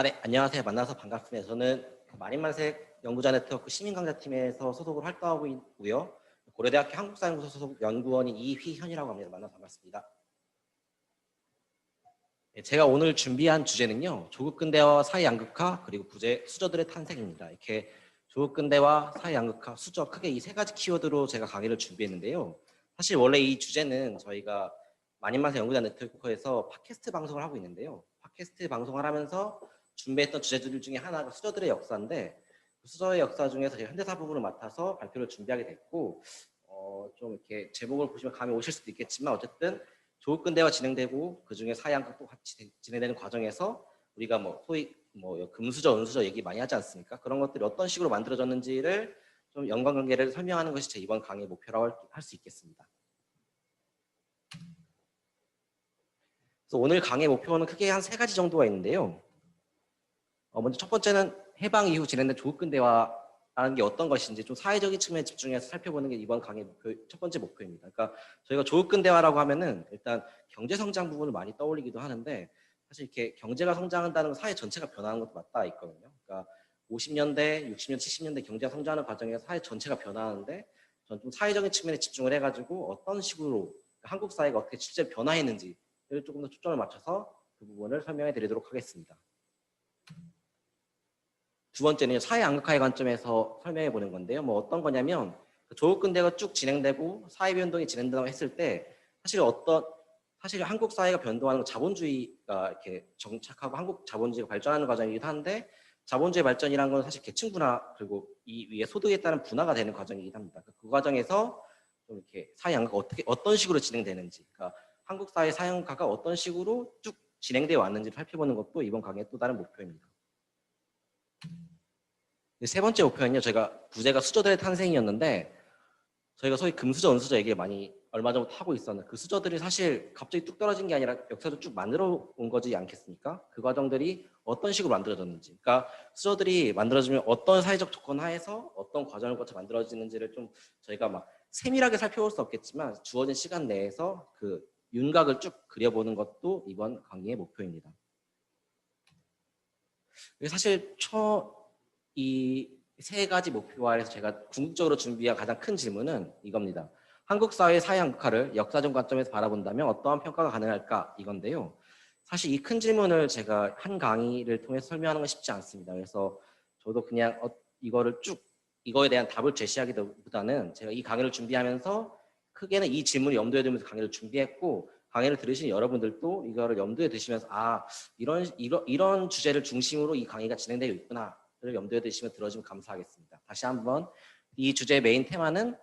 네, 안녕하세요. 만나서 반갑습니다. 저는 만인만색 연구자 네트워크 시민강좌팀에서 소속으로 활동하고 있고요. 고려대학교 한국사연구소 소속 연구원인 이휘현이라고 합니다. 만나서 반갑습니다. 네, 제가 오늘 준비한 주제는요. 조국 근대화 사회 양극화 그리고 부재 수저들의 탄생입니다. 이렇게 조국 근대화 사회 양극화 수저 크게 이 세 가지 키워드로 제가 강의를 준비했는데요. 사실 원래 이 주제는 저희가 만인만색 연구자 네트워크에서 팟캐스트 방송을 하고 있는데요. 팟캐스트 방송을 하면서 준비했던 주제들 중에 하나가 수저들의 역사인데 그 수저의 역사 중에서 제가 현대사 부분을 맡아서 발표를 준비하게 됐고 좀 이렇게 제목을 보시면 감이 오실 수도 있겠지만 어쨌든 조국 근대화 진행되고 그 중에 사양극도 같이 진행되는 과정에서 우리가 뭐 소위 뭐 금수저, 은수저 얘기 많이 하지 않습니까? 그런 것들이 어떤 식으로 만들어졌는지를 좀 연관관계를 설명하는 것이 제 이번 강의 목표라고 할 수 있겠습니다. 그래서 오늘 강의 목표는 크게 한 세 가지 정도가 있는데요. 먼저 첫 번째는 해방 이후 진행된 조국 근대화라는 게 어떤 것인지 좀 사회적인 측면에 집중해서 살펴보는 게 이번 강의 목표, 첫 번째 목표입니다. 그러니까 저희가 조국 근대화라고 하면은 일단 경제 성장 부분을 많이 떠올리기도 하는데 사실 이렇게 경제가 성장한다는 건 사회 전체가 변화하는 것도 맞닿아 있거든요. 그러니까 50년대, 60년, 70년대 경제가 성장하는 과정에서 사회 전체가 변화하는데 저는 좀 사회적인 측면에 집중을 해가지고 어떤 식으로 한국 사회가 어떻게 실제 변화했는지를 조금 더 초점을 맞춰서 그 부분을 설명해 드리도록 하겠습니다. 두 번째는 사회 양극화의 관점에서 설명해 보는 건데요. 뭐 어떤 거냐면 조국 근대가 쭉 진행되고 사회 변동이 진행된다고 했을 때 사실 한국 사회가 변동하는 건 자본주의가 이렇게 정착하고 한국 자본주의가 발전하는 과정이기도 한데 자본주의 발전이란 건 사실 계층 분화 그리고 이 위에 소득에 따른 분화가 되는 과정이기도 합니다. 그 과정에서 좀 이렇게 사회 양극화가 어떤 식으로 진행되는지, 그러니까 한국 사회 사회 양극화가 어떤 식으로 쭉 진행되어 왔는지를 살펴보는 것도 이번 강의의 또 다른 목표입니다. 세 번째 목표는요, 저희가 부제가 수저들의 탄생이었는데 저희가 소위 금수저, 은수저 얘기를 많이 얼마 전부터 하고 있었는데 그 수저들이 사실 갑자기 뚝 떨어진 게 아니라 역사도 쭉 만들어 온 거지 않겠습니까? 그 과정들이 어떤 식으로 만들어졌는지, 그러니까 수저들이 만들어지면 어떤 사회적 조건 하에서 어떤 과정을 거쳐 만들어지는지를 좀 저희가 막 세밀하게 살펴볼 수 없겠지만 주어진 시간 내에서 그 윤곽을 쭉 그려보는 것도 이번 강의의 목표입니다. 사실 이 세 가지 목표화해서 제가 궁극적으로 준비한 가장 큰 질문은 이겁니다. 한국 사회의 사회 양극화를 역사적 관점에서 바라본다면 어떠한 평가가 가능할까? 이건데요. 사실 이 큰 질문을 제가 한 강의를 통해서 설명하는 건 쉽지 않습니다. 그래서 저도 그냥 이거를 쭉 이거에 대한 답을 제시하기보다는 제가 이 강의를 준비하면서 크게는 이 질문을 염두에 두면서 강의를 준비했고 강의를 들으신 여러분들도 이거를 염두에 두시면서 이런 주제를 중심으로 이 강의가 진행되고 있구나. 를 염두에 두시면 들어주면 감사하겠습니다. 다시 한번 이 주제의 메인 테마는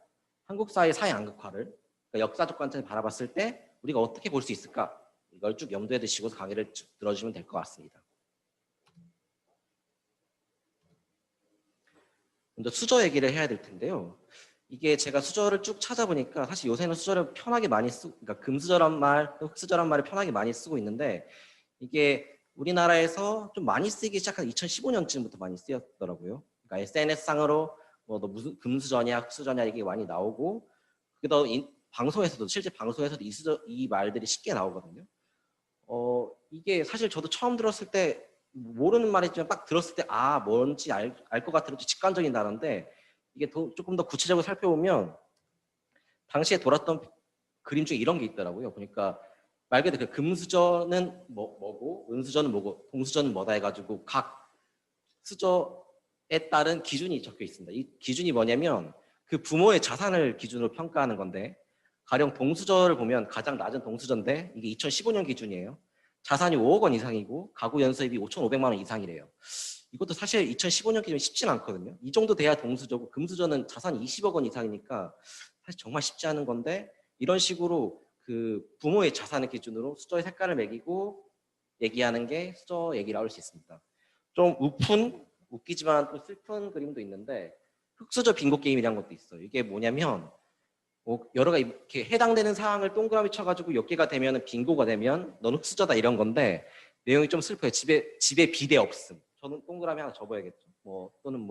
한국 사회의 사회 양극화를 그러니까 역사적 관점에서 바라봤을 때 우리가 어떻게 볼 수 있을까? 이걸 쭉 염두에 두시고 강의를 쭉 들어주시면 될 것 같습니다. 먼저 수저 얘기를 해야 될 텐데요. 이게 제가 수저를 쭉 찾아보니까 사실 요새는 수저를 편하게 많이 쓰고, 그러니까 금수저란 말, 흑수저란 말을 편하게 많이 쓰고 있는데 이게 우리나라에서 좀 많이 쓰기 시작한 2015년쯤부터 많이 쓰였더라고요. 그러니까 SNS상으로 뭐 너 무슨 금수저냐, 흑수저냐 이게 많이 나오고 그래도 방송에서도 실제 방송에서도 이 말들이 쉽게 나오거든요. 이게 사실 저도 처음 들었을 때 모르는 말이지만 딱 들었을 때 뭔지 알 것 같은 직관적인 단어인데 이게 조금 더 구체적으로 살펴보면 당시에 돌았던 그림 중에 이런 게 있더라고요. 보니까 말 그대로 금수저는 뭐고 은수저는 뭐고 동수저는 뭐다 해가지고 각 수저에 따른 기준이 적혀 있습니다. 이 기준이 뭐냐면 그 부모의 자산을 기준으로 평가하는 건데 가령 동수저를 보면 가장 낮은 동수저인데 이게 2015년 기준이에요. 자산이 5억 원 이상이고 가구 연수입이 5,500만 원 이상이래요. 이것도 사실 2015년 기준 쉽진 않거든요. 이 정도 돼야 동수저고 금수저는 자산이 20억 원 이상이니까 사실 정말 쉽지 않은 건데 이런 식으로 그 부모의 자산을 기준으로 수저의 색깔을 매기고 얘기하는 게 수저 얘기라고 할 수 있습니다. 좀 웃기지만 또 슬픈 그림도 있는데 흑수저 빙고 게임이라는 것도 있어요. 이게 뭐냐면 여러 가지 이렇게 해당되는 사항을 동그라미 쳐가지고 몇 개가 되면 빙고가 되면 넌 흑수저다 이런 건데 내용이 좀 슬퍼요. 집에 비대 없음. 저는 동그라미 하나 접어야겠죠. 또는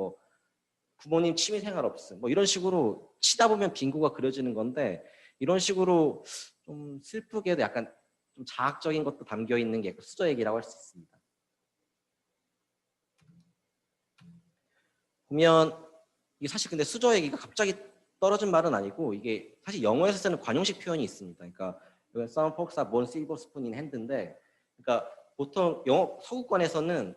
부모님 취미생활 없음. 이런 식으로 치다 보면 빙고가 그려지는 건데 이런 식으로 좀 슬프게도 약간 좀 자학적인 것도 담겨 있는 게 수저 얘기라고 할 수 있습니다. 보면 이게 사실 근데 수저 얘기가 갑자기 떨어진 말은 아니고 이게 사실 영어에서 쓰는 관용식 표현이 있습니다. 그러니까 Some folks are born silver spoon in hand인데, 그러니까 보통 영어 서구권에서는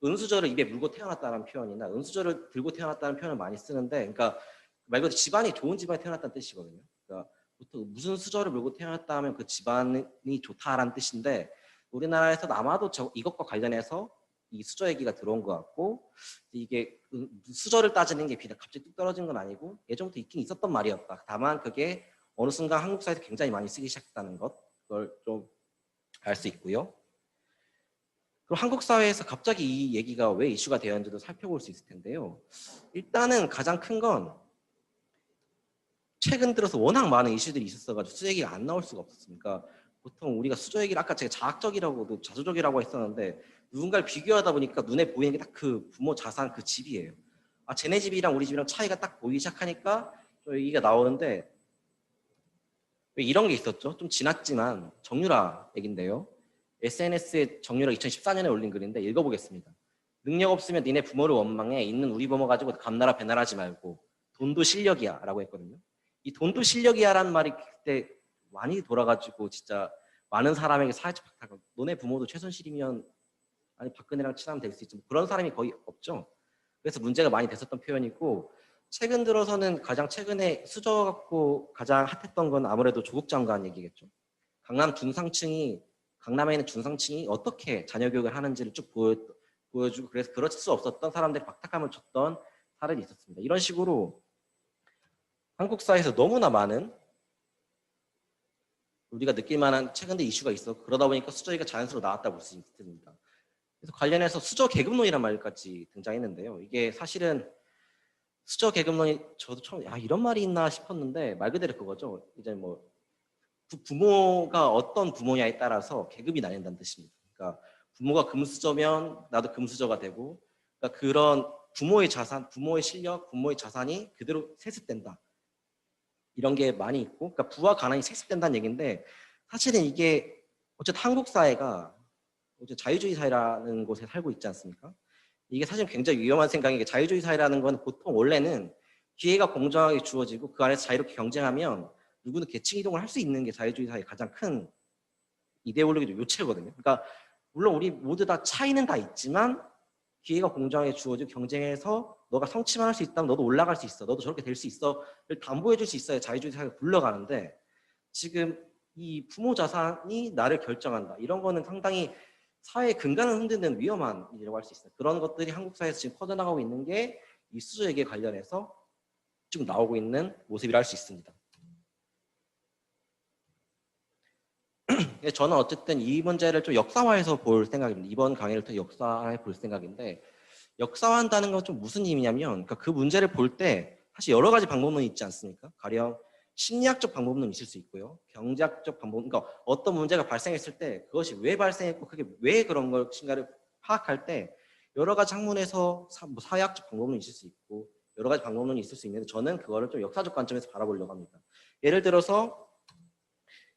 은수저를 입에 물고 태어났다는 표현이나 은수저를 들고 태어났다는 표현을 많이 쓰는데, 그러니까 말 그대로 집안이 좋은 집안에 태어났다는 뜻이거든요. 그러니까 보통 무슨 수저를 물고 태어났다 하면 그 집안이 좋다라는 뜻인데, 우리나라에서는 아마도 이것과 관련해서 이 수저 얘기가 들어온 것 같고, 이게 수저를 따지는 게 갑자기 뚝 떨어진 건 아니고 예전부터 있긴 있었던 말이었다. 다만 그게 어느 순간 한국 사회에서 굉장히 많이 쓰기 시작했다는 것, 그걸 좀 알 수 있고요. 그럼 한국 사회에서 갑자기 이 얘기가 왜 이슈가 되었는지도 살펴볼 수 있을 텐데요. 일단은 가장 큰 건 최근 들어서 워낙 많은 이슈들이 있었어가지고 수저 얘기가 안 나올 수가 없었으니까, 보통 우리가 수저 얘기를 아까 제가 자학적이라고도 자조적이라고 했었는데, 누군가를 비교하다 보니까 눈에 보이는 게 딱 그 부모 자산, 그 집이에요. 아, 쟤네 집이랑 우리 집이랑 차이가 딱 보이기 시작하니까 얘기가 나오는데, 왜 이런 게 있었죠? 좀 지났지만 정유라 얘긴데요. SNS에 정유라 2014년에 올린 글인데 읽어보겠습니다. 능력 없으면 니네 부모를 원망해. 있는 우리 부모 가지고 감나라 배나라하지 말고 돈도 실력이야 라고 했거든요. 이 돈도 실력이야라는 말이 그때 많이 돌아가지고 진짜 많은 사람에게 사회적 박탈감, 너네 부모도 최순실이면 아니 박근혜랑 친하면 될 수 있지, 뭐 그런 사람이 거의 없죠. 그래서 문제가 많이 됐었던 표현이고, 최근 들어서는 가장 최근에 수저 갖고 가장 핫했던 건 아무래도 조국 장관 얘기겠죠. 강남에 있는 중상층이 어떻게 자녀 교육을 하는지를 쭉 보여주고, 그래서 그럴 수 없었던 사람들이 박탈감을 줬던 사례도 있었습니다. 이런 식으로 한국 사회에서 너무나 많은 우리가 느낄 만한 최근의 이슈가 있어, 그러다 보니까 수저 얘기가 자연스러워 나왔다고 볼 수 있습니다. 그래서 관련해서 수저 계급론이라는 말까지 등장했는데요. 이게 사실은 수저 계급론이 저도 처음 이런 말이 있나 싶었는데, 말 그대로 그거죠. 이제 뭐 부모가 어떤 부모냐에 따라서 계급이 나뉜다는 뜻입니다. 그러니까 부모가 금수저면 나도 금수저가 되고, 그러니까 그런 부모의 자산, 부모의 실력, 부모의 자산이 그대로 세습된다. 이런 게 많이 있고, 그러니까 부와 가난이 세습된다는 얘기인데, 사실은 이게 어쨌든 한국 사회가 자유주의 사회라는 곳에 살고 있지 않습니까? 이게 사실 굉장히 위험한 생각인 게, 자유주의 사회라는 건 보통 원래는 기회가 공정하게 주어지고 그 안에서 자유롭게 경쟁하면 누구는 계층 이동을 할 수 있는 게 자유주의 사회의 가장 큰 이데올로기적 요체거든요. 그러니까 물론 우리 모두 다 차이는 다 있지만 기회가 공정하게 주어지고 경쟁해서 너가 성취만 할 수 있다면 너도 올라갈 수 있어, 너도 저렇게 될 수 있어를 담보해 줄 수 있어야 자유주의 사회가 굴러가는데, 지금 이 부모 자산이 나를 결정한다, 이런 거는 상당히 사회의 근간을 흔드는 위험한 일이라고 할 수 있어요. 그런 것들이 한국 사회에서 지금 퍼져나가고 있는 게 이 수저 얘기에 관련해서 좀 나오고 있는 모습이라 할 수 있습니다. 저는 어쨌든 이 문제를 좀 역사화해서 볼 생각입니다. 이번 강의를 통해 역사화해 볼 생각인데, 역사화한다는 건 좀 무슨 의미냐면, 그러니까 그 문제를 볼 때 사실 여러 가지 방법론이 있지 않습니까? 가령 심리학적 방법론이 있을 수 있고요, 경제학적 방법, 그러니까 어떤 문제가 발생했을 때 그것이 왜 발생했고 그게 왜 그런 것인가를 파악할 때 여러 가지 학문에서 사회학적 방법론이 있을 수 있고 여러 가지 방법론이 있을 수 있는데, 저는 그거를 좀 역사적 관점에서 바라보려고 합니다. 예를 들어서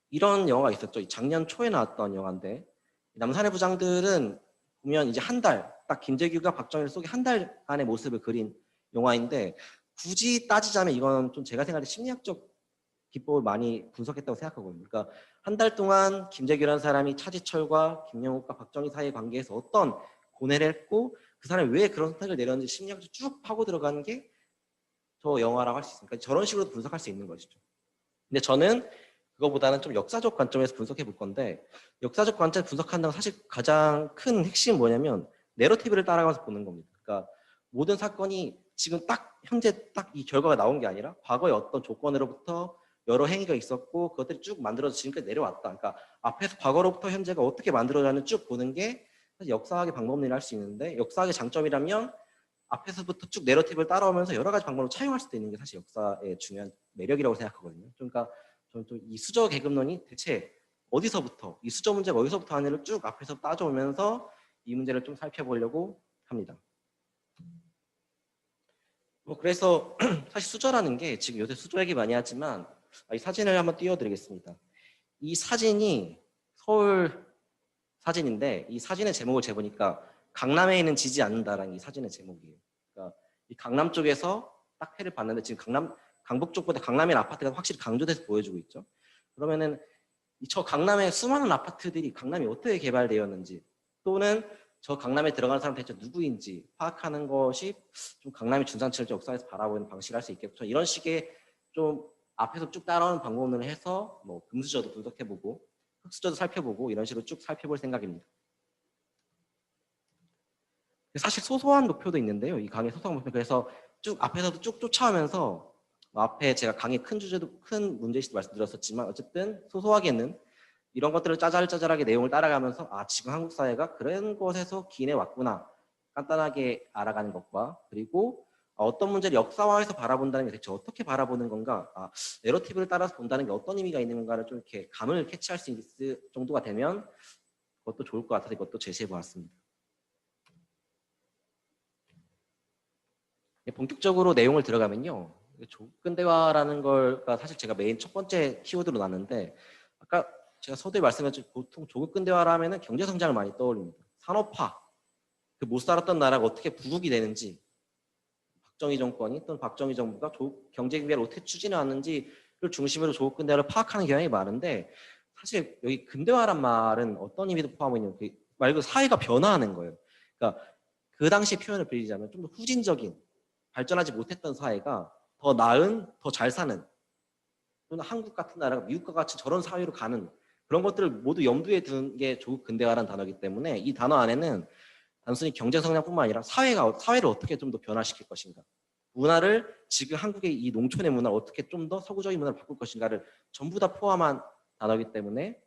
이런 영화가 있었죠. 작년 초에 나왔던 영화인데, 남산의 부장들은 보면 이제 한 달, 딱 김재규가 박정희를 쏘기 한 달간의 모습을 그린 영화인데, 굳이 따지자면 이건 좀 제가 생각할 때 심리학적 기법을 많이 분석했다고 생각하거든요. 그러니까 한 달 동안 김재규라는 사람이 차지철과 김영욱과 박정희 사이의 관계에서 어떤 고뇌를 했고 그 사람이 왜 그런 선택을 내렸는지 심리학적으로 쭉 파고 들어가는 게 저 영화라고 할 수 있으니까 저런 식으로 분석할 수 있는 것이죠. 근데 저는 그거보다는 좀 역사적 관점에서 분석해 볼 건데, 역사적 관점 분석한다고 사실 가장 큰 핵심은 뭐냐면 내러티브를 따라가면서 보는 겁니다. 그러니까 모든 사건이 지금 딱 현재 딱 이 결과가 나온 게 아니라 과거의 어떤 조건으로부터 여러 행위가 있었고 그것들이 쭉 만들어서 지금까지 내려왔다. 그러니까 앞에서 과거로부터 현재가 어떻게 만들어졌는지 쭉 보는 게 사실 역사학의 방법론이라 할 수 있는데, 역사학의 장점이라면 앞에서부터 쭉 내러티브를 따라오면서 여러 가지 방법을 차용할 수도 있는 게 사실 역사의 중요한 매력이라고 생각하거든요. 그러니까 저는 또 이 수저 계급론이 대체 어디서부터, 이 수저 문제가 어디서부터 하는지를 쭉 앞에서 따져오면서 이 문제를 좀 살펴보려고 합니다. 그래서 사실 수저라는 게 지금 요새 수저 얘기 많이 하지만, 이 사진을 한번 띄워드리겠습니다. 이 사진이 서울 사진인데, 이 사진의 제목을 재보니까 강남에 있는 지지 않는다라는 이 사진의 제목이에요. 그러니까 이 강남 쪽에서 딱 해를 봤는데 지금 강북 쪽보다 강남의 아파트가 확실히 강조돼서 보여주고 있죠. 그러면은 저 강남의 수많은 아파트들이 강남이 어떻게 개발되었는지 또는 저 강남에 들어가는 사람 대체 누구인지 파악하는 것이 좀 강남의 중산층을 역사에서 바라보는 방식을 할 수 있겠죠. 이런 식의 좀 앞에서 쭉 따라오는 방법론을 해서 뭐 금수저도 분석해보고 흑수저도 살펴보고 이런 식으로 쭉 살펴볼 생각입니다. 사실 소소한 목표도 있는데요. 이 강의 소소한 목표. 그래서 쭉 앞에서도 쭉 쫓아오면서 앞에 제가 강의 큰 주제도 큰 문제의식도 말씀드렸었지만 어쨌든 소소하게는 이런 것들을 짜잘짜잘하게 내용을 따라가면서 아 지금 한국 사회가 그런 곳에서 기인해 왔구나 간단하게 알아가는 것과 그리고 어떤 문제를 역사화해서 바라본다는 게 대체 어떻게 바라보는 건가 내러티브를 따라서 본다는 게 어떤 의미가 있는 건가를 좀 이렇게 감을 캐치할 수 있을 정도가 되면 그것도 좋을 것 같아서 이것도 제시해 보았습니다. 본격적으로 내용을 들어가면요. 조근 대화라는 걸가 사실 제가 메인 첫 번째 키워드로 놨는데 아까 제가 서두에 말씀드렸죠. 보통 조근 대화라 하면은 경제 성장을 많이 떠올립니다. 산업화, 그 못 살았던 나라가 어떻게 부국이 되는지 박정희 정권이 또는 박정희 정부가 경제 기회를 어떻게 추진해왔는지를 중심으로 조근 대화를 파악하는 경향이 많은데 사실 여기 근대화란 말은 어떤 의미도 포함하고 있는 말 그대로 사회가 변화하는 거예요. 그러니까 그 당시 표현을 빌리자면 좀 더 후진적인 발전하지 못했던 사회가 더 나은, 더 잘 사는 또는 한국 같은 나라가 미국과 같이 저런 사회로 가는 그런 것들을 모두 염두에 둔 게 조국 근대화라는 단어이기 때문에 이 단어 안에는 단순히 경제 성장뿐만 아니라 사회를 어떻게 좀 더 변화시킬 것인가 문화를 지금 한국의 이 농촌의 문화를 어떻게 좀 더 서구적인 문화를 바꿀 것인가를 전부 다 포함한 단어이기 때문에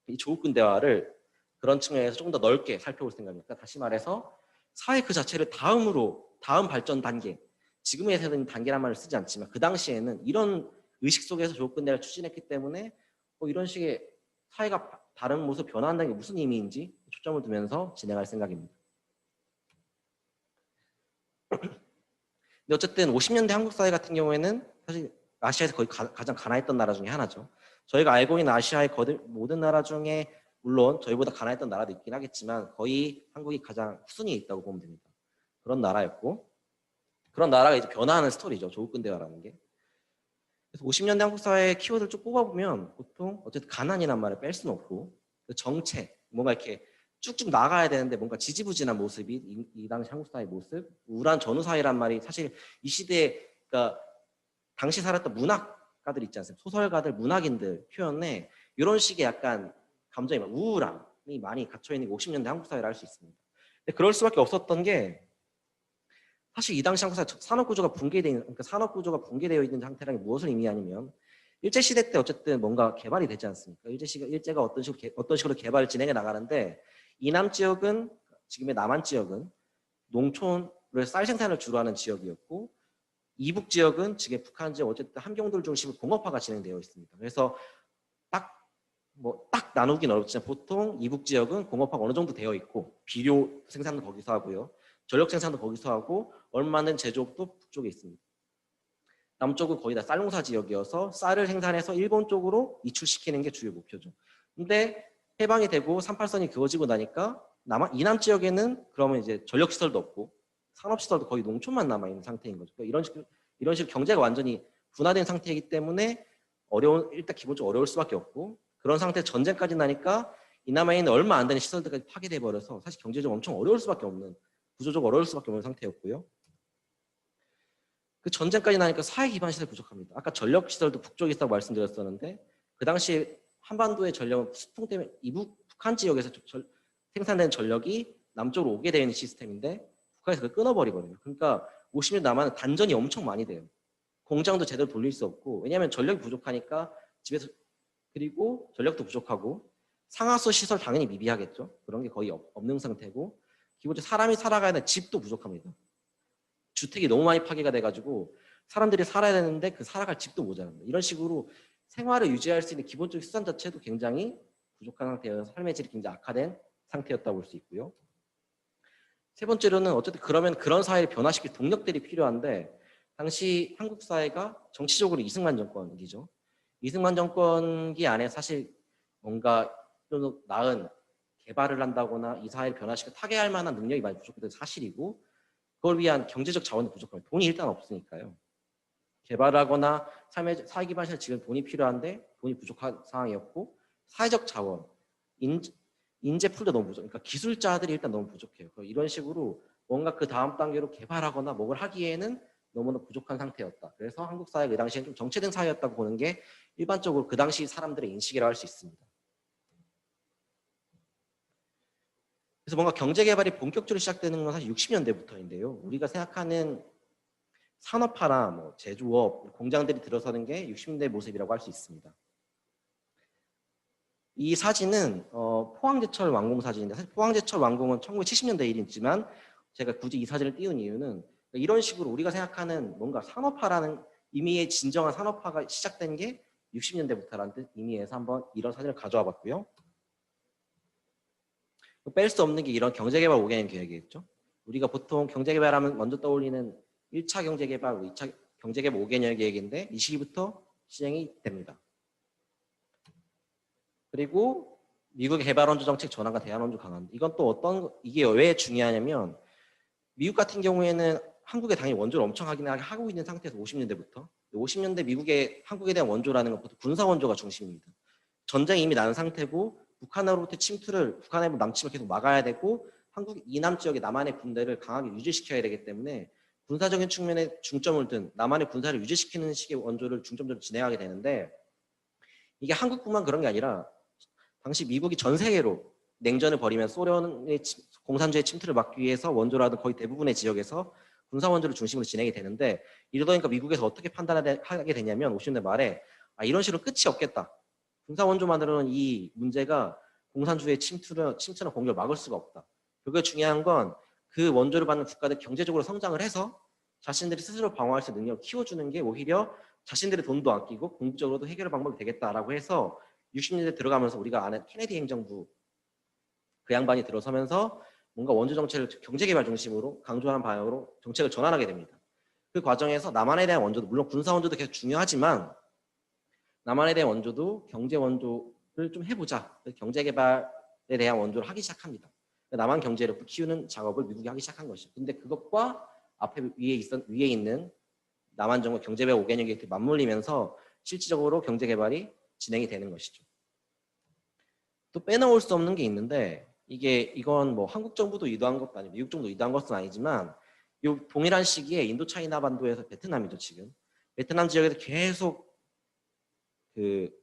이 조국 근대화를 그런 측면에서 조금 더 넓게 살펴볼 생각입니다. 다시 말해서 사회 그 자체를 다음 발전 단계 지금의 세대는 단계란 말을 쓰지 않지만 그 당시에는 이런 의식 속에서 조국 근대화를 추진했기 때문에 이런 식의 사회가 다른 모습 변화한다는 게 무슨 의미인지 초점을 두면서 진행할 생각입니다. 근데 어쨌든 50년대 한국 사회 같은 경우에는 사실 아시아에서 거의 가장 가난했던 나라 중에 하나죠. 저희가 알고 있는 아시아의 모든 나라 중에 물론 저희보다 가난했던 나라도 있긴 하겠지만 거의 한국이 가장 후순위에 있다고 보면 됩니다. 그런 나라였고 그런 나라가 이제 변화하는 스토리죠. 조국 근대화라는 게. 그래서 50년대 한국 사회의 키워드를 쭉 뽑아보면 보통 어쨌든 가난이란 말을 뺄 수는 없고 정책, 뭔가 이렇게 쭉쭉 나가야 되는데 뭔가 지지부진한 모습이 이 당시 한국 사회의 모습, 우울한 전후 사회란 말이 사실 이 시대에 그러니까 당시 살았던 문학가들 있지 않습니까? 소설가들, 문학인들 표현에 이런 식의 약간 감정이 우울함이 많이 갇혀있는 50년대 한국 사회를 알 수 있습니다. 근데 그럴 수밖에 없었던 게 사실 이 당시 한국 사회 산업구조가 붕괴되어 있는 상태라는 게 무엇을 의미하냐면 일제시대 때 어쨌든 뭔가 개발이 되지 않습니까? 일제가 어떤 식으로 개발을 진행해 나가는데 이남 지역은 지금의 남한 지역은 농촌을 쌀 생산을 주로 하는 지역이었고 이북 지역은 지금 북한 지역 어쨌든 함경도를 중심으로 공업화가 진행되어 있습니다. 그래서 딱 나누긴 어렵지만 보통 이북 지역은 공업화가 어느 정도 되어 있고 비료 생산도 거기서 하고요. 전력 생산도 거기서 하고 얼마는 제조업도 북쪽에 있습니다. 남쪽은 거의 다 쌀농사 지역이어서 쌀을 생산해서 일본 쪽으로 이출시키는 게 주요 목표죠. 근데 해방이 되고 38선이 그어지고 나니까 이남 지역에는 그러면 이제 전력시설도 없고 산업시설도 거의 농촌만 남아있는 상태인 거죠. 그러니까 이런 식으로 경제가 완전히 분화된 상태이기 때문에 일단 기본적으로 어려울 수밖에 없고 그런 상태에서 전쟁까지 나니까 이 남아에 있는 얼마 안 되는 시설들까지 파괴돼 버려서 사실 경제적으로 엄청 어려울 수밖에 없는 구조적으로 어려울 수밖에 없는 상태였고요. 그 전쟁까지 나니까 사회 기반 시설이 부족합니다. 아까 전력 시설도 북쪽에 있다고 말씀드렸었는데 그 당시 한반도의 전력은 수풍 때문에 북한 지역에서 생산된 전력이 남쪽으로 오게 되어 있는 시스템인데 북한에서 그걸 끊어버리거든요. 그러니까 50년 남한은 단전이 엄청 많이 돼요. 공장도 제대로 돌릴 수 없고 왜냐하면 전력이 부족하니까 집에서 그리고 전력도 부족하고 상하수 시설 당연히 미비하겠죠. 그런 게 거의 없는 상태고 기본적으로 사람이 살아가야 되는 집도 부족합니다. 주택이 너무 많이 파괴가 돼가지고 사람들이 살아야 되는데 그 살아갈 집도 모자랍니다. 이런 식으로 생활을 유지할 수 있는 기본적인 수단 자체도 굉장히 부족한 상태여서 삶의 질이 굉장히 악화된 상태였다고 볼 수 있고요. 세 번째로는 어쨌든 그러면 그런 사회를 변화시킬 동력들이 필요한데 당시 한국 사회가 정치적으로 이승만 정권이죠. 이승만 정권기 안에 사실 뭔가 좀 나은 개발을 한다거나 이 사회를 변화시켜 타개할 만한 능력이 많이 부족했던 사실이고 그걸 위한 경제적 자원도 부족합니다. 돈이 일단 없으니까요. 개발하거나 사회 기반 시설 지금 돈이 필요한데 돈이 부족한 상황이었고, 사회적 자원, 인재 풀도 너무 부족. 그러니까 기술자들이 일단 너무 부족해요. 이런 식으로 뭔가 그 다음 단계로 개발하거나 뭘 하기에는 너무나 부족한 상태였다. 그래서 한국 사회가 그 당시에 좀 정체된 사회였다고 보는 게 일반적으로 그 당시 사람들의 인식이라고 할 수 있습니다. 그래서 뭔가 경제 개발이 본격적으로 시작되는 건 사실 60년대부터인데요. 우리가 생각하는 산업화나 뭐 제조업, 공장들이 들어서는 게 60년대 모습이라고 할 수 있습니다. 이 사진은 포항제철 완공 사진인데, 사실 포항제철 완공은 1970년대 일이지만 제가 굳이 이 사진을 띄운 이유는 이런 식으로 우리가 생각하는 뭔가 산업화라는 의미의 진정한 산업화가 시작된 게 60년대부터라는 뜻 의미에서 한번 이런 사진을 가져와 봤고요. 뺄 수 없는 게 이런 경제개발 5개년 계획이겠죠. 우리가 보통 경제개발하면 먼저 떠올리는 1차 경제개발, 2차 경제개발 5개년 계획인데 이 시기부터 시행이 됩니다. 그리고 미국의 개발원조 정책 전환과 대한원조 강화. 이건 또 이게 왜 중요하냐면, 미국 같은 경우에는 한국에 당연히 원조를 엄청 하고 있는 상태에서 50년대부터 50년대 미국의 한국에 대한 원조라는 것부터 군사 원조가 중심입니다. 전쟁이 이미 난 상태고 북한으로부터 북한의 남침을 계속 막아야 되고 한국 이남 지역의 남한의 군대를 강하게 유지시켜야 되기 때문에 군사적인 측면에 중점을 둔 남한의 군사를 유지시키는 식의 원조를 중점적으로 진행하게 되는데, 이게 한국뿐만 그런 게 아니라 당시 미국이 전 세계로 냉전을 벌이면서 소련의 공산주의 침투를 막기 위해서 원조라든 거의 대부분의 지역에서 군사 원조를 중심으로 진행이 되는데, 이러다 보니까 미국에서 어떻게 판단하게 되냐면 50년대 말에 이런 식으로 끝이 없겠다. 군사 원조만으로는 이 문제가 공산주의 침투나 공격을 막을 수가 없다. 그게 중요한 건 그 원조를 받는 국가들 경제적으로 성장을 해서 자신들이 스스로 방어할 수 있는 능력을 키워주는 게 오히려 자신들의 돈도 아끼고 궁극적으로도 해결 방법이 되겠다라고 해서 60년대 들어가면서 우리가 아는 케네디 행정부 그 양반이 들어서면서 뭔가 원조 정책을 경제개발 중심으로 강조하는 방향으로 정책을 전환하게 됩니다. 그 과정에서 남한에 대한 원조도 물론 군사 원조도 계속 중요하지만 남한에 대한 원조도 경제 원조를 좀 해보자. 경제개발에 대한 원조를 하기 시작합니다. 남한 경제력도 키우는 작업을 미국이 하기 시작한 것이죠. 근데 그것과 앞에 위에 있는 남한 정부 경제개발 5개년 계획이 맞물리면서 실질적으로 경제개발이 진행이 되는 것이죠. 또 빼놓을 수 없는 게 있는데, 이건 뭐 한국 정부도 의도한 것도 아니고 미국 정부도 의도한 것은 아니지만, 이 동일한 시기에 인도 차이나 반도에서 베트남이죠. 지금 베트남 지역에서 계속 그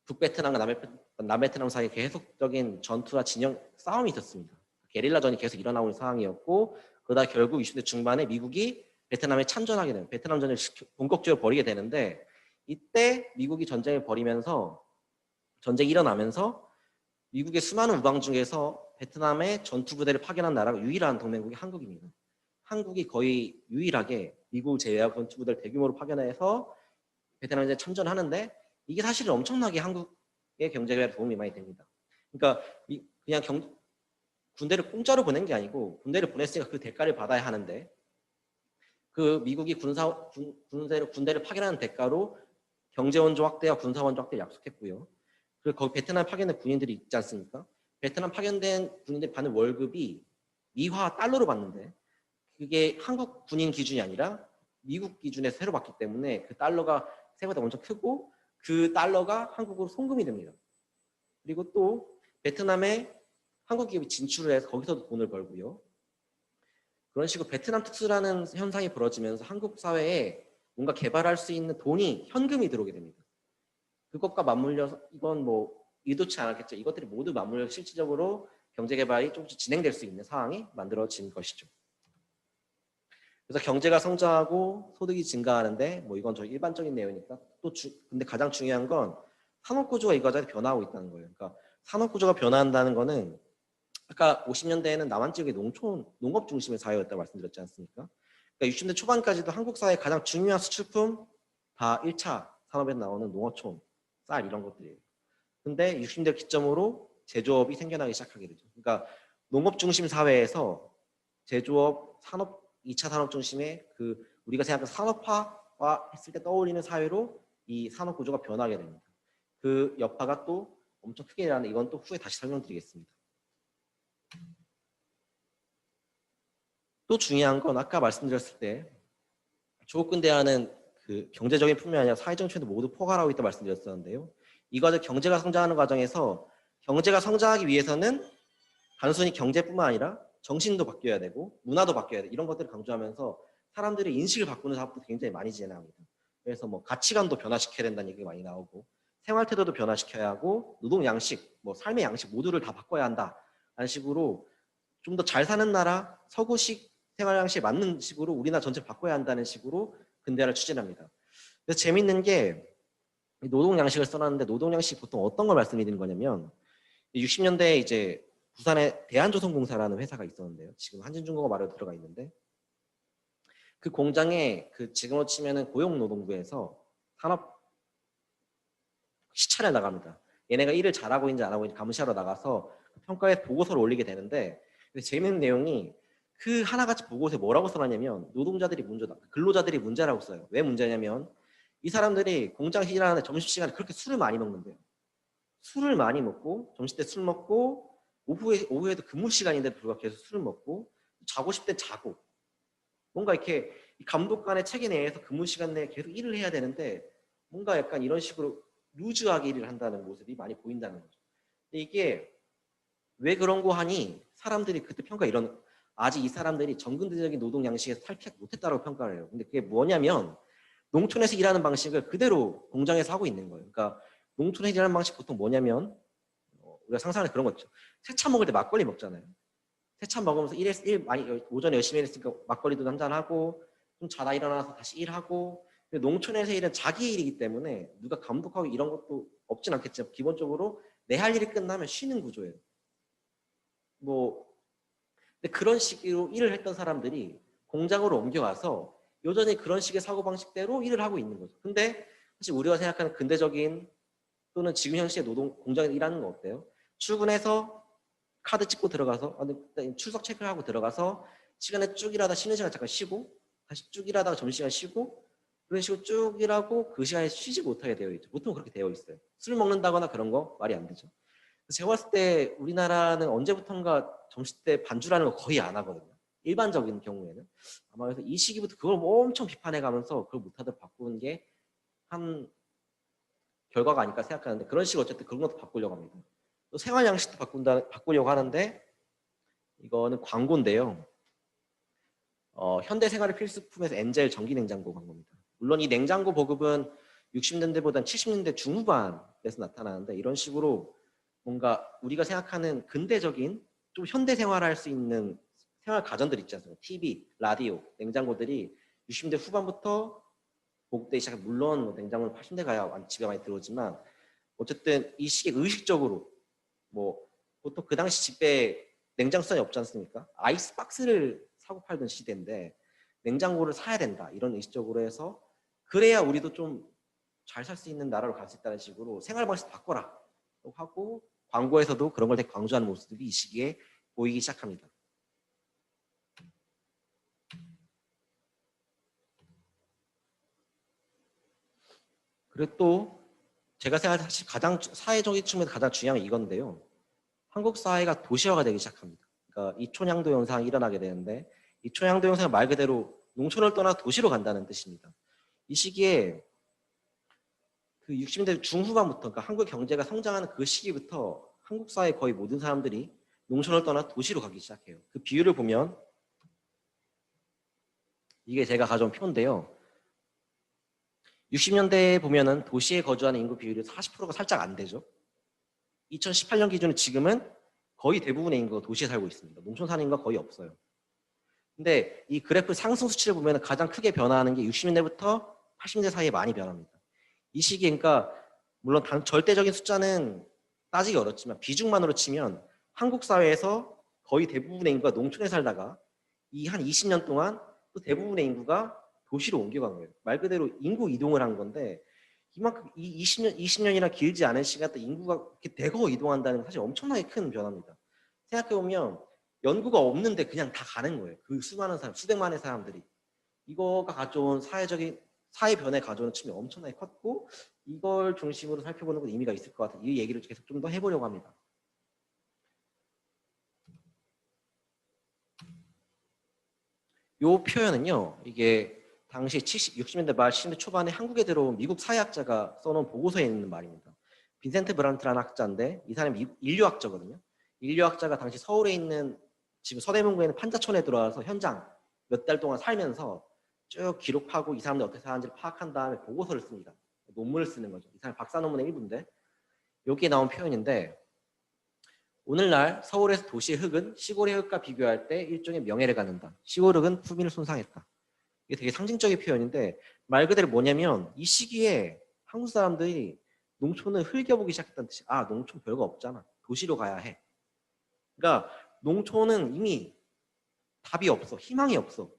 북베트남과 남베트남 사이에 계속적인 전투와 진영 싸움이 있었습니다. 게릴라전이 계속 일어나고 있는 상황이었고, 그러다 결국 20대 중반에 미국이 베트남에 참전하게 되는 베트남전을 본격적으로 벌이게 되는데, 이때 미국이 전쟁을 벌이면서 전쟁이 일어나면서 미국의 수많은 우방 중에서 베트남에 전투 부대를 파견한 나라가 유일한 동맹국이 한국입니다. 한국이 거의 유일하게 미국 제외하고 전투 부대를 대규모로 파견해서 베트남에 참전하는데, 이게 사실 엄청나게 한국의 경제에 도움이 많이 됩니다. 그러니까 그냥 군대를 공짜로 보낸 게 아니고 군대를 보냈으니까 그 대가를 받아야 하는데, 그 미국이 군대를 파견하는 대가로 경제 원조 확대와 군사 원조 확대를 약속했고요. 그리고 거기 베트남 파견된 군인들이 있지 않습니까? 베트남 파견된 군인들이 받는 월급이 미화 달러로 받는데, 그게 한국 군인 기준이 아니라 미국 기준에 새로 받기 때문에 그 달러가 생각보다 엄청 크고 그 달러가 한국으로 송금이 됩니다. 그리고 또 베트남에 한국 기업이 진출을 해서 거기서도 돈을 벌고요. 그런 식으로 베트남 특수라는 현상이 벌어지면서 한국 사회에 뭔가 개발할 수 있는 돈이 현금이 들어오게 됩니다. 그것과 맞물려서 이건 뭐 의도치 않았겠죠. 이것들이 모두 맞물려 실질적으로 경제개발이 조금씩 진행될 수 있는 상황이 만들어진 것이죠. 그래서 경제가 성장하고 소득이 증가하는데, 뭐 이건 저희 일반적인 내용이니까 근데 가장 중요한 건 산업구조가 이과저과 변화하고 있다는 거예요. 그러니까 산업구조가 변화한다는 거는 아까 50년대에는 남한 지역의 농업 중심의 사회였다고 말씀드렸지 않습니까? 그러니까 60년대 초반까지도 한국 사회의 가장 중요한 수출품 다 1차 산업에 나오는 농어촌, 쌀 이런 것들이에요. 근데 60년대 기점으로 제조업이 생겨나기 시작하게 되죠. 그러니까 농업 중심 사회에서 제조업, 산업, 2차 산업 중심의 우리가 생각하는 산업화와 했을 때 떠올리는 사회로 이 산업 구조가 변하게 됩니다. 그 여파가 또 엄청 크게 일어나는, 이건 또 후에 다시 설명드리겠습니다. 또 중요한 건 아까 말씀드렸을 때 조국근대화는 그 경제적인 뿐만 아니라 사회적 측면도 모두 포괄하고 있다 말씀드렸었는데요. 이 과정 경제가 성장하는 과정에서 경제가 성장하기 위해서는 단순히 경제뿐만 아니라 정신도 바뀌어야 되고 문화도 바뀌어야 돼. 이런 것들을 강조하면서 사람들의 인식을 바꾸는 사업도 굉장히 많이 진행합니다. 그래서 뭐 가치관도 변화시켜야 된다는 얘기가 많이 나오고 생활 태도도 변화시켜야 하고 노동 양식, 뭐 삶의 양식 모두를 다 바꿔야 한다라는 식으로 좀 더 잘 사는 나라 서구식 생활 양식에 맞는 식으로 우리나라 전체를 바꿔야 한다는 식으로 근대화를 추진합니다. 그래서 재밌는 게 노동 양식을 써놨는데 노동 양식 보통 어떤 걸 말씀드리는 거냐면 60년대에 이제 부산에 대한조선공사라는 회사가 있었는데요. 지금 한진중공업 말로 들어가 있는데 그 공장에 그 지금으로 치면은 고용노동부에서 산업 시찰을 나갑니다. 얘네가 일을 잘하고 있는지 안 하고 있는지 감시하러 나가서 평가에 보고서를 올리게 되는데 재밌는 내용이 그 하나같이 보고서에 뭐라고 써놨냐면 노동자들이 문제다. 근로자들이 문제라고 써요. 왜 문제냐면 이 사람들이 공장에서 일하는데 점심시간에 그렇게 술을 많이 먹는데요. 술을 많이 먹고 점심 때 술 먹고 오후에도 근무 시간인데도 불구하고 계속 술을 먹고 자고 싶을 때 자고 뭔가 이렇게 감독관의 체계 내에서 근무 시간 내에 계속 일을 해야 되는데 뭔가 약간 이런 식으로 루즈하게 일을 한다는 모습이 많이 보인다는 거죠. 근데 이게 왜 그런 거 하니 사람들이 그때 평가 이런 아직 이 사람들이 정근대적인 노동 양식에서 탈피하지 못했다고 평가를 해요. 근데 그게 뭐냐면 농촌에서 일하는 방식을 그대로 공장에서 하고 있는 거예요. 그러니까 농촌에서 일하는 방식 보통 뭐냐면 우리가 상상하는 그런 거 있죠. 세차 먹을 때 막걸리 먹잖아요. 세차 먹으면서 많이 오전에 열심히 일했으니까 막걸리도 한잔하고 좀 자다 일어나서 다시 일하고 농촌에서 일은 자기 일이기 때문에 누가 감독하고 이런 것도 없진 않겠지만 기본적으로 내 할 일이 끝나면 쉬는 구조예요. 뭐 근데 그런 식으로 일을 했던 사람들이 공장으로 옮겨가서 여전히 그런 식의 사고방식대로 일을 하고 있는 거죠. 근데 사실 우리가 생각하는 근대적인 또는 지금 형식의 노동 공장에서 일하는 건 어때요? 출근해서 카드 찍고 들어가서 출석 체크를 하고 들어가서 시간에 쭉 일하다 쉬는 시간 잠깐 쉬고 다시 쭉 일하다가 점심시간 쉬고 그런 식으로 쭉 일하고 그 시간에 쉬지 못하게 되어 있죠. 보통 그렇게 되어 있어요. 술 먹는다거나 그런 거 말이 안 되죠. 제가 봤을 때 우리나라는 언제부턴가 점심 때 반주라는 거 거의 안 하거든요. 일반적인 경우에는. 아마 그래서 이 시기부터 그걸 엄청 비판해 가면서 그걸 못하도록 바꾸는 게 한 결과가 아닐까 생각하는데 그런 식으로 어쨌든 그런 것도 바꾸려고 합니다. 또 생활 양식도 바꾸려고 하는데 이거는 광고인데요. 현대 생활의 필수품에서 엔젤 전기 냉장고 광고입니다. 물론 이 냉장고 보급은 60년대보다는 70년대 중후반에서 나타나는데 이런 식으로 뭔가 우리가 생각하는 근대적인 좀 현대 생활할 수 있는 생활 가전들 있지 않습니까? TV, 라디오, 냉장고들이 60년대 후반부터 보급되기 시작해 물론 뭐 냉장고는 80년대 가야 집에 많이 들어오지만 어쨌든 이 시기에 의식적으로 뭐 보통 그 당시 집에 냉장수단이 없지 않습니까? 아이스박스를 사고 팔던 시대인데 냉장고를 사야 된다 이런 의식적으로 해서 그래야 우리도 좀 잘 살 수 있는 나라로 갈 수 있다는 식으로 생활 방식 바꿔라 하고 광고에서도 그런 걸 되게 강조하는 모습들이 이 시기에 보이기 시작합니다. 그리고 또 제가 생각할 때 사실 가장 사회적인 측면에서 가장 중요한 게 이건데요. 한국 사회가 도시화가 되기 시작합니다. 그러니까 이촌양도 현상이 일어나게 되는데 이촌양도 현상은 말 그대로 농촌을 떠나 도시로 간다는 뜻입니다. 이 시기에 그 60년대 중후반부터 그러니까 한국 경제가 성장하는 그 시기부터 한국 사회 거의 모든 사람들이 농촌을 떠나 도시로 가기 시작해요. 그 비율을 보면 이게 제가 가져온 표인데요. 60년대에 보면은 도시에 거주하는 인구 비율이 40%가 살짝 안 되죠. 2018년 기준은 지금은 거의 대부분의 인구가 도시에 살고 있습니다. 농촌 사는 인구가 거의 없어요. 근데 이 그래프 상승 수치를 보면 가장 크게 변화하는 게 60년대부터 80년대 사이에 많이 변합니다. 이 시기에 그러니까 물론 절대적인 숫자는 따지기 어렵지만 비중만으로 치면 한국 사회에서 거의 대부분의 인구가 농촌에 살다가 이 한 20년 동안 또 대부분의 인구가 도시로 옮겨간 거예요. 말 그대로 인구 이동을 한 건데 이만큼 이 20년이나 길지 않은 시간 동안 인구가 이렇게 대거 이동한다는 건 사실 엄청나게 큰 변화입니다. 생각해보면 연구가 없는데 그냥 다 가는 거예요. 그 수많은 사람, 수백만의 사람들이. 이거가 가져온 사회 변화에 가져오는 측면이 엄청나게 컸고 이걸 중심으로 살펴보는 건 의미가 있을 것 같아요. 이 얘기를 계속 좀 더 해보려고 합니다. 요 표현은요, 이게 당시 60년대 말 70년대 초반에 한국에 들어온 미국 사회학자가 써놓은 보고서에 있는 말입니다. 빈센트 브란트라는 학자인데 이 사람이 인류학자거든요. 인류학자가 당시 서울에 있는 지금 서대문구에 있는 판자촌에 들어와서 현장 몇 달 동안 살면서 쭉 기록하고 이 사람들 어떻게 사는지를 파악한 다음에 보고서를 씁니다. 논문을 쓰는 거죠. 이 사람 박사 논문의 일부인데 여기에 나온 표현인데 오늘날 서울에서 도시의 흙은 시골의 흙과 비교할 때 일종의 명예를 갖는다. 시골 흙은 품위를 손상했다. 이게 되게 상징적인 표현인데 말 그대로 뭐냐면 이 시기에 한국 사람들이 농촌을 흘겨보기 시작했다는 뜻이야. 아, 농촌 별거 없잖아. 도시로 가야 해. 그러니까 농촌은 이미 답이 없어. 희망이 없어.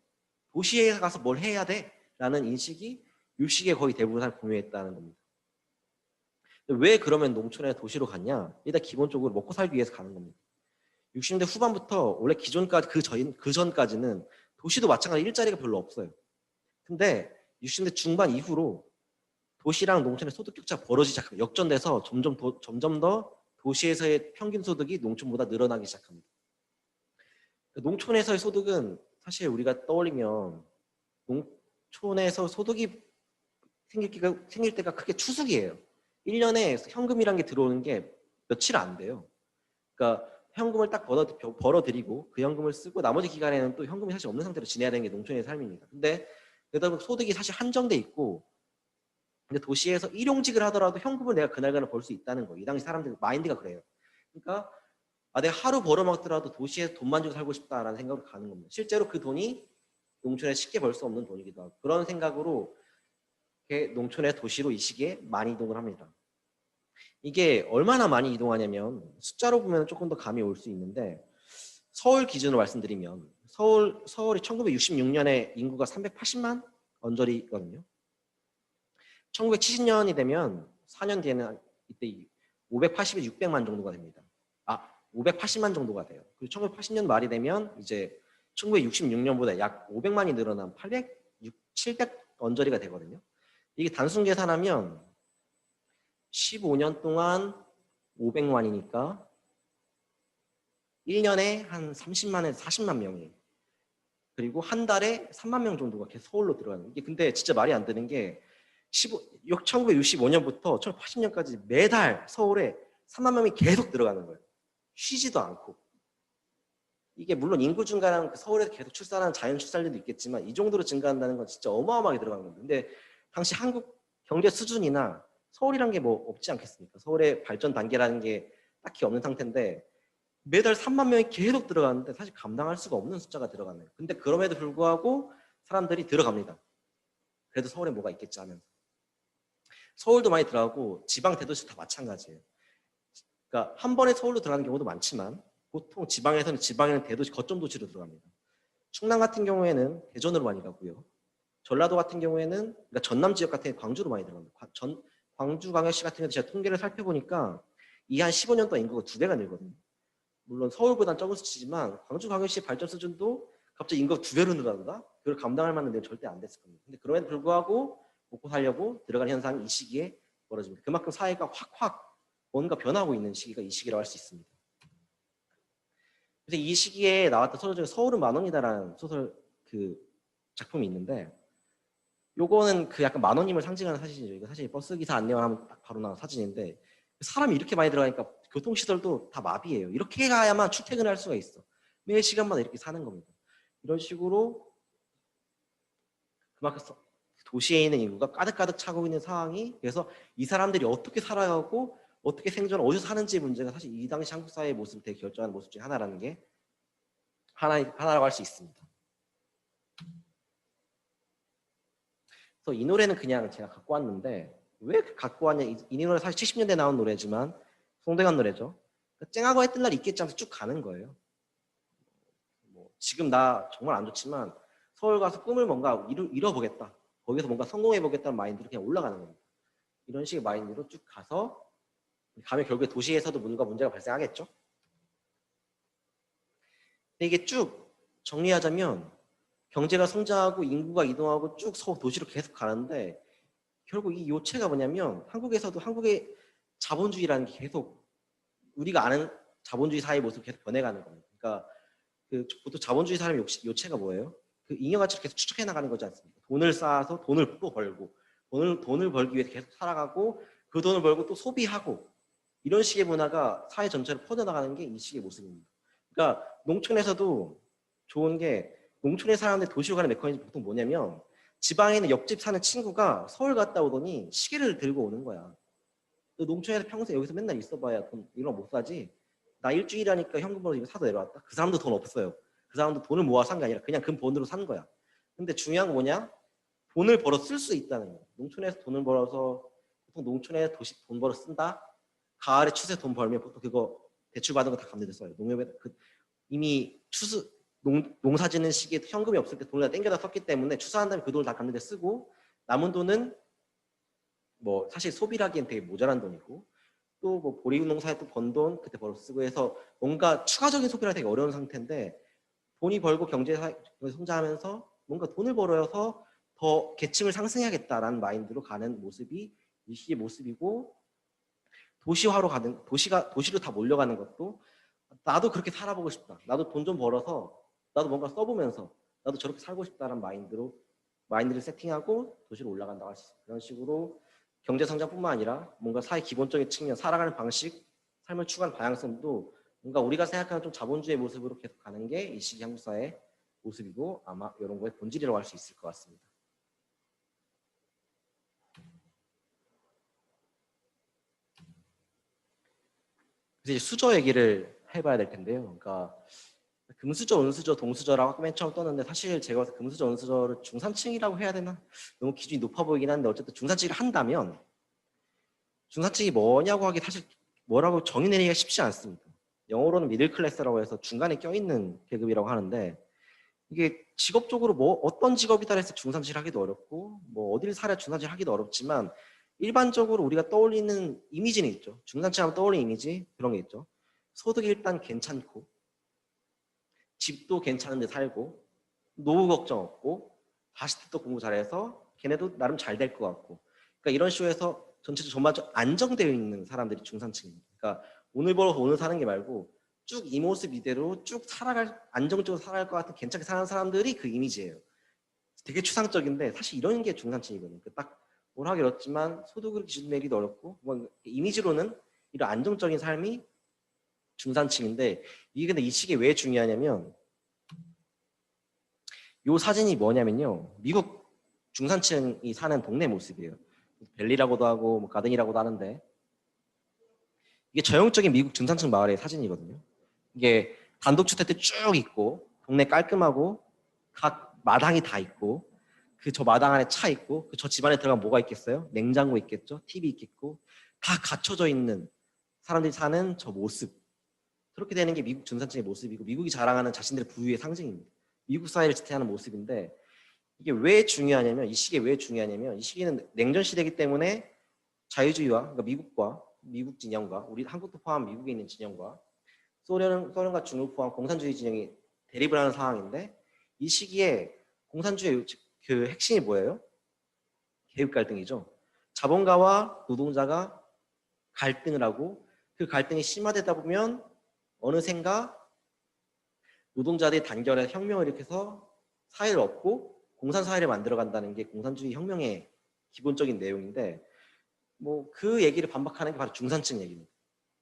도시에 가서 뭘 해야 돼? 라는 인식이 이 시기에 거의 대부분 사람이 공유했다는 겁니다. 왜 그러면 농촌에 도시로 갔냐? 일단 기본적으로 먹고 살기 위해서 가는 겁니다. 60년대 후반부터 원래 기존까지 그 전까지는 도시도 마찬가지로 일자리가 별로 없어요. 근데 60년대 중반 이후로 도시랑 농촌의 소득 격차가 벌어지기 시작합니다. 역전돼서 점점 더 도시에서의 평균 소득이 농촌보다 늘어나기 시작합니다. 농촌에서의 소득은 사실 우리가 떠올리면 농촌에서 소득이 생길 때가 크게 추수기예요. 1년에 현금이란 게 들어오는 게 며칠 안 돼요. 그러니까 현금을 딱 벌어들이고 그 현금을 쓰고 나머지 기간에는 또 현금이 사실 없는 상태로 지내야 되는 게 농촌의 삶입니다. 근데 그러다 보면 소득이 사실 한정돼 있고 근데 도시에서 일용직을 하더라도 현금을 내가 그날그날 벌 수 있다는 거예요. 이 당시 사람들 마인드가 그래요. 그러니까 아, 내가 하루 벌어먹더라도 도시에서 돈만 주고 살고 싶다라는 생각으로 가는 겁니다. 실제로 그 돈이 농촌에 쉽게 벌 수 없는 돈이기도 하고 그런 생각으로 농촌의 도시로 이 시기에 많이 이동을 합니다. 이게 얼마나 많이 이동하냐면 숫자로 보면 조금 더 감이 올 수 있는데 서울 기준으로 말씀드리면 서울이 1966년에 인구가 380만 언저리거든요. 1970년이 되면 4년 뒤에는 이때 580에 600만 정도가 됩니다. 580만 정도가 돼요. 그리고 1980년 말이 되면 이제 1966년보다 약 500만이 늘어난 800, 700 언저리가 되거든요. 이게 단순 계산하면 15년 동안 500만이니까 1년에 한 30만에서 40만 명이 그리고 한 달에 3만 명 정도가 계속 서울로 들어가는 이게 근데 진짜 말이 안 되는 게 1965년부터 1980년까지 매달 서울에 3만 명이 계속 들어가는 거예요. 쉬지도 않고. 이게 물론 인구 증가랑 서울에서 계속 출산하는 자연 출산율도 있겠지만 이 정도로 증가한다는 건 진짜 어마어마하게 들어가는 겁니다. 근데 당시 한국 경제 수준이나 서울이란 게 뭐 없지 않겠습니까? 서울의 발전 단계라는 게 딱히 없는 상태인데 매달 3만 명이 계속 들어가는데 사실 감당할 수가 없는 숫자가 들어가네요. 근데 그럼에도 불구하고 사람들이 들어갑니다. 그래도 서울에 뭐가 있겠지 하면서. 서울도 많이 들어가고 지방 대도시 다 마찬가지예요. 그러니까 한 번에 서울로 들어가는 경우도 많지만 보통 지방에는 대도시 거점 도시로 들어갑니다. 충남 같은 경우에는 대전으로 많이 가고요. 전라도 같은 경우에는 그러니까 전남 지역 같은 경우 광주로 많이 들어갑니다. 광주광역시 같은 경우 제가 통계를 살펴보니까 이 한 15년 동안 인구가 2배가 늘거든요. 물론 서울보다는 적은 수치지만 광주광역시 발전 수준도 갑자기 인구가 2배로 늘어난다? 그걸 감당할 만한 데는 절대 안 됐을 겁니다. 근데 그럼에도 불구하고 먹고 살려고 들어가는 현상이 이 시기에 벌어집니다. 그만큼 사회가 확 뭔가 변하고 있는 시기가 이 시기라고 할 수 있습니다. 그래서 이 시기에 나왔던 소설 중에 서울은 만원이다라는 소설 그 작품이 있는데 요거는 그 약간 만원님을 상징하는 사진이죠. 이거 사실 버스기사 안내만 하면 딱 바로 나온 사진인데 사람이 이렇게 많이 들어가니까 교통시설도 다 마비예요. 이렇게 가야만 출퇴근을 할 수가 있어. 매 시간마다 이렇게 사는 겁니다. 이런 식으로 그만큼 도시에 있는 인구가 가득가득 차고 있는 상황이 그래서 이 사람들이 어떻게 살아가고 어떻게 생존, 어디서 사는지 문제가 사실 이 당시 한국 사회의 모습을 되게 결정하는 모습 중에 하나라는 게 하나라고 할 수 있습니다. 그래서 이 노래는 그냥 제가 갖고 왔는데 왜 갖고 왔냐? 이 노래 사실 70년대 나온 노래지만 송대관 노래죠. 쨍하고 했던 날 있겠지 하면서 쭉 가는 거예요. 뭐 지금 나 정말 안 좋지만 서울 가서 꿈을 뭔가 이뤄보겠다. 거기서 뭔가 성공해보겠다는 마인드로 그냥 올라가는 겁니다. 이런 식의 마인드로 쭉 가서 가면 결국에 도시에서도 뭔가 문제가 발생하겠죠. 근데 이게 쭉 정리하자면 경제가 성장하고 인구가 이동하고 쭉 도시로 계속 가는데 결국 이 요체가 뭐냐면 한국에서도 한국의 자본주의라는 게 계속 우리가 아는 자본주의 사회의 모습이 계속 변해가는 겁니다. 그러니까 보통 자본주의 사람의 요체가 뭐예요? 그 잉여 가치를 계속 축적해 나가는 거지 않습니까? 돈을 쌓아서 돈을 또 벌고 돈을 벌기 위해서 계속 살아가고 그 돈을 벌고 또 소비하고 이런 식의 문화가 사회 전체로 퍼져나가는 게 이 시기의 모습입니다. 그러니까 농촌에서도 좋은 게 농촌에 사는데 도시로 가는 메커니즘이 보통 뭐냐면 지방에 있는 옆집 사는 친구가 서울 갔다 오더니 시계를 들고 오는 거야. 너 농촌에서 평소에 여기서 맨날 있어봐야 돈 이런 거 못 사지. 나 일주일 하니까 현금 벌어서 이거 사다 내려왔다. 그 사람도 돈 없어요. 그 사람도 돈을 모아 산 게 아니라 그냥 그 돈으로 산 거야. 근데 중요한 건 뭐냐? 돈을 벌어 쓸 수 있다는 거야. 농촌에서 돈을 벌어서 보통 농촌에 도시 돈 벌어 쓴다. 가을에 추수에 돈 벌면 보통 그거 대출 받은 거 다 갚는 데 써요. 농협에 이미 농사 짓는 시기에 현금이 없을 때 돈을 다 땡겨다 썼기 때문에 추수한 다음에 그 돈을 다 갚는 데 쓰고 남은 돈은 뭐 사실 소비를 하기엔 되게 모자란 돈이고 또 뭐 보리농사에 또 번 돈 그때 벌어 쓰고 해서 뭔가 추가적인 소비가 되게 어려운 상태인데 돈이 벌고 경제가 성장하면서 뭔가 돈을 벌어서 더 계층을 상승해야겠다라는 마인드로 가는 모습이 이 시기의 모습이고 도시화로 가는 도시로 다 몰려가는 것도 나도 그렇게 살아보고 싶다. 나도 돈 좀 벌어서 나도 뭔가 써보면서 나도 저렇게 살고 싶다는 마인드를 세팅하고 도시로 올라간다고 할 수 있어요. 그런 식으로 경제 성장뿐만 아니라 뭔가 사회 기본적인 측면, 살아가는 방식, 삶을 추구하는 방향성도 뭔가 우리가 생각하는 좀 자본주의 모습으로 계속 가는 게 이 시기 한국 사회의 모습이고 아마 이런 거의 본질이라고 할 수 있을 것 같습니다. 그래서 이제 수저 얘기를 해봐야 될 텐데요. 그러니까 금수저, 은수저, 동수저라고 맨 처음 떴는데 사실 제가 봐서 금수저, 은수저를 중산층이라고 해야 되나? 너무 기준이 높아 보이긴 한데 어쨌든 중산층을 한다면 중산층이 뭐냐고 하기 사실 뭐라고 정의 내리기가 쉽지 않습니다. 영어로는 미들 클래스라고 해서 중간에 껴있는 계급이라고 하는데 이게 직업적으로 뭐 어떤 직업이다 해서 중산층을 하기도 어렵고 뭐 어디를 살아야 중산층을 하기도 어렵지만 일반적으로 우리가 떠올리는 이미지는 있죠. 중산층 하면 떠올리는 이미지 그런 게 있죠. 소득이 일단 괜찮고 집도 괜찮은 데 살고 노후 걱정 없고 다시 또 공부 잘해서 걔네도 나름 잘 될 것 같고 그러니까 이런 식으로 해서 전체적으로 전반적으로 안정되어 있는 사람들이 중산층입니다. 그러니까 오늘 벌어서 오늘 사는 게 말고 쭉 이 모습 이대로 쭉 안정적으로 살아갈 것 같은 괜찮게 사는 사람들이 그 이미지예요. 되게 추상적인데 사실 이런 게 중산층이거든요. 딱 뭐라 하기 어렵지만 소득을 기준 내기도 어렵고 뭐 이미지로는 이런 안정적인 삶이 중산층인데 이게 근데 이 시기에 왜 중요하냐면 이 사진이 뭐냐면요. 미국 중산층이 사는 동네 모습이에요. 벨리라고도 하고 뭐 가든이라고도 하는데 이게 전형적인 미국 중산층 마을의 사진이거든요. 이게 단독주택들 쭉 있고 동네 깔끔하고 각 마당이 다 있고 그 저 마당 안에 차 있고 그 저 집안에 들어가면 뭐가 있겠어요? 냉장고 있겠죠? TV 있겠고 다 갖춰져 있는 사람들이 사는 저 모습 그렇게 되는 게 미국 중산층의 모습이고 미국이 자랑하는 자신들의 부유의 상징입니다. 미국 사회를 지탱하는 모습인데 이게 왜 중요하냐면 이 시기에 왜 중요하냐면 이 시기는 냉전 시대이기 때문에 자유주의와 그러니까 미국과 미국 진영과 우리 한국도 포함 미국에 있는 진영과 소련과 중국 포함 공산주의 진영이 대립을 하는 상황인데 이 시기에 공산주의 그 핵심이 뭐예요? 계급 갈등이죠. 자본가와 노동자가 갈등을 하고 그 갈등이 심화되다 보면 어느샌가 노동자들이 단결해 혁명을 일으켜서 사회를 얻고 공산사회를 만들어간다는 게 공산주의 혁명의 기본적인 내용인데 뭐 그 얘기를 반박하는 게 바로 중산층 얘기입니다.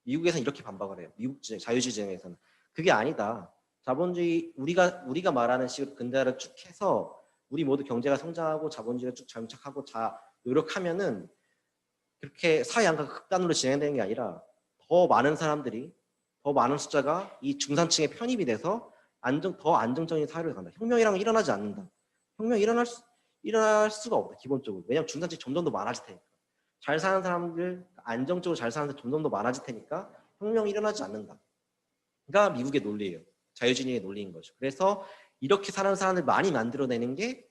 미국에서는 이렇게 반박을 해요. 미국 자유주의 진영에서는 그게 아니다. 자본주의 우리가 말하는 식으로 근대화를 쭉 해서 우리 모두 경제가 성장하고 자본주의가 쭉 정착하고 노력하면은 그렇게 사회 양극 극단으로 진행되는 게 아니라 더 많은 사람들이 더 많은 숫자가 이 중산층에 편입이 돼서 더 안정적인 사회로 간다. 혁명이란 건 일어나지 않는다. 혁명이 일어날 수가 없다. 기본적으로. 왜냐하면 중산층이 점점 더 많아질 테니까. 잘 사는 사람들, 안정적으로 잘 사는 사람들 점점 더 많아질 테니까 혁명이 일어나지 않는다. 가 미국의 논리예요. 자유주의의 논리인 거죠. 그래서 이렇게 사는 사람들 많이 만들어내는 게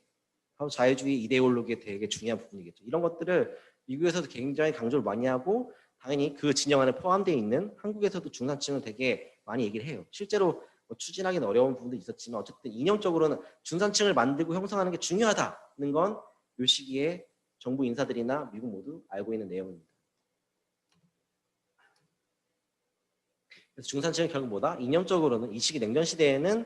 바로 자유주의 이데올로기의 되게 중요한 부분이겠죠. 이런 것들을 미국에서도 굉장히 강조를 많이 하고 당연히 그 진영 안에 포함되어 있는 한국에서도 중산층은 되게 많이 얘기를 해요. 실제로 뭐 추진하기는 어려운 부분도 있었지만 어쨌든 이념적으로는 중산층을 만들고 형성하는 게 중요하다는 건 이 시기에 정부 인사들이나 미국 모두 알고 있는 내용입니다. 그래서 중산층은 결국 뭐다? 이념적으로는 이 시기 냉전 시대에는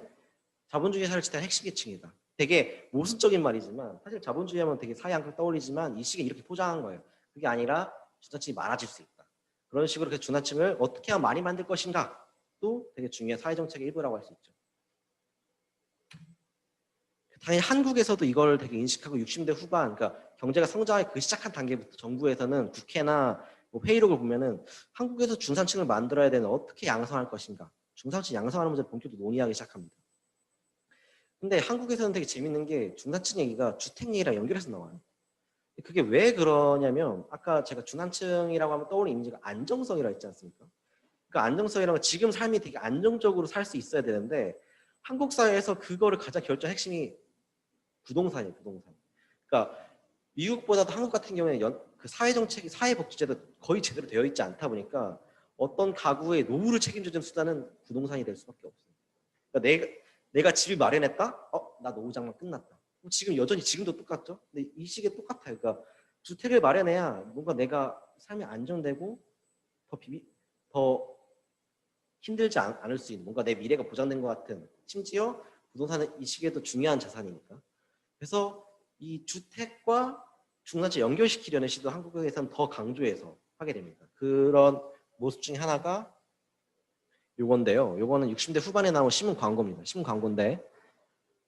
자본주의 사회를 지탱하는 핵심 계층이다. 되게 모순적인 말이지만 사실 자본주의 하면 되게 사회 한국 떠올리지만 이 시기에 이렇게 포장한 거예요. 그게 아니라 중산층이 많아질 수 있다. 그런 식으로 그 중산층을 어떻게 하면 많이 만들 것인가 또 되게 중요한 사회정책의 일부라고 할 수 있죠. 당연히 한국에서도 이걸 되게 인식하고 60대 후반, 그러니까 경제가 성장의 그 시작한 단계부터 정부에서는 국회나 뭐 회의록을 보면은 한국에서 중산층을 만들어야 되는 어떻게 양성할 것인가, 중산층 양성하는 문제를 본격적으로 논의하기 시작합니다. 근데 한국에서는 되게 재밌는 게 중산층 얘기가 주택 얘기랑 연결해서 나와요. 그게 왜 그러냐면 아까 제가 중산층이라고 하면 떠오르는 이미지가 안정성이라고 했지 않습니까? 그 안정성이라는 건 지금 삶이 되게 안정적으로 살 수 있어야 되는데 한국 사회에서 그거를 가장 결정 핵심이 부동산이에요, 부동산. 그러니까 미국보다도 한국 같은 경우에는 그 사회정책이 사회복지제도 거의 제대로 되어 있지 않다 보니까 어떤 가구의 노후를 책임져주는 수단은 부동산이 될 수밖에 없어요. 그러니까 내가 집을 마련했다? 나 노후 장만 끝났다. 지금 여전히 지금도 똑같죠? 근데 이 시기에 똑같아요. 그러니까 주택을 마련해야 뭔가 내가 삶이 안정되고 더 힘들지 않을 수 있는 뭔가 내 미래가 보장된 것 같은 심지어 부동산은 이 시기에도 중요한 자산이니까 그래서 이 주택과 중산층 연결시키려는 시도 한국에서는 더 강조해서 하게 됩니다. 그런 모습 중에 하나가 요건데요. 요거는 60대 후반에 나온 신문 광고입니다. 신문 광고인데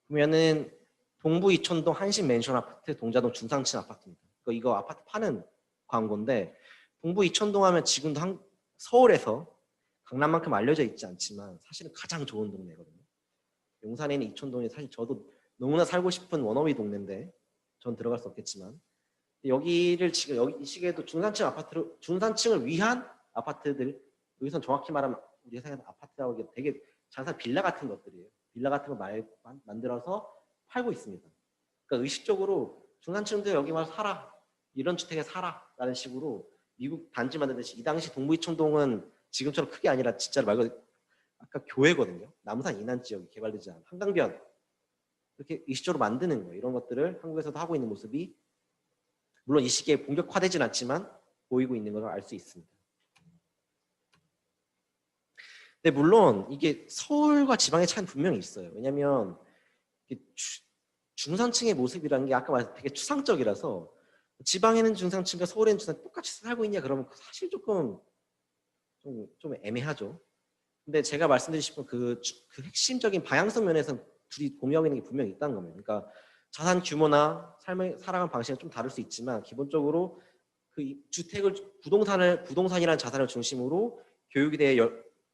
보면은 동부 이촌동 한신 맨션 아파트 동자동 중상층 아파트입니다. 이거 아파트 파는 광고인데 동부 이촌동 하면 지금도 서울에서 강남만큼 알려져 있지 않지만 사실은 가장 좋은 동네거든요. 용산에 있는 이촌동이 사실 저도 너무나 살고 싶은 원어휘 동네인데 전 들어갈 수 없겠지만 여기를 지금 여기 이 시기에도 중산층을 위한 아파트들 여기선 정확히 말하면 우리가 생각하는 아파트라고 하기 되게 자산 빌라 같은 것들이에요. 빌라 같은 거 만들어서 팔고 있습니다. 그러니까 의식적으로 중산층들 여기 와서 살아 이런 주택에 살아라는 식으로 미국 단지 만들듯이 이 당시 동부이촌동은 지금처럼 크게 아니라 진짜로 말 그대로 아까 교회거든요. 남산 이난 지역이 개발되지 않은 한강변 이렇게 의식적으로 만드는 거예요. 이런 것들을 한국에서도 하고 있는 모습이 물론 이 시기에 본격화되진 않지만 보이고 있는 것을 알 수 있습니다. 근데 물론 이게 서울과 지방의 차이는 분명히 있어요. 왜냐하면 중산층의 모습이라는 게 아까 말했듯이 되게 추상적이라서 지방에는 중산층과 서울에는 중산층 똑같이 살고 있냐 그러면 사실 조금 좀 애매하죠. 근데 제가 말씀드리고 싶은 그 핵심적인 방향성 면에서는 둘이 공유하고 있는 게 분명히 있다는 겁니다. 그러니까 자산 규모나 삶을 살아가는 방식은 좀 다를 수 있지만 기본적으로 그 주택을 부동산이라는 자산을 중심으로 교육에 대해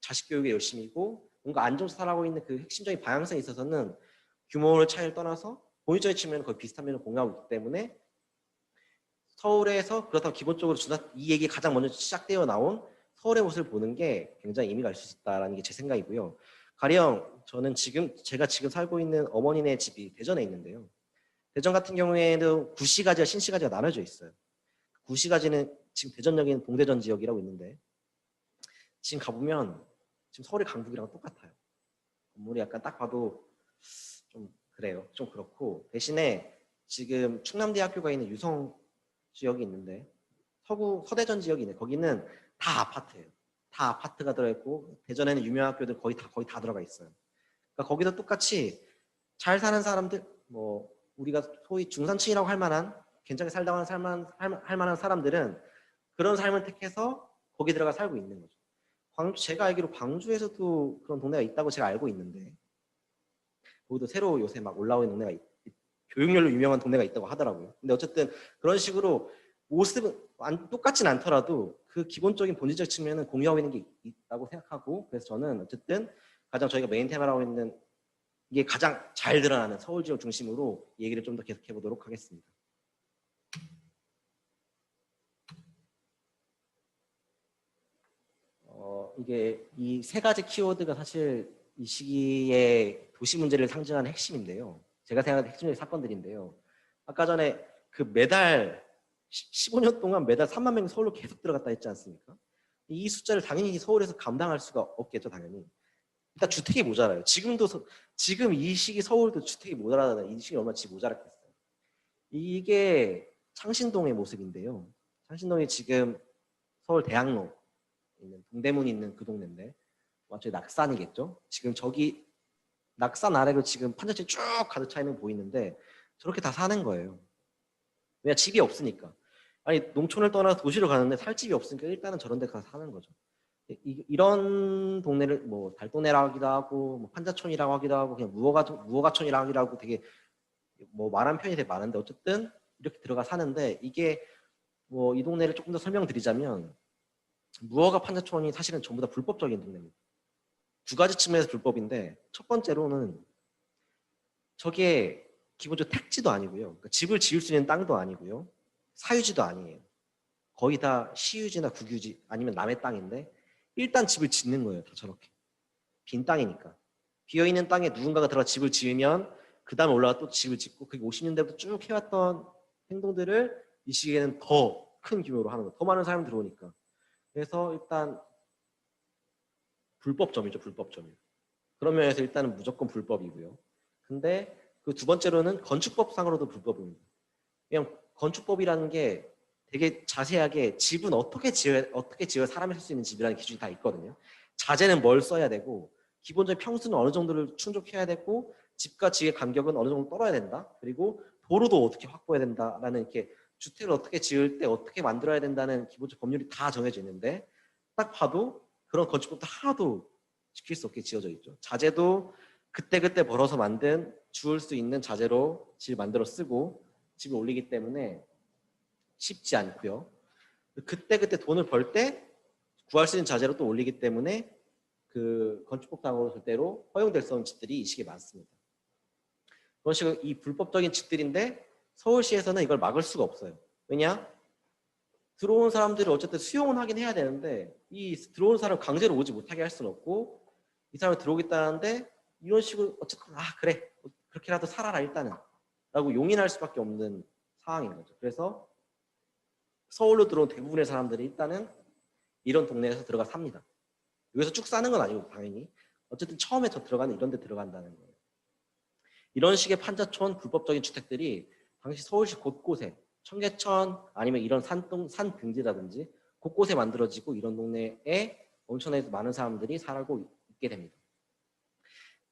자식 교육에 열심히고 뭔가 안정적으로 살아가고 있는 그 핵심적인 방향성에 있어서는 규모를 차이를 떠나서 본질적인 측면은 거의 비슷한 면을 공유하고 있기 때문에 서울에서 그렇다고 기본적으로 이 얘기 가장 먼저 시작되어 나온 서울의 모습을 보는 게 굉장히 의미가 있을 수 있다는 게 제 생각이고요. 가령 저는 제가 지금 살고 있는 어머니네 집이 대전에 있는데요. 대전 같은 경우에는 구시가지와 신시가지가 나눠져 있어요. 구시가지는 지금 대전역에 있는 동대전 지역이라고 있는데 지금 가보면 지금 서울의 강북이랑 똑같아요. 건물이 약간 딱 봐도 좀 그래요. 좀 그렇고 대신에 지금 충남대학교가 있는 유성 지역이 있는데 서대전 지역이 있네. 거기는 다 아파트예요. 다 아파트가 들어있고 대전에는 유명한 학교들 거의 다 들어가 있어요. 그러니까 거기도 똑같이 잘 사는 사람들 뭐 우리가 소위 중산층이라고 할 만한 괜찮게 살다가 할 만한 사람들은 그런 삶을 택해서 거기 들어가 살고 있는 거죠. 제가 알기로 광주에서도 그런 동네가 있다고 제가 알고 있는데 거기도 새로 요새 막 올라오는 동네가 교육열로 유명한 동네가 있다고 하더라고요. 근데 어쨌든 그런 식으로 모습은 똑같진 않더라도 그 기본적인 본질적 측면은 공유하고 있는 게 있다고 생각하고 그래서 저는 어쨌든 가장 저희가 메인 테마라고 있는 이게 가장 잘 드러나는 서울 지역 중심으로 얘기를 좀 더 계속해 보도록 하겠습니다. 이게 이 세 가지 키워드가 사실 이 시기에 도시 문제를 상징하는 핵심인데요. 제가 생각하는 핵심적인 사건들인데요. 아까 전에 그 매달 15년 동안 매달 3만 명이 서울로 계속 들어갔다 했지 않습니까? 이 숫자를 당연히 서울에서 감당할 수가 없겠죠, 당연히. 일단 주택이 모자라요. 지금 이 시기 서울도 주택이 모자라다는 이 시기 얼마나 모자랐겠어요. 이게 창신동의 모습인데요. 창신동이 지금 서울 대학로 있는 동대문 있는 그 동네인데 완전히 낙산이겠죠. 지금 저기 낙산 아래로 지금 판자촌이 쭉 가득 차 있는 거 보이는데 저렇게 다 사는 거예요. 왜냐 집이 없으니까. 아니 농촌을 떠나서 도시로 가는데 살 집이 없으니까 일단은 저런 데 가서 사는 거죠. 이런 동네를 뭐 달동네라고 하기도 하고 뭐 판자촌이라고 하기도 하고 그냥 무허가촌이라고 하기도 하고 되게 뭐 말한 표현이 되게 많은데 어쨌든 이렇게 들어가 사는데 이게 뭐 이 동네를 조금 더 설명드리자면 무허가 판자촌이 사실은 전부 다 불법적인 동네입니다. 두 가지 측면에서 불법인데 첫 번째로는 저게 기본적으로 택지도 아니고요. 그러니까 집을 지을 수 있는 땅도 아니고요. 사유지도 아니에요. 거의 다 시유지나 국유지 아니면 남의 땅인데 일단 집을 짓는 거예요. 다 저렇게. 빈 땅이니까. 비어있는 땅에 누군가가 들어가 집을 지으면 그 다음에 올라가 또 집을 짓고 그게 50년대부터 쭉 해왔던 행동들을 이 시기에는 더 큰 규모로 하는 거예요. 더 많은 사람이 들어오니까. 그래서 일단 불법점이죠. 불법점이. 그런 면에서 일단은 무조건 불법이고요. 근데 그 두 번째로는 건축법상으로도 불법입니다. 그냥 건축법이라는 게 되게 자세하게 집은 어떻게 지어야 사람이 살 수 있는 집이라는 기준이 다 있거든요. 자재는 뭘 써야 되고 기본적인 평수는 어느 정도를 충족해야 되고 집과 집의 간격은 어느 정도 떨어야 된다. 그리고 도로도 어떻게 확보해야 된다라는 이렇게 주택을 어떻게 지을 때 어떻게 만들어야 된다는 기본적 법률이 다 정해져 있는데 딱 봐도 그런 건축법도 하나도 지킬 수 없게 지어져 있죠. 자재도 그때그때 벌어서 만든 주울 수 있는 자재로 집을 만들어 쓰고 집을 올리기 때문에 쉽지 않고요. 그때그때 돈을 벌 때 구할 수 있는 자재로 또 올리기 때문에 그 건축법상으로 절대로 허용될 수 없는 집들이 이 시기에 많습니다. 그런 식으로 이 불법적인 집들인데 서울시에서는 이걸 막을 수가 없어요. 왜냐? 들어온 사람들이 어쨌든 수용은 하긴 해야 되는데 이 들어온 사람 강제로 오지 못하게 할 수는 없고 이 사람이 들어오겠다는데 이런 식으로 어쨌든 그래 그렇게라도 살아라 일단은 라고 용인할 수밖에 없는 상황인 거죠. 그래서 서울로 들어온 대부분의 사람들이 일단은 이런 동네에서 들어가 삽니다. 여기서 쭉 사는 건 아니고 당연히 어쨌든 처음에 저 들어가는 이런 데 들어간다는 거예요. 이런 식의 판자촌 불법적인 주택들이 당시 서울시 곳곳에 청계천 아니면 이런 산 등지라든지 곳곳에 만들어지고 이런 동네에 엄청나게 많은 사람들이 살고 있게 됩니다.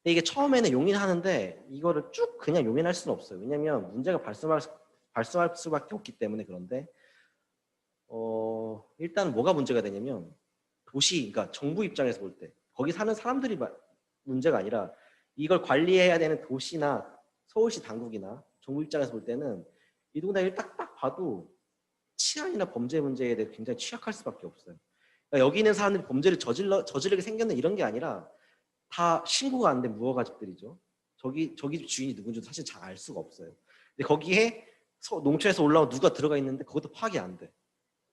근데 이게 처음에는 용인하는데 이거를 쭉 그냥 용인할 수는 없어요. 왜냐하면 문제가 발생할 수밖에 없기 때문에. 그런데 일단 뭐가 문제가 되냐면 도시, 그러니까 정부 입장에서 볼 때 거기 사는 사람들이 문제가 아니라 이걸 관리해야 되는 도시나 서울시 당국이나 정부 입장에서 볼 때는 이 동네를 딱 봐도 치안이나 범죄 문제에 대해 굉장히 취약할 수밖에 없어요. 그러니까 여기 있는 사람들이 범죄를 저지르게 생겼는 이런 게 아니라 다 신고가 안 된 무허가 집들이죠. 저기 집 주인이 누군지 사실 잘 알 수가 없어요. 근데 거기에 농촌에서 올라온 누가 들어가 있는데 그것도 파악이 안 돼.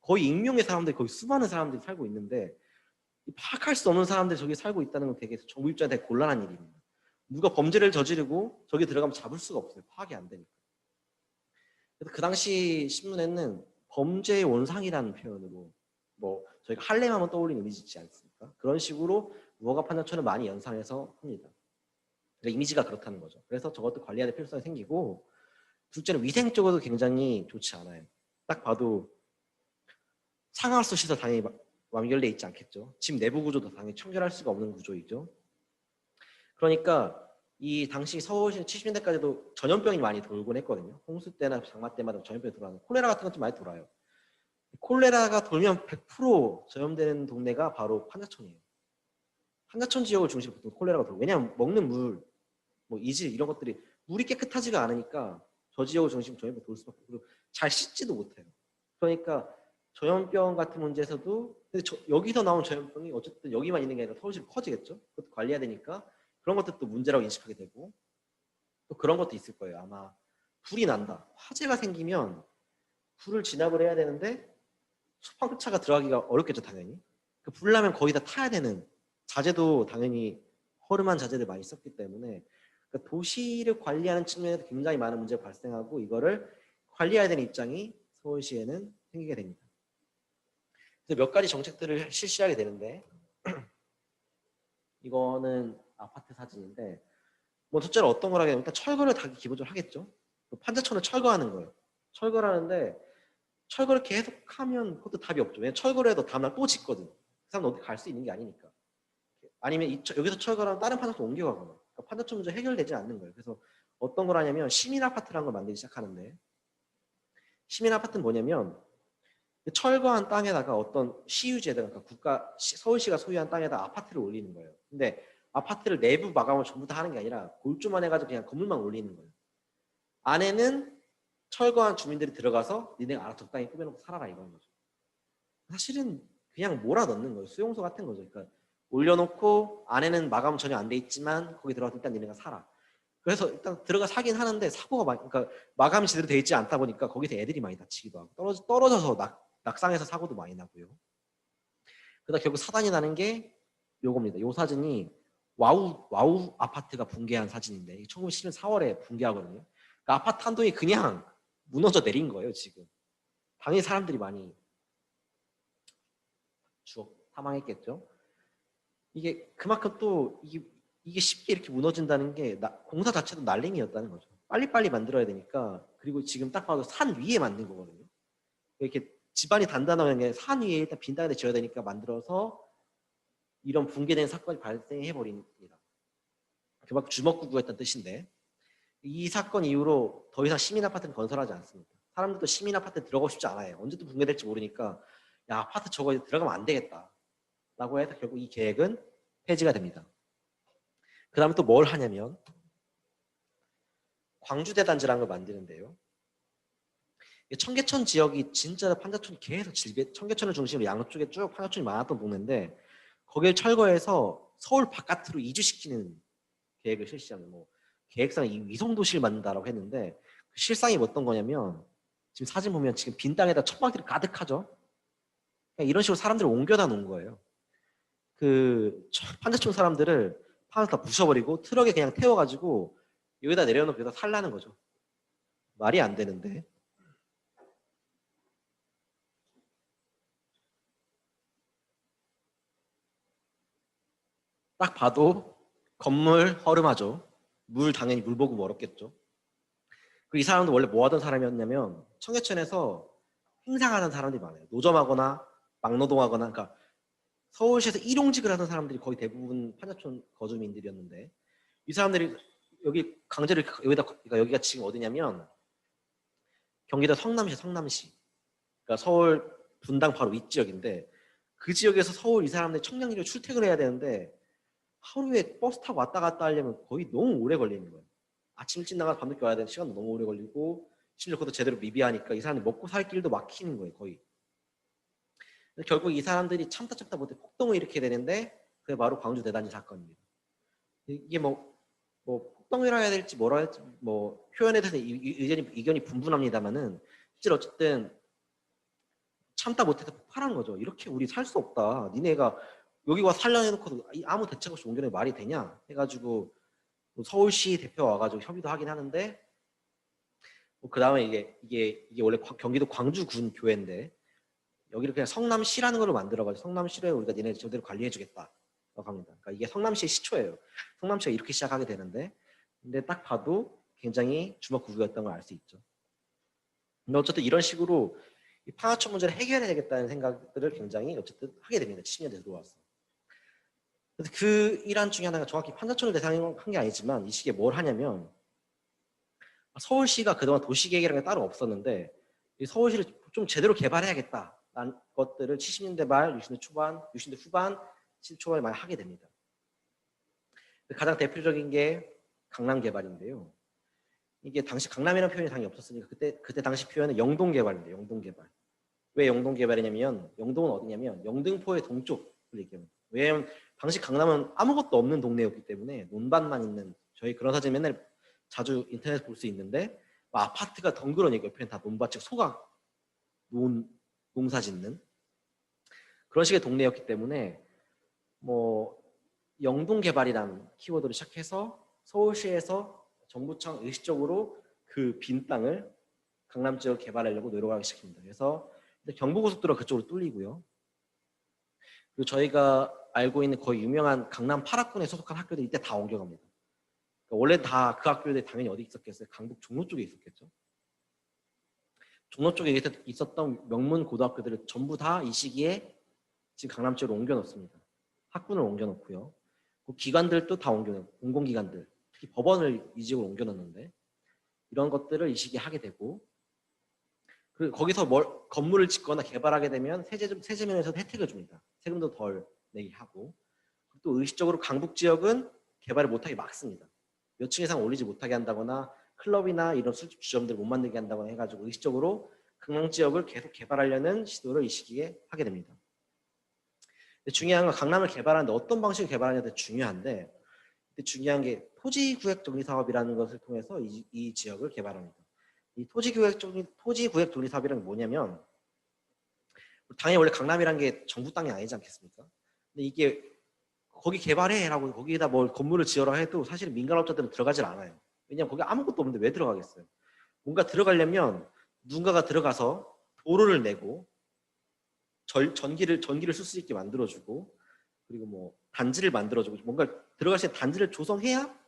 거의 익명의 사람들이 거기 수많은 사람들이 살고 있는데 파악할 수 없는 사람들이 저기 살고 있다는 건 되게 정부 입장에 되게 곤란한 일입니다. 누가 범죄를 저지르고 저기 들어가면 잡을 수가 없어요. 파악이 안 되니까. 그래서 그 당시 신문에는 범죄의 원상이라는 표현으로 뭐 저희가 할렘하면 떠올리는 이미지 있지 않습니까? 그런 식으로 무허가 판자촌을 많이 연상해서 합니다. 이미지가 그렇다는 거죠. 그래서 저것도 관리해야 될 필요성이 생기고 둘째는 위생적으로도 굉장히 좋지 않아요. 딱 봐도 상하수 시설 당연히 완결돼 있지 않겠죠. 집 내부 구조도 당연히 청결할 수가 없는 구조이죠. 그러니까 이 당시 서울시 70년대까지도 전염병이 많이 돌곤 했거든요. 홍수 때나 장마 때마다 전염병이 돌아요. 콜레라 같은 것도 많이 돌아요. 콜레라가 돌면 100% 전염되는 동네가 바로 판자촌이에요. 판자촌 지역을 중심으로 보통 콜레라가 돌고, 왜냐하면 먹는 물, 뭐 이질 이런 것들이 물이 깨끗하지가 않으니까 저 지역을 중심으로 전염병이 돌 수밖에 없고 잘 씻지도 못해요. 그러니까 전염병 같은 문제에서도 근데 여기서 나온 전염병이 어쨌든 여기만 있는 게 아니라 서울시로 커지겠죠. 그것도 관리해야 되니까 그런 것들도 문제라고 인식하게 되고 또 그런 것도 있을 거예요. 아마 불이 난다. 화재가 생기면 불을 진압을 해야 되는데 소방차가 들어가기가 어렵겠죠. 당연히. 불 나면 거의 다 타야 되는 자재도 당연히 허름한 자재를 많이 썼기 때문에 그러니까 도시를 관리하는 측면에서 굉장히 많은 문제가 발생하고 이거를 관리해야 되는 입장이 서울시에는 생기게 됩니다. 그래서 몇 가지 정책들을 실시하게 되는데 이거는 아파트 사진인데 뭐 첫째로 어떤 거라 하면 일단 철거를 다 기본적으로 하겠죠. 판자촌을 철거하는 거예요. 철거를 하는데 철거를 계속하면 그것도 답이 없죠. 왜냐면 철거를 해도 다음날 또 짓거든. 그 사람 어디 갈 수 있는 게 아니니까. 아니면 여기서 철거를 하면 다른 판자촌 옮겨가거나 그러니까 판자촌 문제 해결되지 않는 거예요. 그래서 어떤 걸 하냐면 시민 아파트라는 걸 만들기 시작하는데, 시민 아파트는 뭐냐면 철거한 땅에다가 어떤 시유지에다가, 그러니까 서울시가 소유한 땅에다 아파트를 올리는 거예요. 근데 아파트를 내부 마감을 전부 다 하는 게 아니라 골조만 해가지고 그냥 건물만 올리는 거예요. 안에는 철거한 주민들이 들어가서 니네가 알아서 적당히 꾸며놓고 살아라 이거는 거죠. 사실은 그냥 몰아넣는 거예요. 수용소 같은 거죠. 그러니까 올려놓고 안에는 마감 전혀 안 돼 있지만 거기 들어가서 일단 니네가 살아. 그래서 일단 들어가 사긴 하는데 사고가 많이, 그러니까 마감이 제대로 돼 있지 않다 보니까 거기서 애들이 많이 다치기도 하고 떨어져서 낙상해서 사고도 많이 나고요. 그러다 결국 사단이 나는 게 요겁니다. 요 사진이 와우 아파트가 붕괴한 사진인데 1910년 4월에 붕괴하거든요. 그러니까 아파트 한 동이 그냥 무너져 내린 거예요. 지금 당연히 사람들이 많이 사망했겠죠. 이게 그만큼 또 이게 쉽게 이렇게 무너진다는 게 공사 자체도 날림이었다는 거죠. 빨리빨리 만들어야 되니까. 그리고 지금 딱 봐도 산 위에 만든 거거든요. 이렇게 집안이 단단한 게 산 위에 일단 빈 땅에 지어야 되니까 만들어서 이런 붕괴된 사건이 발생해 버립니다. 그만큼 주먹구구였다는 뜻인데, 이 사건 이후로 더 이상 시민 아파트는 건설하지 않습니다. 사람들도 시민 아파트에 들어가고 싶지 않아요. 언제 또 붕괴될지 모르니까 야, 아파트 저거 들어가면 안 되겠다 라고 해서 결국 이 계획은 폐지가 됩니다. 그 다음에 또 뭘 하냐면 광주대단지라는 걸 만드는데요. 청계천 지역이 진짜 판자촌 계속 청계천을 중심으로 양쪽에 쭉 판자촌이 많았던 동네인데, 거기를 철거해서 서울 바깥으로 이주시키는 계획을 실시하는, 뭐 계획상 위성도시를 만든다라고 했는데 그 실상이 어떤 거냐면 지금 사진 보면 지금 빈 땅에다 천막들이 가득하죠. 이런 식으로 사람들을 옮겨다 놓은 거예요. 그 판자촌 사람들을 판을 다 부셔버리고 트럭에 그냥 태워가지고 여기다 내려놓고 여기다 살라는 거죠. 말이 안 되는데. 딱 봐도 건물 허름하죠. 당연히 물 보고 멀었겠죠. 그리고 이 사람도 원래 뭐 하던 사람이었냐면 청계천에서 행상하는 사람들이 많아요. 노점하거나 막노동하거나, 그러니까 서울시에서 일용직을 하던 사람들이 거의 대부분 판자촌 거주민들이었는데, 이 사람들이 여기 강제를 그러니까 여기가 지금 어디냐면 경기도 성남시. 그러니까 서울 분당 바로 윗지역인데, 그 지역에서 서울 이 사람들이 청량리로 출퇴근을 해야 되는데 하루에 버스 타고 왔다 갔다 하려면 거의 너무 오래 걸리는 거예요. 아침 일찍 나가서 밤늦게 와야 되는 시간도 너무 오래 걸리고, 심지어 그것도 제대로 미비하니까 이 사람들이 먹고 살 길도 막히는 거예요, 거의. 결국 이 사람들이 참다 못해 폭동을 일으키게 되는데 그게 바로 광주 대단지 사건입니다. 이게 뭐 폭동이라 해야 될지 뭐라 해야 될지 뭐 표현에 대해서 의견이 분분합니다만은 실제로 어쨌든 참다 못해서 폭발한 거죠. 이렇게 우리 살 수 없다. 니네가 여기 와서 살려내놓고 아무 대책 없이 옮겨내 말이 되냐 해가지고 서울시 대표가 와가지고 협의도 하긴 하는데, 그 다음에 이게 원래 경기도 광주군 교회인데 여기를 그냥 성남시라는 걸로 만들어가지고 성남시를 우리가 니네 저대로 관리해주겠다라고 합니다. 그러니까 이게 성남시의 시초예요. 성남시가 이렇게 시작하게 되는데, 근데 딱 봐도 굉장히 주먹구구였던 걸 알 수 있죠. 근데 어쨌든 이런 식으로 이 판화촌 문제를 해결해야 되겠다는 생각들을 굉장히 어쨌든 하게 됩니다. 70년대 들어와서. 그래서 그 일환 중에 하나가 정확히 판자촌을 대상으로 한 게 아니지만 이 시기에 뭘 하냐면, 서울시가 그동안 도시계획이라는 게 따로 없었는데 이 서울시를 좀 제대로 개발해야겠다라는 것들을 70년대 말, 60년대 초반, 60년대 후반, 70 초반에 많이 하게 됩니다. 가장 대표적인 게 강남 개발인데요. 이게 당시 강남이라는 표현이 당연히 없었으니까 그때 당시 표현은 영동 개발인데요. 영동 개발. 왜 영동 개발이냐면 영동은 어디냐면 영등포의 동쪽을 얘기합니다. 왜냐하면 당시 강남은 아무것도 없는 동네였기 때문에 논밭만 있는, 저희 그런 사진 맨날 자주 인터넷 볼 수 있는데 아파트가 덩그러니까 옆에는 다 논밭, 즉 소각 농사 짓는 그런 식의 동네였기 때문에 뭐 영동 개발이라는 키워드를 시작해서 서울시에서 정부청 의식적으로 그 빈 땅을 강남 지역 개발하려고 노력하기 시작합니다. 그래서 경부고속도로가 그쪽으로 뚫리고요. 그리고 저희가 알고 있는 거의 유명한 강남 8학군에 소속한 학교들 이때 다 옮겨갑니다. 그러니까 원래 다 그 학교들이 당연히 어디 있었겠어요? 강북 종로 쪽에 있었겠죠. 종로 쪽에 있었던 명문 고등학교들을 전부 다 이 시기에 지금 강남 쪽으로 옮겨놓습니다. 학군을 옮겨놓고요. 그 기관들도 다 옮겨놓고 공공기관들, 특히 법원을 이 지역으로 옮겨놓는데 이런 것들을 이 시기에 하게 되고 그리고 거기서 건물을 짓거나 개발하게 되면 세제면에서 혜택을 줍니다. 세금도 덜 내게 하고 또 의식적으로 강북 지역은 개발을 못하게 막습니다. 몇 층 이상 올리지 못하게 한다거나 클럽이나 이런 술집 주점들을 못 만들게 한다거나 해가지고 의식적으로 강남 지역을 계속 개발하려는 시도를 이 시기에 하게 됩니다. 중요한 건 강남을 개발하는데 어떤 방식으로 개발하냐도 중요한데 중요한 게 토지구획 정리 사업이라는 것을 통해서 이 지역을 개발합니다. 이 토지구획 정리 사업이란 게 뭐냐면 당연히 원래 강남이란 게 정부 땅이 아니지 않겠습니까? 근데 이게 거기 개발해라고 거기에다 뭘 건물을 지어라 해도 사실 민간업자들은 들어가질 않아요. 왜냐하면 거기 아무것도 없는데 왜 들어가겠어요? 뭔가 들어가려면 누군가가 들어가서 도로를 내고 전기를 쓸 수 있게 만들어주고 그리고 뭐 단지를 만들어주고 뭔가 들어갈 수 있는 단지를 조성해야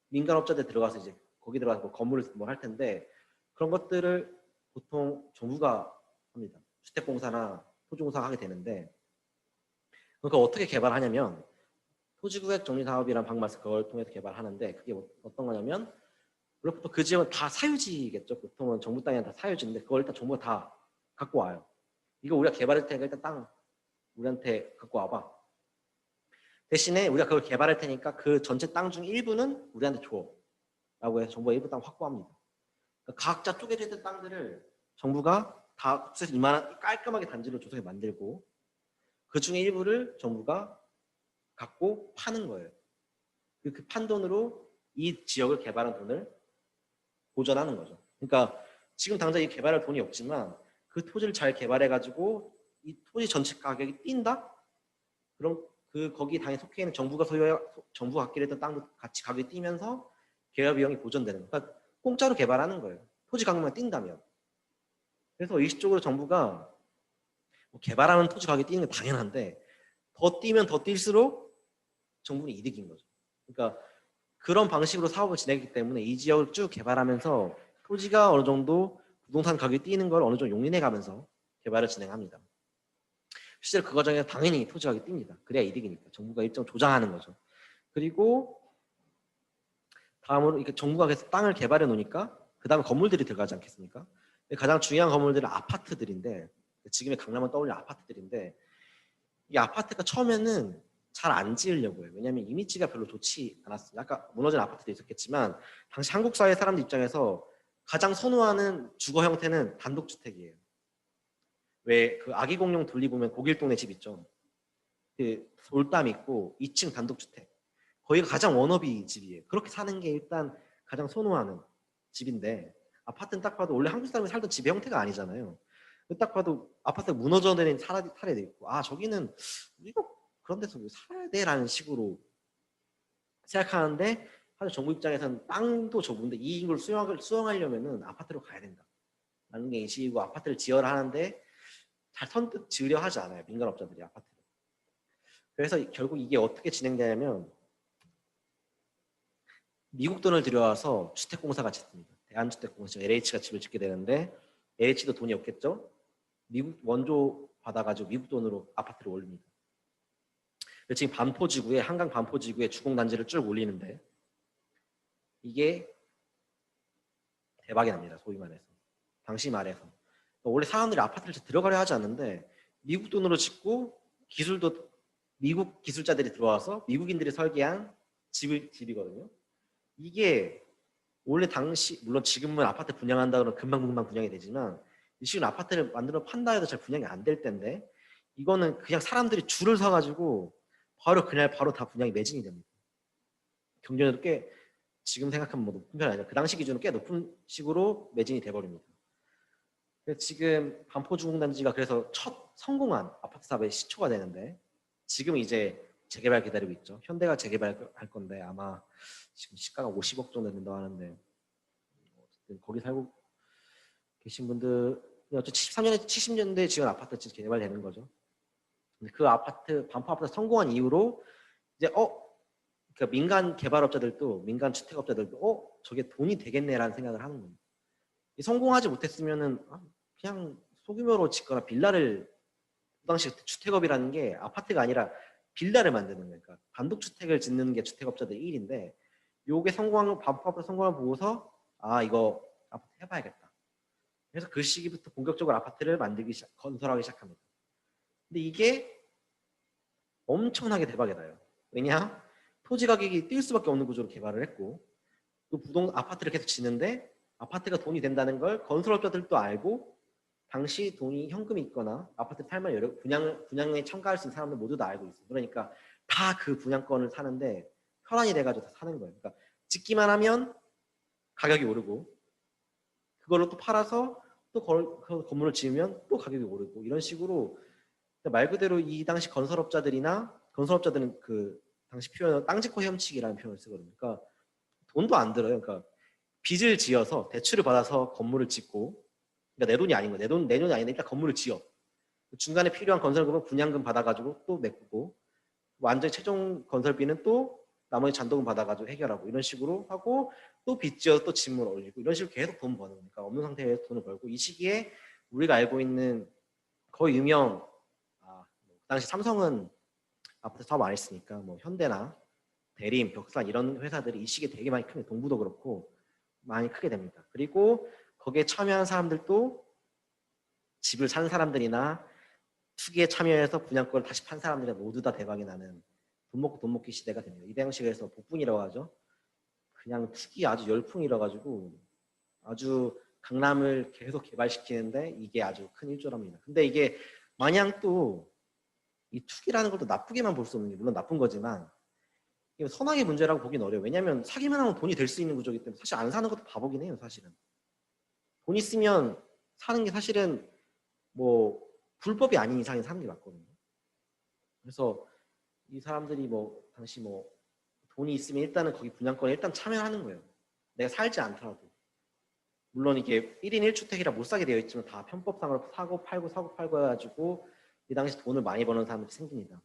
민간업자들 들어가서 이제 거기 들어가서 뭐 건물을 뭐 할 텐데 그런 것들을 보통 정부가 합니다. 주택공사나 토지공사가 하게 되는데 그러니까 어떻게 개발하냐면 토지구획 정리사업이라는 방법에서 그걸 통해서 개발하는데 그게 어떤 거냐면 보통 그 지역은 다 사유지겠죠. 보통은 정부 땅이 다 사유지인데 그걸 일단 정부가 다 갖고 와요. 이거 우리가 개발할 테니까 일단 땅 우리한테 갖고 와봐. 대신에 우리가 그걸 개발할 테니까 그 전체 땅 중 일부는 우리한테 줘. 라고 해서 정부가 일부 땅 확보합니다. 그러니까 각자 쪼개져 있던 땅들을 정부가 다 합쳐서 이만한 깔끔하게 단지로 조성해 만들고 그 중에 일부를 정부가 갖고 파는 거예요. 그 판 돈으로 이 지역을 개발한 돈을 보전하는 거죠. 그러니까 지금 당장 이 개발할 돈이 없지만 그 토지를 잘 개발해가지고 이 토지 전체 가격이 뛴다? 그럼 거기 당에 속해 있는 정부가 갖기로 했던 땅도 같이 가격이 뛰면서 개발 비용이 보전되는 거예요. 그러니까 공짜로 개발하는 거예요. 토지 가격만 뛴다면. 그래서 의식적으로 정부가 뭐 개발하는 토지 가격이 뛰는 게 당연한데 더 뛰면 더 뛸수록 정부는 이득인 거죠. 그러니까 그런 방식으로 사업을 진행했기 때문에 이 지역을 쭉 개발하면서 토지가 어느 정도 부동산 가격이 뛰는 걸 어느 정도 용인해 가면서 개발을 진행합니다. 실제로 그 과정에서 당연히 토지 가격이 뜁니다. 그래야 이득이니까. 정부가 일정 조장하는 거죠. 그리고 다음으로 이렇게 정부가 계속 땅을 개발해 놓으니까 그 다음에 건물들이 들어가지 않겠습니까? 가장 중요한 건물들은 아파트들인데 지금의 강남은 떠올리는 아파트들인데 이 아파트가 처음에는 잘 안 지으려고 해요. 왜냐하면 이미지가 별로 좋지 않았어요. 아까 무너진 아파트도 있었겠지만 당시 한국 사회 사람들 입장에서 가장 선호하는 주거 형태는 단독주택이에요. 왜 그 아기 공룡 둘리 보면 고길동네 집 있죠. 그 돌담 있고 2층 단독주택. 거기가 가장 워너비 집이에요. 그렇게 사는 게 일단 가장 선호하는 집인데 아파트는 딱 봐도 원래 한국 사람이 살던 집의 형태가 아니잖아요. 딱 봐도 아파트가 무너져 내린 사례도 있고 아 저기는 우리가 그런 데서 왜 살아야 돼? 라는 식으로 생각하는데 사실 정부 입장에서는 땅도 좁은데 이 인구를 수용하려면 아파트로 가야 된다. 라는 게 인식이고 아파트를 지어라 하는데 잘 선뜻 지으려 하지 않아요. 민간업자들이 아파트를. 그래서 결국 이게 어떻게 진행되냐면 미국 돈을 들여와서 주택공사가 짓습니다. 대한주택공사, LH가 집을 짓게 되는데 LH도 돈이 없겠죠. 미국 원조 받아가지고 미국 돈으로 아파트를 올립니다. 지금 반포지구에 한강 반포지구에 주공단지를 쭉 올리는데 이게 대박이 납니다. 소위 말해서. 당시 말해서. 원래 사람들이 아파트를 들어가려 하지 않는데 미국 돈으로 짓고 기술도 미국 기술자들이 들어와서 미국인들이 설계한 집이거든요. 이게 원래 당시 물론 지금은 아파트 분양한다 그러면 금방 분양이 되지만 이 시기는 아파트를 만들어 판다 해도 잘 분양이 안 될 텐데 이거는 그냥 사람들이 줄을 서가지고 그날 바로 다 분양이 매진이 됩니다. 경쟁률도 꽤 지금 생각하면 뭐 높은 편이 아니라 그 당시 기준으로 꽤 높은 식으로 매진이 돼버립니다. 지금 반포주공단지가 그래서 첫 성공한 아파트 사업의 시초가 되는데 지금 이제 재개발 기다리고 있죠. 현대가 재개발할 건데 아마 지금 시가가 50억 정도 된다고 하는데 어쨌든 거기 살고 계신 분들 어쨌든 73년에 70년대 지은 아파트 개발되는 거죠. 근데 그 아파트 반포 아파트 성공한 이후로 이제 그러니까 민간 개발업자들도 민간 주택업자들도 저게 돈이 되겠네라는 생각을 하는 겁니다. 성공하지 못했으면은 그냥 소규모로 짓거나 빌라를 그 당시 주택업이라는 게 아파트가 아니라 빌라를 만드는 거예요. 그러니까 단독주택을 짓는 게 주택업자들 일인데 요게 성공한 반포아파트 성공을 보고서 이거 아파트 해봐야겠다. 그래서 그 시기부터 본격적으로 아파트를 건설하기 시작합니다. 근데 이게 엄청나게 대박이 나요. 왜냐? 토지 가격이 뛸 수밖에 없는 구조로 개발을 했고 또 아파트를 계속 짓는데 아파트가 돈이 된다는 걸 건설업자들도 알고 당시 돈이 현금이 있거나 아파트 팔면 분양에 참가할 수 있는 사람들 모두 다 알고 있어요. 그러니까 다 그 분양권을 사는데 혈안이 돼가지고 다 사는 거예요. 그러니까 짓기만 하면 가격이 오르고 그걸로 또 팔아서 또 건물을 지으면 또 가격이 오르고 이런 식으로 말 그대로 이 당시 건설업자들은 그 당시 표현을 땅짓고 헤엄치기라는 표현을 쓰거든요. 그러니까 돈도 안 들어요. 그러니까 빚을 지어서 대출을 받아서 건물을 짓고 그러니까 내 돈이 아닌 거예요. 내 돈이 아닌데 일단 건물을 지어. 중간에 필요한 건설금은 분양금 받아가지고 또 메꾸고 완전히 최종 건설비는 또 나머지 잔도금 받아가지고 해결하고 이런 식으로 하고 또 빚 지어서 또 짐을 올리고 이런 식으로 계속 돈 버는 거니까 없는 상태에서 돈을 벌고 이 시기에 우리가 알고 있는 거의 유명 그 당시 삼성은 아파트 사업 안 했으니까 뭐 현대나 대림, 벽산 이런 회사들이 이 시기에 되게 많이 크게 동부도 그렇고 많이 크게 됩니다. 그리고 거기에 참여한 사람들도 집을 산 사람들이나 투기에 참여해서 분양권을 다시 판 사람들이 모두 다 대박이 나는 돈 먹고 돈 먹기 시대가 됩니다. 이 당시에서 복분이라고 하죠. 그냥 투기 아주 열풍이라 가지고 아주 강남을 계속 개발시키는데 이게 아주 큰 일조랍니다. 근데 이게 마냥 또 이 투기라는 것도 나쁘게만 볼 수 없는 게 물론 나쁜 거지만 선악의 문제라고 보긴 어려워요. 왜냐하면 사기만 하면 돈이 될 수 있는 구조이기 때문에 사실 안 사는 것도 바보긴 해요. 사실은 돈 있으면 사는 게 사실은 뭐 불법이 아닌 이상은 사는 게 맞거든요. 그래서 이 사람들이 뭐 당시 뭐 돈이 있으면 일단은 거기 분양권에 일단 참여하는 거예요. 내가 살지 않더라도. 물론 이게 1인 1주택이라 못 사게 되어 있지만 다 편법상으로 사고 팔고 해가지고 이 당시 돈을 많이 버는 사람들이 생깁니다.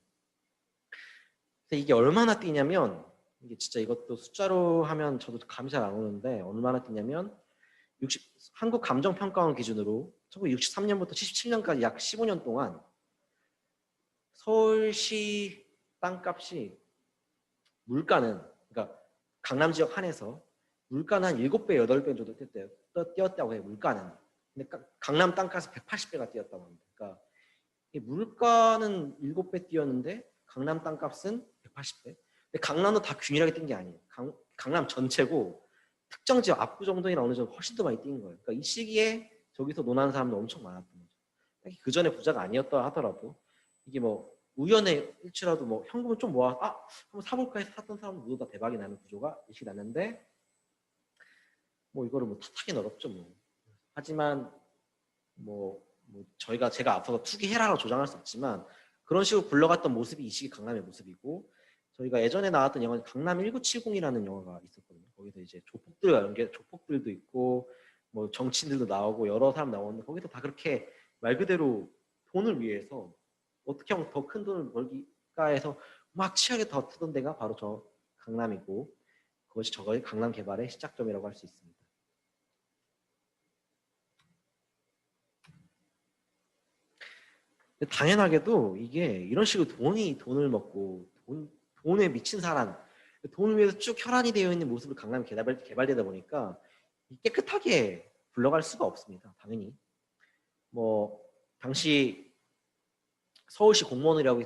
근데 이게 얼마나 뛰냐면 이게 진짜 이것도 숫자로 하면 저도 감이 잘 안 오는데 얼마나 뛰냐면 한국감정평가원 기준으로 1963년부터 77년까지 약 15년 동안 서울시 땅값이 물가는 그러니까 강남 지역 한해서 물가는 한 7배, 8배 정도 뛰었다고 해요. 물가는. 근데 강남 땅값이 180배가 뛰었다고 합니다. 그러니까 물가는 7배 뛰었는데 강남 땅값은 180배. 근데 강남도 다 균일하게 뛴 게 아니에요. 강남 전체고 특정 지역 압구정동이나 어느 정도 훨씬 더 많이 뛴 거예요. 그러니까 이 시기에 저기서 논하는 사람도 엄청 많았던 거죠. 그 전에 부자가 아니었다 하더라도 이게 뭐 우연의 일치라도 뭐 현금을 좀 모아 한번 사볼까 해서 샀던 사람도 모두 다 대박이 나는 구조가 일시 났는데 뭐 이거를 뭐 탓하기는 어렵죠 뭐. 하지만 제가 앞서서 투기해라라고 조장할 수 없지만 그런 식으로 굴러갔던 모습이 이 시기 강남의 모습이고 저희가 예전에 나왔던 영화 강남 1970이라는 영화가 있었거든요. 거기서 이제 조폭들도 있고 뭐 정치인들도 나오고 여러 사람 나오는데 거기서 다 그렇게 말 그대로 돈을 위해서 어떻게 하면 더 큰 돈을 벌기가 해서 막 치열하게 더 트던 데가 바로 저 강남이고 그것이 저거의 강남 개발의 시작점이라고 할 수 있습니다. 당연하게도 이게 이런 식으로 돈을 먹고 돈에 미친 사람, 돈을 위해서 쭉 혈안이 되어 있는 모습을 강남이 개발되다 보니까 깨끗하게 굴러갈 수가 없습니다. 당연히. 뭐 당시 서울시 공무원이라고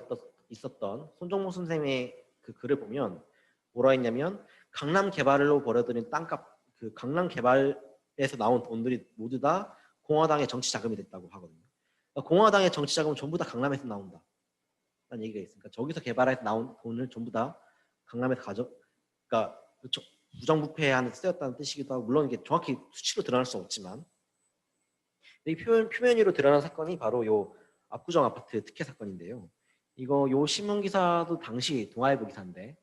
있었던 손정모 선생의 그 글을 보면 뭐라 했냐면 강남 개발로 벌어들인 땅값, 그 강남 개발에서 나온 돈들이 모두 다 공화당의 정치 자금이 됐다고 하거든요. 그러니까 공화당의 정치 자금은 전부 다 강남에서 나온다. 라는 얘기가 있으니까 저기서 개발해서 나온 돈을 전부 다 강남에서 그러니까 부정부패하는 쓰였다는 뜻이기도 하고 물론 이게 정확히 수치로 드러날 수 없지만 이 표면으로 드러난 사건이 바로 요 압구정 아파트 특혜 사건인데요. 요 신문 기사도 당시 동아일보 기사인데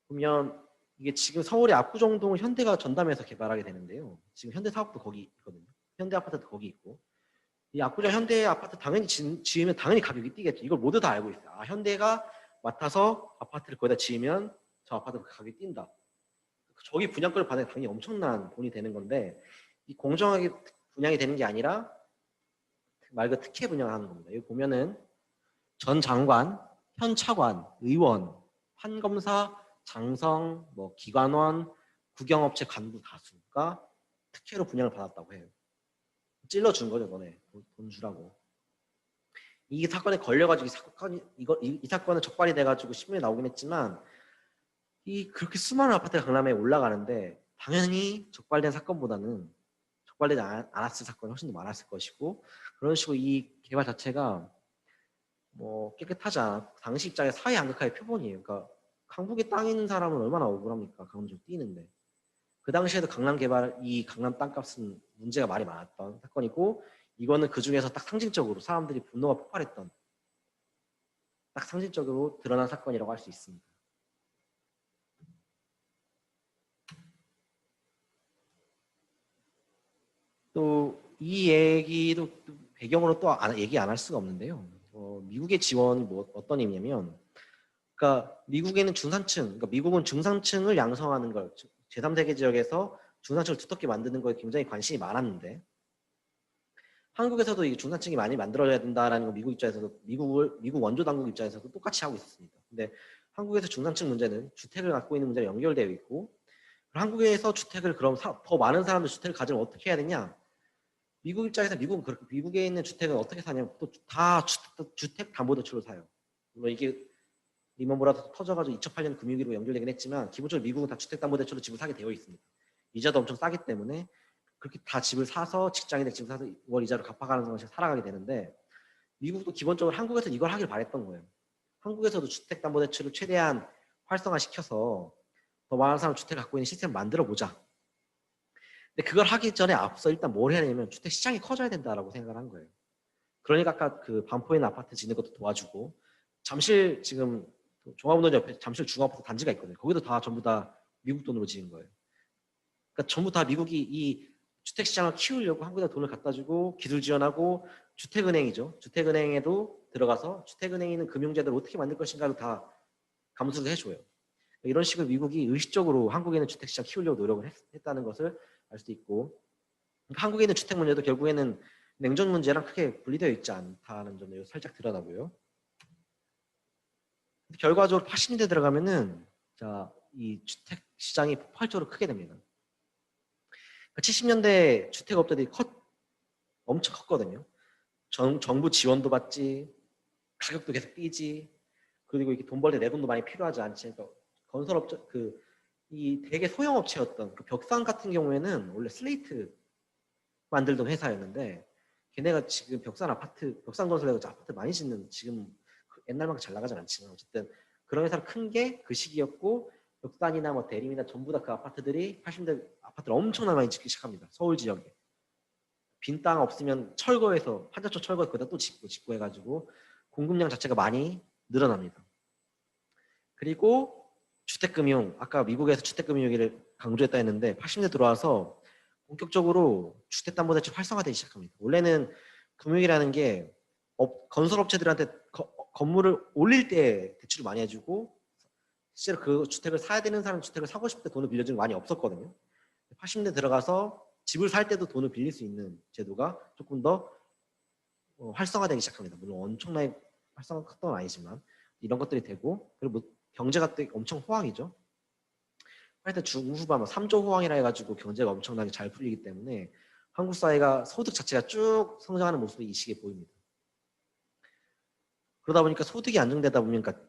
보면 이게 지금 서울의 압구정동을 현대가 전담해서 개발하게 되는데요. 지금 현대 사업도 거기 있거든요. 현대 아파트도 거기 있고 이 압구정 현대 아파트 당연히 지으면 당연히 가격이 뛰겠죠. 이걸 모두 다 알고 있어요. 현대가 맡아서 아파트를 거기다 지으면 저 아파트 가격이 뛴다. 저기 분양권을 받으면 당연히 엄청난 돈이 되는 건데 이 공정하게 분양이 되는 게 아니라 말 그대로 특혜 분양을 하는 겁니다. 여기 보면은 전 장관 현 차관, 의원, 판검사, 장성, 뭐 기관원, 국영업체 간부 다수가 특혜로 분양을 받았다고 해요. 찔러준 거죠, 너네 돈 주라고. 이 사건에 걸려가지고 이 사건은 적발이 돼가지고 신문에 나오긴 했지만 이 그렇게 수많은 아파트가 강남에 올라가는데 당연히 적발된 사건보다는 적발되지 않았을 사건이 훨씬 더 많았을 것이고 그런 식으로 이 개발 자체가 뭐 깨끗하지 않았고 당시 입장에 사회 양극화의 표본이에요. 그러니까 강북에 땅 있는 사람은 얼마나 억울합니까? 강남역 뛰는데. 그 당시에도 강남 개발, 이 강남 땅값은 문제가 많이 많았던 사건이고 이거는 그 중에서 딱 상징적으로 사람들이 분노가 폭발했던 딱 상징적으로 드러난 사건이라고 할 수 있습니다. 또 이 얘기도 배경으로 또 얘기 안 할 수가 없는데요. 미국의 지원이 뭐 어떤 의미냐면 그러니까 미국에는 중산층, 그러니까 미국은 중산층을 양성하는 걸 제3세계 지역에서 중산층을 두텁게 만드는 거에 굉장히 관심이 많았는데 한국에서도 이 중산층이 많이 만들어져야 된다라는 거 미국 입장에서도 미국 원조 당국 입장에서도 똑같이 하고 있습니다. 근데 한국에서 중산층 문제는 주택을 갖고 있는 문제랑 연결되어 있고 한국에서 주택을 그럼 더 많은 사람들 주택을 가지면 어떻게 해야 되냐? 미국 입장에서 미국은 그렇게 미국에 있는 주택은 어떻게 사냐면 또 다 주택 담보대출로 사요. 물론 이게 리먼브라더 터져가지고 2008년 금융위기로 연결되긴 했지만 기본적으로 미국은 다 주택담보대출로 집을 사게 되어 있습니다. 이자도 엄청 싸기 때문에 그렇게 다 집을 사서 직장인들 집을 사서 월 이자로 갚아가는 것이 살아가게 되는데 미국도 기본적으로 한국에서 이걸 하길 바랬던 거예요. 한국에서도 주택담보대출을 최대한 활성화시켜서 더 많은 사람 주택을 갖고 있는 시스템을 만들어 보자. 근데 그걸 하기 전에 앞서 일단 뭘 해야 되냐면 주택 시장이 커져야 된다라고 생각을 한 거예요. 그러니까 아까 그 반포에 있는 아파트 짓는 것도 도와주고 잠실 지금 종합운동 옆에 잠실 중앙아파트 단지가 있거든요. 거기도 다 전부 다 미국 돈으로 지은 거예요. 그러니까 전부 다 미국이 이 주택 시장을 키우려고 한국에 돈을 갖다 주고 기술 지원하고 주택은행이죠. 주택은행에도 들어가서 주택은행에 있는 금융제도를 어떻게 만들 것인가를 다 감수를 해줘요. 이런 식으로 미국이 의식적으로 한국에 있는 주택 시장 키우려고 노력을 했다는 것을 알 수도 있고 그러니까 한국에 있는 주택 문제도 결국에는 냉전 문제랑 크게 분리되어 있지 않다는 점을 살짝 드러나고요. 결과적으로 80년대 들어가면은 이 주택 시장이 폭발적으로 크게 됩니다. 70년대 주택업자들이 엄청 컸거든요. 정부 지원도 받지, 가격도 계속 뛰지, 그리고 이렇게 돈 벌 때 내돈도 많이 필요하지 않지. 그러니까 건설업체 이 되게 소형 업체였던 그 벽산 같은 경우에는 원래 슬레이트 만들던 회사였는데 걔네가 지금 벽산 건설해서 아파트 많이 짓는 지금 옛날만큼 잘 나가진 않지만 어쨌든 그런 회사가 큰 게 그 시기였고 벽산이나 뭐 대림이나 전부 다 그 아파트들이 80년대 아파트를 엄청나게 많이 짓기 시작합니다. 서울 지역에. 빈 땅 없으면 철거해서 판자촌 철거해 거기다 또 짓고 해가지고 공급량 자체가 많이 늘어납니다. 그리고 주택금융, 아까 미국에서 주택금융위기를 강조했다 했는데 80년대 들어와서 본격적으로 주택담보대출 활성화되기 시작합니다. 원래는 금융이라는 게 건설업체들한테 건물을 올릴 때 대출을 많이 해주고 실제로 그 주택을 사야 되는 사람 주택을 사고 싶을 때 돈을 빌려주는 게 많이 없었거든요. 80년대 들어가서 집을 살 때도 돈을 빌릴 수 있는 제도가 조금 더 활성화되기 시작합니다. 물론 엄청나게 활성화 컸던 건 아니지만 이런 것들이 되고 그리고 뭐 경제가 또 엄청 호황이죠. 하여튼 중후반 3조 호황이라 해가지고 경제가 엄청나게 잘 풀리기 때문에 한국 사회가 소득 자체가 쭉 성장하는 모습이 이 시기에 보입니다. 그러다 보니까 소득이 안정되다 보면 그러니까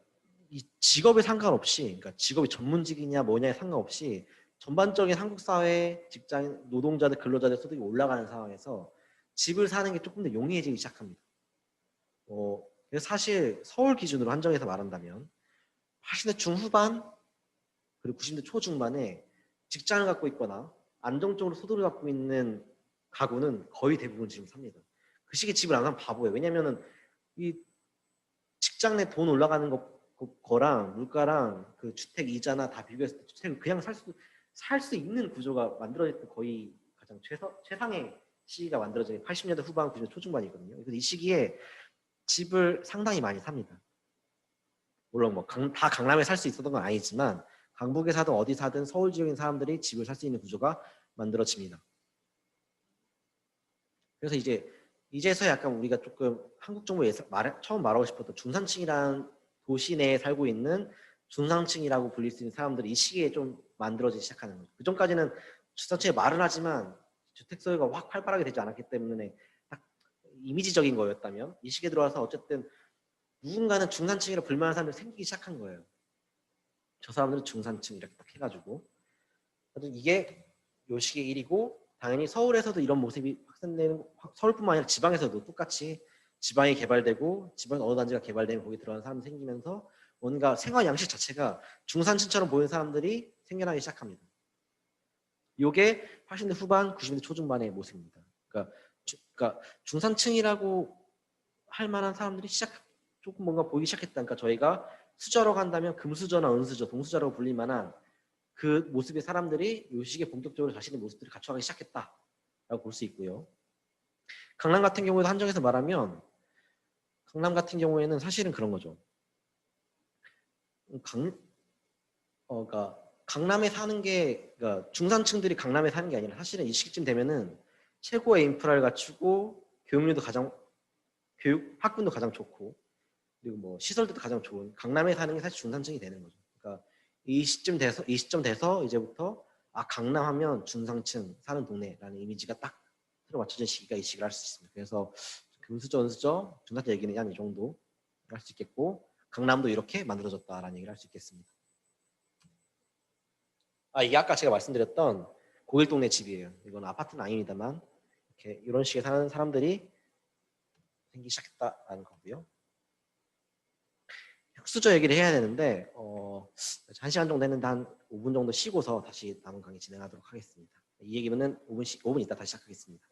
이 직업에 상관없이 그러니까 직업이 전문직이냐 뭐냐에 상관없이 전반적인 한국 사회 직장인 노동자들 근로자들 소득이 올라가는 상황에서 집을 사는 게 조금 더 용이해지기 시작합니다. 그래서 사실 서울 기준으로 한정해서 말한다면 80대 중후반 그리고 90대 초중반에 직장을 갖고 있거나 안정적으로 소득을 갖고 있는 가구는 거의 대부분 지금 삽니다. 그 시기에 집을 안 사면 바보예요. 왜냐면은 이 직장 내 돈 올라가는 거랑 물가랑 그 주택 이자나 다 비교했을 때 주택을 그냥 살 수 있는 구조가 만들어질 때 거의 가장 최상의 시기가 만들어진 80년대 후반, 90년대 초중반이거든요. 그래서 이 시기에 집을 상당히 많이 삽니다. 물론 뭐 다 강남에 살 수 있었던 건 아니지만 강북에 사든 어디 사든 서울 지역인 사람들이 집을 살 수 있는 구조가 만들어집니다. 그래서 이제서야 약간 우리가 조금 한국 정부에 처음 말하고 싶었던 중산층이란 도시 내에 살고 있는 중산층이라고 불릴 수 있는 사람들이 이 시기에 좀 만들어지기 시작하는 거죠. 그 전까지는 중산층이 말은 하지만 주택 소유가 확 활발하게 되지 않았기 때문에 딱 이미지적인 거였다면 이 시기에 들어와서 어쨌든 누군가는 중산층이라 불만하는 사람들이 생기기 시작한 거예요. 저 사람들은 중산층 이렇게 딱 해가지고 이게 요 시기의 일이고 당연히 서울에서도 이런 모습이 확산되는 서울뿐만 아니라 지방에서도 똑같이 지방이 개발되고 지방 어느 단지가 개발되면 거기 들어가는 사람이 생기면서 뭔가 생활 양식 자체가 중산층처럼 보이는 사람들이 생겨나기 시작합니다. 이게 80대 후반, 90대 초중반의 모습입니다. 그러니까 중산층이라고 할 만한 사람들이 조금 뭔가 보이기 시작했다. 그러니까 저희가 수저로 간다면 금수저나 은수저, 동수저라고 불릴 만한 그 모습의 사람들이 이 시기에 본격적으로 자신의 모습들을 갖춰가기 시작했다라고 볼 수 있고요. 강남 같은 경우에도 한정해서 말하면 강남 같은 경우에는 사실은 그런 거죠. 그러니까 강남에 사는 게 그러니까 중산층들이 강남에 사는 게 아니라 사실은 이 시기쯤 되면은 최고의 인프라를 갖추고 교육률도 가장 학군도 가장 좋고 그리고 뭐 시설들도 가장 좋은 강남에 사는 게 사실 중산층이 되는 거죠. 그러니까 이 시점 돼서 이제부터 강남 하면 중산층 사는 동네라는 이미지가 딱 틀어맞춰진 시기가 이 시기를 할 수 있습니다. 그래서 금수저, 은수저, 중산층 얘기는 한 이 정도 할 수 있겠고 강남도 이렇게 만들어졌다라는 얘기를 할 수 있겠습니다. 이게 아까 제가 말씀드렸던 고일 동네 집이에요. 이건 아파트는 아닙니다만 이렇게 이런 식의 사는 사람들이 생기기 시작했다라는 거고요. 흑수저 얘기를 해야 되는데 1시간 정도 했는데 한 5분 정도 쉬고서 다시 남은 강의 진행하도록 하겠습니다. 이 얘기는 5분 있다 다시 시작하겠습니다.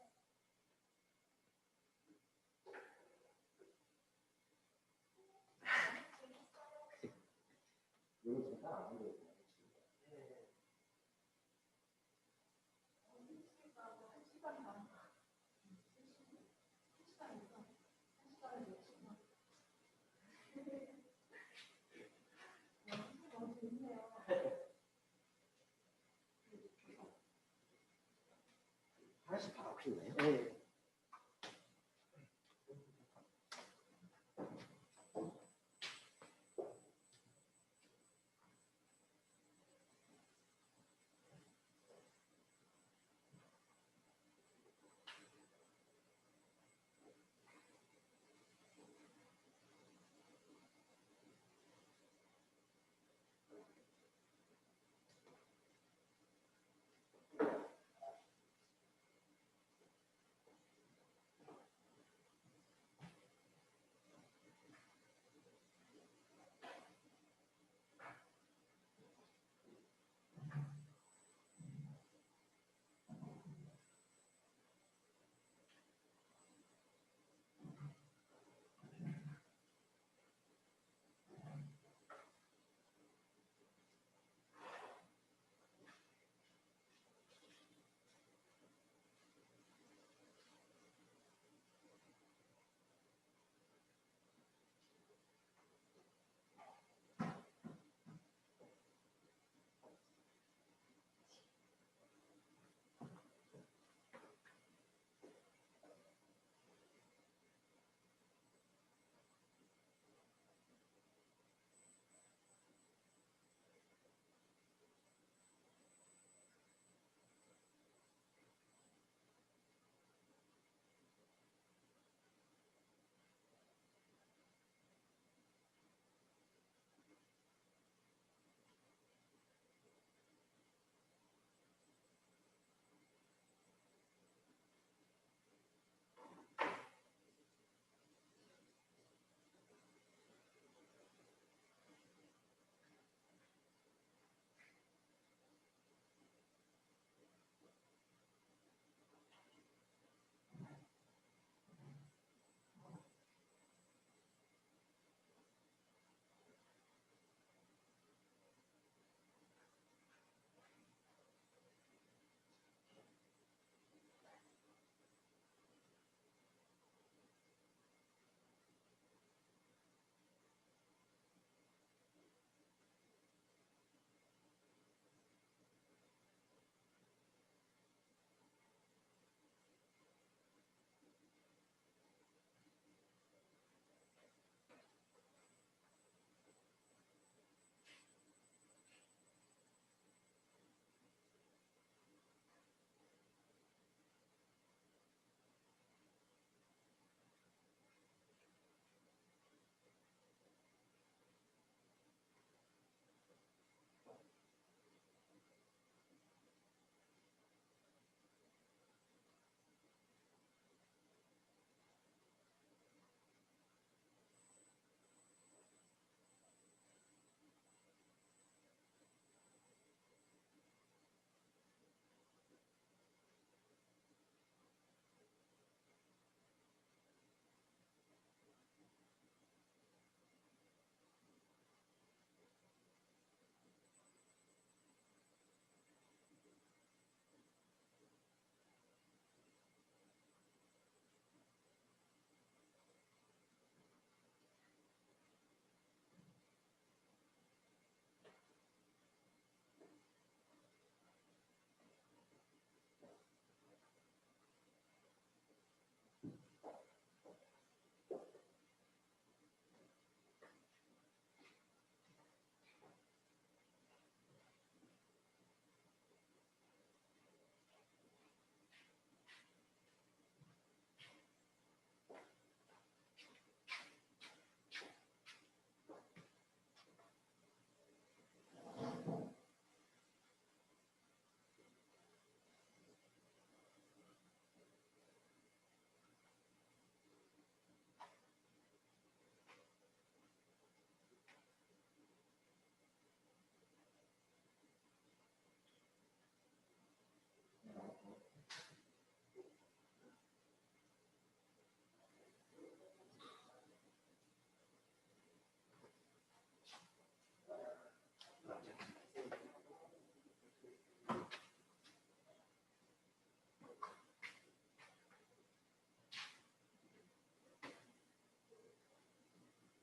하나씩 다 갖고 있나요? 네.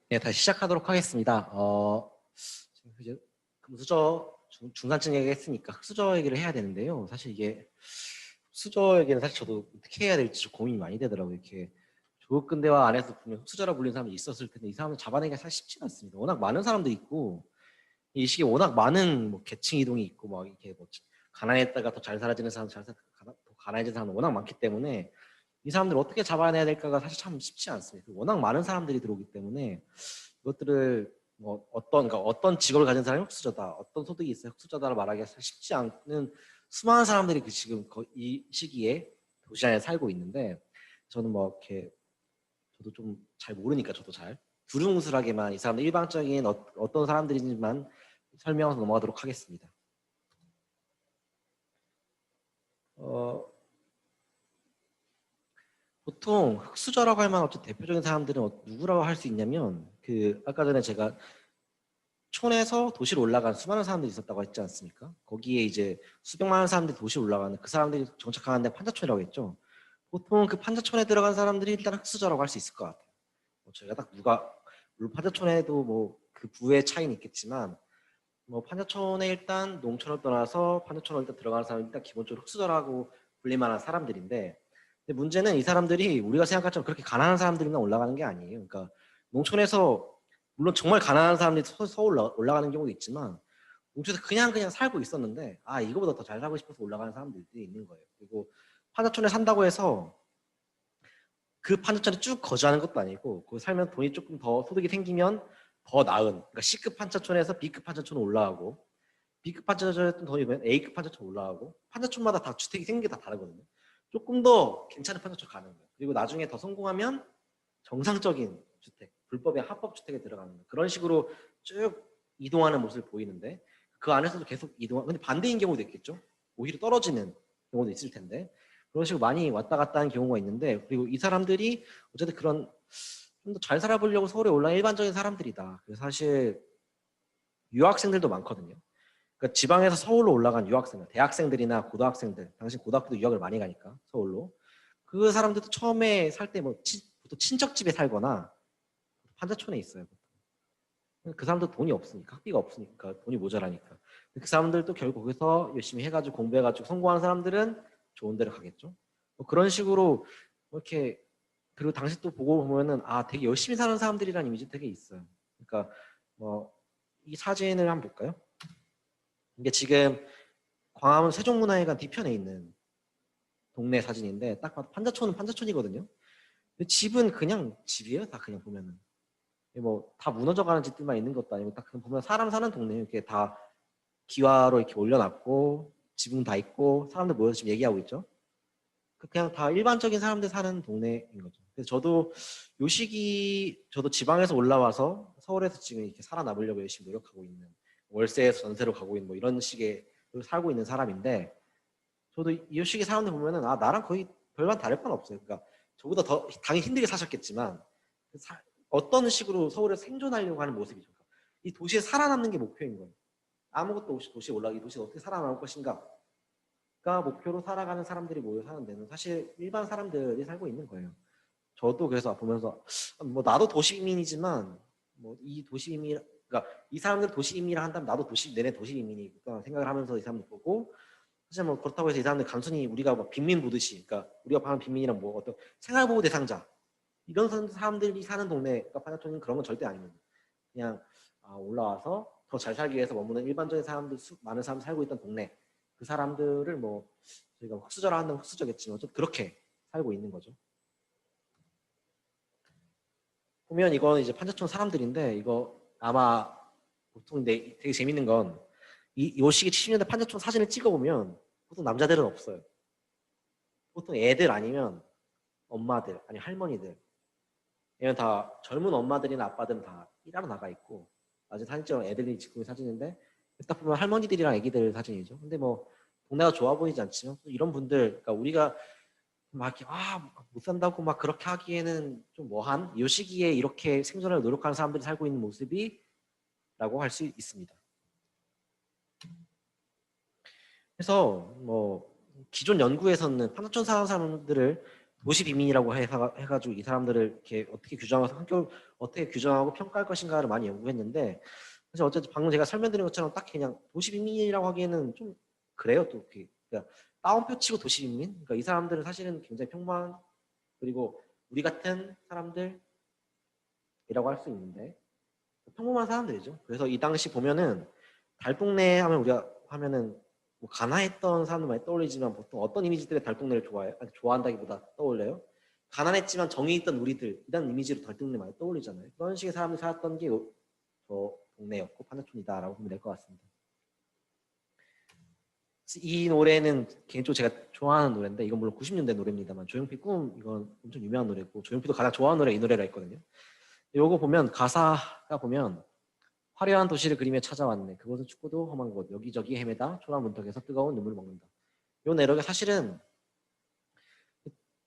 네, 다시 시작하도록 하겠습니다. 지금 이제 금수저 중산층 얘기했으니까 흑수저 얘기를 해야 되는데요. 사실 이게 흑수저 얘기는 사실 저도 어떻게 해야 될지 좀 고민이 많이 되더라고요. 이렇게 조급근대화 안에서 분명 흑수저라 불리는 사람이 있었을 텐데 이 사람을 잡아내기가 사실 쉽지가 않습니다. 워낙 많은 사람들이 있고 이 시기에 워낙 많은 뭐 계층 이동이 있고 막 이렇게 뭐 가난했다가 더 잘 살아지는 사람, 더 가난해지는 사람 워낙 많기 때문에 이 사람들 어떻게 잡아내야 될까가 사실 참 쉽지 않습니다. 워낙 많은 사람들이 들어오기 때문에 이것들을 뭐 그러니까 어떤 직업을 가진 사람이 흑수저다, 어떤 소득이 있어야 흑수저다를 말하기가 사실 쉽지 않는 수많은 사람들이 그 지금 이 시기에 도시 안에 살고 있는데 저는 뭐 이렇게 저도 좀 잘 모르니까 저도 잘 두루뭉술하게만 이 사람들 일반적인 어떤 사람들인지만 설명해서 넘어가도록 하겠습니다. 보통 흑수저라고 할 만한 어떤 대표적인 사람들은 누구라고 할 수 있냐면 그 아까 전에 제가 촌에서 도시로 올라간 수많은 사람들이 있었다고 했지 않습니까? 거기에 이제 수백만 사람들이 도시로 올라가는 그 사람들이 정착하는 데 판자촌이라고 했죠. 보통 그 판자촌에 들어간 사람들이 일단 흑수저라고 할 수 있을 것 같아요. 저희가 딱 물론 판자촌에도 뭐 그 부의 차이는 있겠지만 뭐 판자촌에 일단 농촌을 떠나서 판자촌을 일단 들어가는 사람이 일단 기본적으로 흑수저라고 불릴 만한 사람들인데 근데 문제는 이 사람들이 우리가 생각한 것처럼 그렇게 가난한 사람들만 올라가는 게 아니에요. 그러니까 농촌에서 물론 정말 가난한 사람들이 서울 올라가는 경우도 있지만 농촌에서 그냥 살고 있었는데 아 이거보다 더 잘 살고 싶어서 올라가는 사람들이 있는 거예요. 그리고 판자촌에 산다고 해서 그 판자촌에 쭉 거주하는 것도 아니고 그 살면 돈이 조금 더 소득이 생기면 더 나은 그러니까 C급 판자촌에서 B급 판자촌으로 올라가고 B급 판자촌에 돈이 면 A급 판자촌 올라가고 판자촌마다 다 주택이 생긴 게 다 다르거든요. 조금 더 괜찮은 판자촌 가는 거예요. 그리고 나중에 더 성공하면 정상적인 주택, 불법의 합법 주택에 들어가는 그런 식으로 쭉 이동하는 모습을 보이는데 그 안에서도 계속 근데 반대인 경우도 있겠죠. 오히려 떨어지는 경우도 있을 텐데 그런 식으로 많이 왔다 갔다 하는 경우가 있는데 그리고 이 사람들이 어쨌든 그런 좀 더 잘 살아보려고 서울에 올라온 일반적인 사람들이다. 그래서 사실 유학생들도 많거든요. 그러니까 지방에서 서울로 올라간 유학생들, 대학생들이나 고등학생들, 당신 고등학교도 유학을 많이 가니까 서울로 그 사람들도 처음에 살 때 뭐 보통 친척집에 살거나 판자촌에 있어요. 그 사람도 돈이 없으니까 학비가 없으니까 돈이 모자라니까 그 사람들도 결국 거기서 열심히 해가지고 공부해가지고 성공하는 사람들은 좋은 데를 가겠죠. 뭐 그런 식으로 뭐 이렇게 그리고 당시 또 보고 보면은 아 되게 열심히 사는 사람들이라는 이미지 되게 있어요. 그러니까 뭐 이 사진을 한번 볼까요? 이게 지금 광화문 세종문화회관 뒤편에 있는 동네 사진인데 딱 봐도 판자촌은 판자촌이거든요. 근데 집은 그냥 집이에요. 다 그냥 보면은. 뭐 다 무너져가는 집들만 있는 것도 아니고 딱 보면 사람 사는 동네 이렇게 다 기와로 이렇게 올려놨고 지붕 다 있고 사람들 모여서 지금 얘기하고 있죠. 그냥 다 일반적인 사람들 사는 동네인 거죠. 그래서 저도 요 시기 저도 지방에서 올라와서 서울에서 지금 이렇게 살아남으려고 열심히 노력하고 있는 월세에서 전세로 가고 있는 뭐 이런 식의 살고 있는 사람인데 저도 이 시기 사람들 보면은 아 나랑 거의 별반 다를 건 없어요. 그러니까 저보다 더 당연히 힘들게 사셨겠지만 어떤 식으로 서울에 생존하려고 하는 모습이죠. 이 도시에 살아남는 게 목표인 거예요. 아무것도 없이 도시에 올라가 이 도시에 어떻게 살아남을 것인가가 목표로 살아가는 사람들이 모여 사는 데는 사실 일반 사람들이 살고 있는 거예요. 저도 그래서 보면서 뭐 나도 도시인민이지만 뭐 이 도시인민 그러니까 이 사람들 도시인민이라 한다면 나도 내내 도시인민이니까 생각을 하면서 이 사람들 보고 사실 뭐 그렇다고 해서 이 사람들 단순히 우리가 뭐 빈민 보듯이 그러니까 우리가 봐는 빈민이란 뭐 어떤 생활보호 대상자 이런 사람들이 사는 동네 그러니까 판자촌은 그런 건 절대 아닙니다. 그냥 올라와서 더 잘 살기 위해서 머무는 일반적인 사람들 많은 사람들 살고 있던 동네 그 사람들을 뭐 저희가 흑수저라 한다면 흑수저겠지만 좀 그렇게 살고 있는 거죠. 보면 이건 이제 판자촌 사람들인데 이거 아마 보통 되게 재밌는 건 이 시기 70년대 판자촌 사진을 찍어보면 보통 남자들은 없어요. 보통 애들 아니면 엄마들 아니 할머니들 얘는 다 젊은 엄마들이나 아빠들은 다 일하러 나가 있고 아직 사진 찍은 애들이 찍고 있는 사진인데 딱 보면 할머니들이랑 애기들 사진이죠. 근데 뭐 동네가 좋아 보이지 않지만 이런 분들 그러니까 우리가 막 못 산다고 막 그렇게 하기에는 좀 뭐한 이 시기에 이렇게 생존을 노력하는 사람들이 살고 있는 모습이라고 할 수 있습니다. 그래서 뭐 기존 연구에서는 판자촌 사는 사람들을 도시 빈민이라고 해가지고 이 사람들을 이렇게 어떻게 규정해서 어떻게 규정하고 평가할 것인가를 많이 연구했는데 사실 어쨌든 방금 제가 설명드린 것처럼 딱 그냥 도시 빈민이라고 하기에는 좀 그래요. 또 그러니까 따옴표 치고 도시 빈민. 그러니까 이 사람들은 사실은 굉장히 평범한 그리고 우리 같은 사람들이라고 할 수 있는데 평범한 사람들이죠. 그래서 이 당시 보면은 달동네 하면 우리가 하면은 뭐 가난했던 사람들 많이 떠올리지만 보통 어떤 이미지들의 달동네를 좋아해요? 아니, 좋아한다기보다 떠올려요. 가난했지만 정이 있던 우리들 이런 이미지로 달동네 많이 떠올리잖아요. 그런 식의 사람들이 살았던 게 저 동네였고 판자촌이다라고 보면 될 것 같습니다. 이 노래는 개인적으로 제가 좋아하는 노래인데 이건 물론 90년대 노래입니다만 조용필 꿈 이건 엄청 유명한 노래고 조용필도 가장 좋아하는 노래 이 노래라 했거든요. 요거 보면 가사가 보면 화려한 도시를 그리며 찾아왔네. 그곳은 춥고도 험한 곳. 여기저기 헤매다 초라한 문턱에서 뜨거운 눈물을 먹는다. 요 내력이 사실은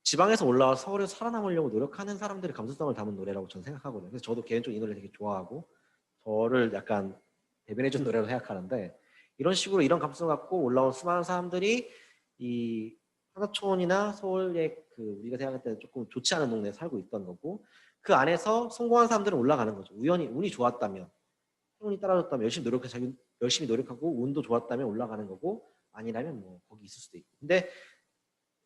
지방에서 올라와 서울에서 살아남으려고 노력하는 사람들의 감수성을 담은 노래라고 저는 생각하거든요. 그래서 저도 개인적으로 이 노래 되게 좋아하고 저를 약간 대변해준 노래라고 생각하는데 이런 식으로 이런 감수성 갖고 올라온 수많은 사람들이 이 하나촌이나 서울의 그 우리가 생각할 때는 조금 좋지 않은 동네에 살고 있던 거고 그 안에서 성공한 사람들은 올라가는 거죠. 우연히 운이 좋았다면 운이 따라줬다면 열심히 노력하고 운도 좋았다면 올라가는 거고 아니라면 뭐 거기 있을 수도 있고. 근데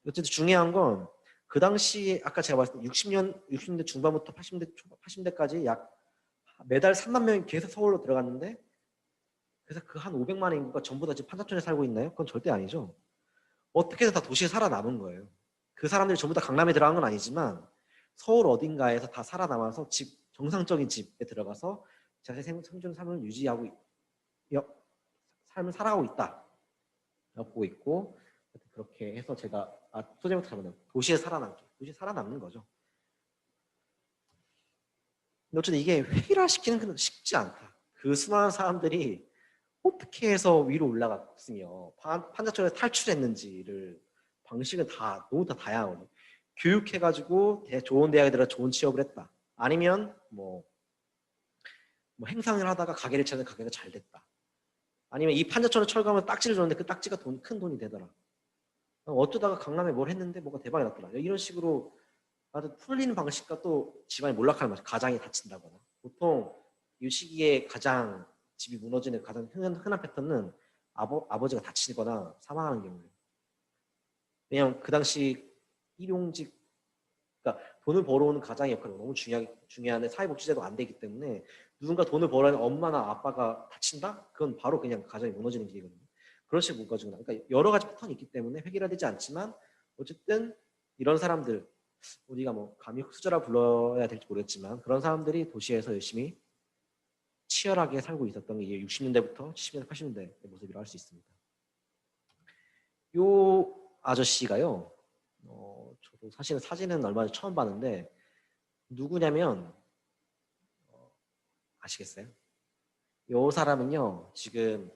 어쨌든 중요한 건 그 당시 아까 제가 말씀드린 60년대 중반부터 80년대까지 약 매달 3만 명이 계속 서울로 들어갔는데 그래서 그 한 500만의 인구가 전부 다 지금 판사촌에 살고 있나요? 그건 절대 아니죠. 어떻게든 다 도시에 살아남은 거예요. 그 사람들이 전부 다 강남에 들어간 건 아니지만 서울 어딘가에서 다 살아남아서 정상적인 집에 들어가서 자신의 생존 삶을 유지하고 삶을 살아가고 있다. 보고 있고 그렇게 해서 제가 소재부터 잡으면 도시에 살아남죠. 도시에 살아남는 거죠. 근데 어쨌든 이게 획일화시키는 건 쉽지 않다. 그 수많은 사람들이 어떻게 해서 위로 올라갔으며 판자촌에서 탈출했는지를 방식은 다 너무 다 다양하거든요. 교육해가지고 좋은 대학에 들어 좋은 취업을 했다. 아니면 뭐 행상을 하다가 가게를 찾는 가게가 잘 됐다. 아니면 이 판자촌을 철거하면 딱지를 줬는데 그 딱지가 큰 돈이 되더라. 어쩌다가 강남에 뭘 했는데 뭐가 대박이 났더라. 이런 식으로 아주 풀리는 방식과 또 집안이 몰락하는 방식, 가장이 다친다거나. 보통 이 시기에 가장 집이 무너지는 가장 흔한 패턴은 아버지가 다치거나 사망하는 경우예요. 왜냐하면 그 당시 일용직, 그러니까 돈을 벌어오는 가장의 역할이 너무 중요한데 사회복지제도 안 되기 때문에 누군가 돈을 벌어야 엄마나 아빠가 다친다? 그건 바로 그냥 가정이 무너지는 길이거든요. 그런 식으로 묶어주거나. 그러니까 여러 가지 패턴이 있기 때문에 획일화되지 않지만 어쨌든 이런 사람들 우리가 뭐 감히 흑수저라 불러야 될지 모르겠지만 그런 사람들이 도시에서 열심히 치열하게 살고 있었던 게 60년대부터 70년대, 80년대의 모습이라고 할 수 있습니다. 요 아저씨가요. 저도 사실은 사진은 얼마 전에 처음 봤는데 누구냐면 아시겠어요? 요 사람은요. 지금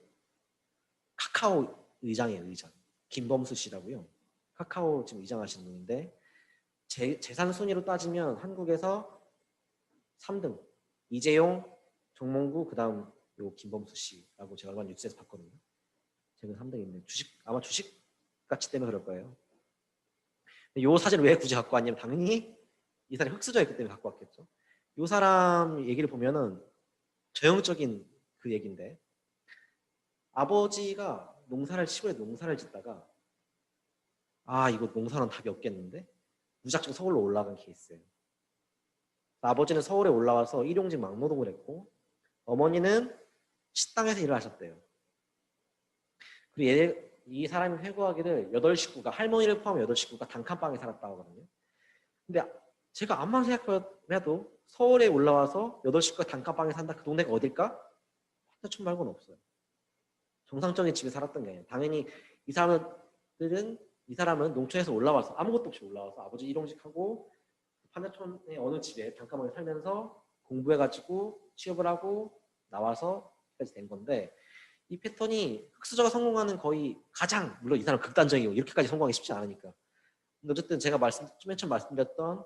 카카오 의장이에요. 의장. 김범수 씨라고요. 카카오 지금 의장하시는 분인데 재산 순위로 따지면 한국에서 3등 이재용, 정몽구 그다음 요 김범수 씨라고 제가 얼마 뉴스에서 봤거든요. 지금 3등인데 아마 주식 가치 때문에 그럴 거예요. 요 사진을 왜 굳이 갖고 왔냐면 당연히 이 사람이 흑수저였기 때문에 갖고 왔겠죠. 요 사람 얘기를 보면은 전형적인 그 얘기인데 아버지가 시골에 농사를 짓다가 이거 농사는 답이 없겠는데 무작정 서울로 올라간 케이스예요. 아버지는 서울에 올라와서 일용직 막노동을 했고 어머니는 식당에서 일을 하셨대요. 그리고 이 사람이 회고하기를 8식구가 할머니를 포함해 8식구가 단칸방에 살았다고 하거든요. 근데 제가 암만 생각해도 서울에 올라와서 8식구가 단칸방에 산다 그 동네가 어딜까? 판자촌 말고는 없어요. 정상적인 집에 살았던 게 아니에요. 당연히 이 사람은 농촌에서 올라와서 아무것도 없이 올라와서 아버지 일용직하고 판자촌의 어느 집에 단칸방에 살면서 공부해가지고 취업을 하고 나와서 까지 된 건데 이 패턴이 흑수저가 성공하는 거의 가장 물론 이 사람 극단적이고 이렇게까지 성공하기 쉽지 않으니까 근데 어쨌든 제가 맨 처음 말씀드렸던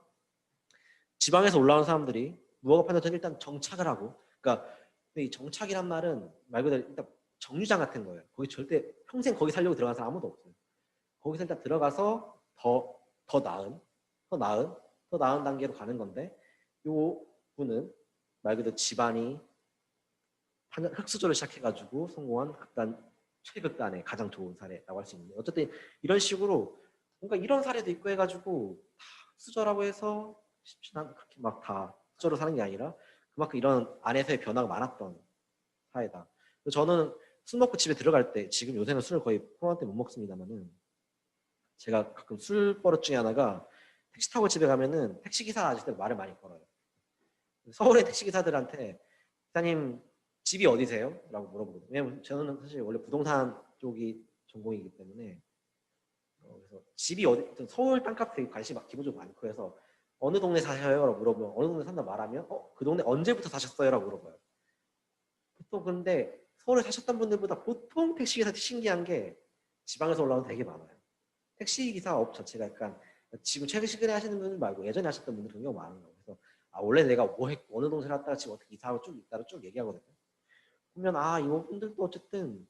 지방에서 올라온 사람들이 무허가 판자촌 일단 정착을 하고 그러니까 이 정착이란 말은 말 그대로 일단 정류장 같은 거예요. 거기 절대 평생 거기 살려고 들어간 사람 아무도 없어요. 거기서 일단 들어가서 더 나은 더 나은 단계로 가는 건데 요 분은 말 그대로 집안이 흙수저를 시작해가지고 성공한 최극단의 가장 좋은 사례라고 할 수 있는데 어쨌든 이런 식으로 뭔가 이런 사례도 있고 해가지고 다 흙수저라고 해서 그렇게 막 다 흙수저로 사는 게 아니라 그만큼 이런 안에서의 변화가 많았던 사회다. 저는 술 먹고 집에 들어갈 때 지금 요새는 술을 거의 코로나 때 못 먹습니다만은 제가 가끔 술 버릇 중에 하나가 택시 타고 집에 가면은 택시기사 아저씨들 말을 많이 걸어요. 서울의 택시기사들한테 기사님 집이 어디세요? 라고 물어보거든요. 왜냐면 저는 사실 원래 부동산 쪽이 전공이기 때문에 그래서 집이 어디 서울 땅값 되게 관심이 기본적으로 많고 해서 어느 동네 사셔요? 라고 물어보면 어느 동네 산다 말하면 그 동네 언제부터 사셨어요? 라고 물어봐요. 보통 근데 서울에 사셨던 분들보다 보통 택시기사들이 신기한 게 지방에서 올라오는 되게 많아요. 택시기사 업 자체가 약간 지금 최근에 하시는 분들 말고 예전에 하셨던 분들 굉장히 많은 거예요. 그래서 원래 내가 뭐 했고 어느 동네 살았다가 지금 어떻게 이사하고 쭉 있다가 쭉 얘기하거든요. 보면 이분들도 어쨌든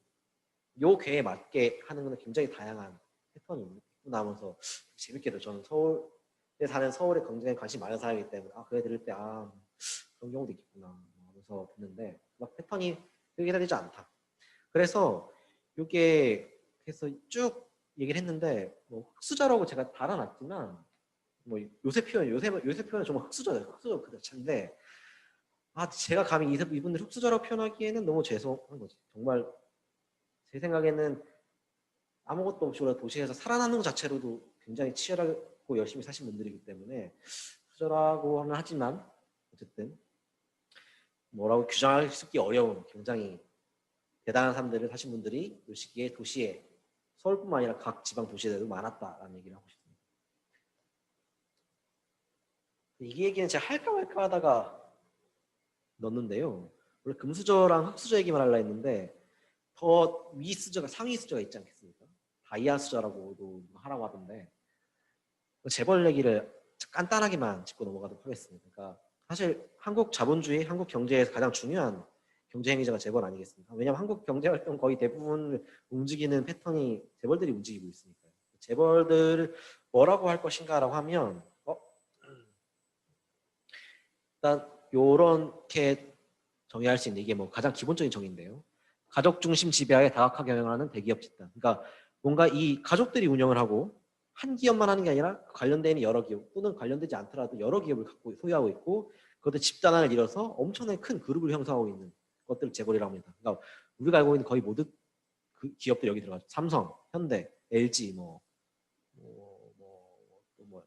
요 궤에 맞게 하는 거는 굉장히 다양한 패턴이 있구나 하면서 재밌게도 저는 서울에 사는 서울에 굉장히 관심이 많은 사람이기 때문에 그래 들을 때 그런 경우도 있겠구나 하면서 듣는데 막 패턴이 회귀되지 않다. 그래서 이게 그래서 쭉 얘기를 했는데 뭐 흑수저라고 제가 달아놨지만 뭐 요새 표현은 정말 흑수저예요. 흑수저 그 자체인데 제가 감히 이분들 흑수저라고 표현하기에는 너무 죄송한 거지. 정말 제 생각에는 아무것도 없이 도시에서 살아남는 것 자체로도 굉장히 치열하고 열심히 사신 분들이기 때문에 흑수저라고 하면 하지만 어쨌든 뭐라고 규정할 수 있기 어려운 굉장히 대단한 사람들을 사신 분들이 이 시기에 도시에 서울뿐만 아니라 각 지방 도시에도 많았다라는 얘기를 하고 싶습니다. 이 얘기는 제가 할까 말까 하다가 넣었는데요. 원래 금수저랑 흑수저 얘기만 하려 했는데 더 위 수저가 상위 수저가 있지 않겠습니까? 다이아 수저라고도 하라고 하던데 재벌 얘기를 간단하게만 짚고 넘어가도록 하겠습니다. 그러니까 사실 한국 자본주의, 한국 경제에서 가장 중요한 경제 행위자가 재벌 아니겠습니까? 왜냐하면 한국 경제 활동 거의 대부분 움직이는 패턴이 재벌들이 움직이고 있으니까요. 재벌들 뭐라고 할 것인가라고 하면 일단 요렇게 정의할 수 있는 이게 뭐 가장 기본적인 정의인데요. 가족 중심 지배하에 다각화게 경영하는 대기업 집단. 그러니까 뭔가 이 가족들이 운영을 하고 한 기업만 하는 게 아니라 관련된 여러 기업 또는 관련되지 않더라도 여러 기업을 갖고 소유하고 있고 그것들 집단화를 이뤄서 엄청나게 큰 그룹을 형성하고 있는 것들을 재벌이라고 합니다. 그러니까 우리가 알고 있는 거의 모든 그 기업들 여기 들어가죠. 삼성, 현대, LG,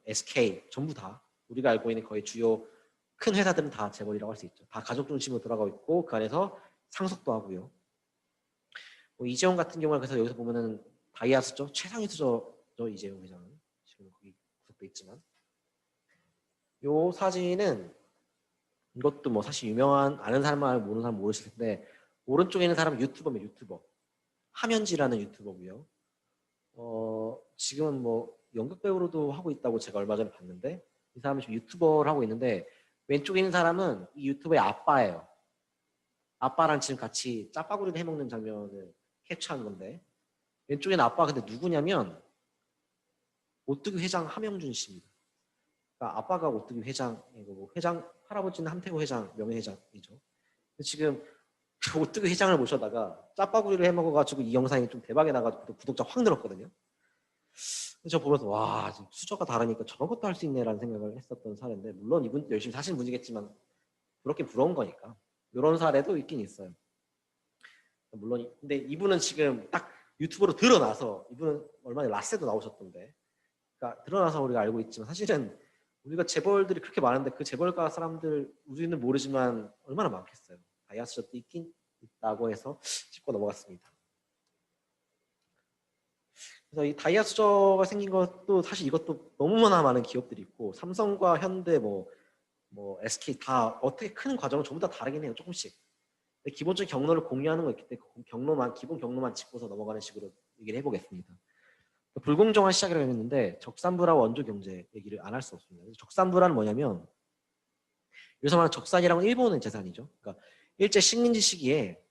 SK 전부 다 우리가 알고 있는 거의 주요 큰 회사들은 다 재벌이라고 할 수 있죠. 다 가족 중심으로 돌아가고 있고 그 안에서 상속도 하고요. 이재용 같은 경우는 그래서 여기서 보면은 다이아 수저 최상위 수저죠. 이재용 회장은 지금 거기 구속돼 있지만 요 사진은 이것도 뭐 사실 유명한 아는 사람만 모르는 사람 모르실 텐데 오른쪽에 있는 사람은 유튜버입니다. 유튜버 하면지라는 유튜버고요. 지금은 뭐 연극 배우로도 하고 있다고 제가 얼마 전에 봤는데 이 사람이 지금 유튜버를 하고 있는데 왼쪽에 있는 사람은 이 유튜버의 아빠예요. 아빠랑 지금 같이 짜파구리를 해먹는 장면을 캡처한 건데 왼쪽에는 아빠가 근데 누구냐면 오뚜기 회장 함영준 씨입니다. 그러니까 아빠가 오뚜기 회장이고 뭐 회장 할아버지는 함태고 회장 명예회장이죠. 지금 오뚜기 회장을 모셔다가 짜파구리를 해먹어가지고 이 영상이 좀 대박이 나가지고 구독자 확 늘었거든요. 저 보면서 와 수저가 다르니까 저런 것도 할 수 있네라는 생각을 했었던 사례인데 물론 이분 열심히 사시는 분이겠지만 부럽긴 부러운 거니까 이런 사례도 있긴 있어요. 물론 근데 이분은 지금 딱 유튜브로 드러나서 이분은 얼마 전에 라세도 나오셨던데 그러니까 드러나서 우리가 알고 있지만 사실은 우리가 재벌들이 그렇게 많은데 그 재벌가 사람들 우리는 모르지만 얼마나 많겠어요. 다이아스도 있긴 있다고 해서 짚고 넘어갔습니다. 그래서 이 다이아 수저가 생긴 것도 사실 이것도 너무나 많은 기업들이 있고 삼성과 현대 뭐 SK 다 어떻게 크는 과정은 전부 다 다르긴 해요. 조금씩. 기본적인 경로를 공유하는 거 있기 때문에 기본 경로만 짚고서 넘어가는 식으로 얘기를 해보겠습니다. 불공정한 시작이라고 했는데 적산부라고 원조 경제 얘기를 안 할 수 없습니다. 적산부라는 뭐냐면 여기서 말하는 적산이라는 건 일본의 재산이죠. 그러니까 일제 식민지 시기에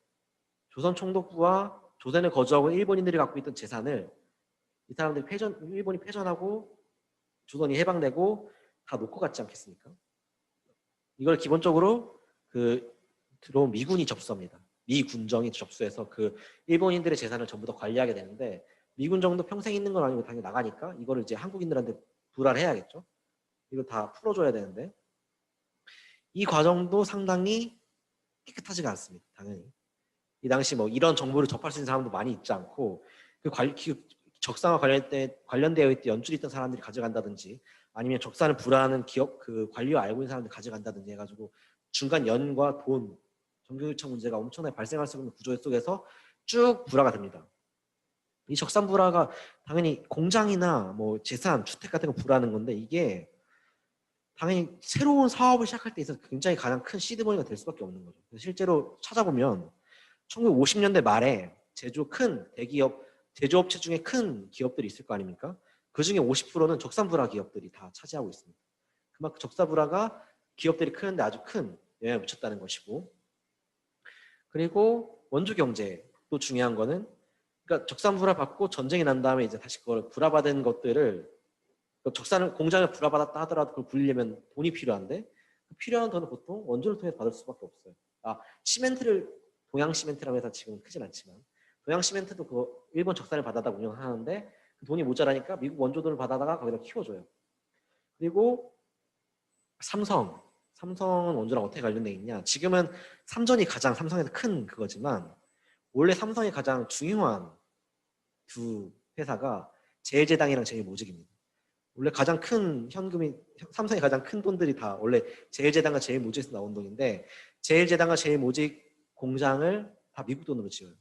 조선 총독부와 조선에 거주하고 일본인들이 갖고 있던 재산을 이 사람들이 일본이 패전하고 조선이 해방되고 다 놓고 갔지 않겠습니까? 이걸 기본적으로 들어온 미군이 접수합니다. 미 군정이 접수해서 일본인들의 재산을 전부 다 관리하게 되는데, 미군 정도 평생 있는 건 아니고 당연히 나가니까 이거를 이제 한국인들한테 불화를 해야겠죠. 이걸 다 풀어줘야 되는데, 이 과정도 상당히 깨끗하지가 않습니다. 당연히 이 당시 뭐 이런 정보를 접할 수 있는 사람도 많이 있지 않고, 적산과 관련되어 있던 연줄이 있던 사람들이 가져간다든지, 아니면 적산을 불허하는 기업 관리와 알고 있는 사람들이 가져간다든지 해가지고 중간 연과 돈, 정경유착 문제가 엄청나게 발생할 수 있는 구조 속에서 쭉 불화가 됩니다. 이 적산 불화가 당연히 공장이나 뭐 재산, 주택 같은 거 불화하는 건데, 이게 당연히 새로운 사업을 시작할 때 있어서 굉장히 가장 큰 시드머니가 될 수밖에 없는 거죠. 실제로 찾아보면 1950년대 말에 큰 대기업, 제조업체 중에 큰 기업들이 있을 거 아닙니까? 그 중에 50%는 적산불화 기업들이 다 차지하고 있습니다. 그만큼 적산불화가 기업들이 크는데 아주 큰 영향을 미쳤다는 것이고, 그리고 원주 경제도 중요한 거는, 그러니까 적산불화 받고 전쟁이 난 다음에 이제 다시 그걸 불화받은 것들을, 공장을 불화받았다 하더라도 그걸 굴리려면 돈이 필요한데, 필요한 돈은 보통 원조를 통해서 받을 수밖에 없어요. 시멘트를 동양 시멘트라고 해서 지금 크진 않지만, 동양 시멘트도 일본 적산을 받아다 운영하는데 그 돈이 모자라니까 미국 원조들을 받아다가 거기다 키워줘요. 그리고 삼성은 원조랑 어떻게 관련돼 있냐? 지금은 삼전이 가장 삼성에서 큰 그거지만, 원래 삼성이 가장 중요한 두 회사가 제일제당이랑 제일모직입니다. 원래 가장 큰 삼성의 가장 큰 돈들이 다 원래 제일제당과 제일모직에서 나온 돈인데, 제일제당과 제일모직 공장을 다 미국 돈으로 지어요.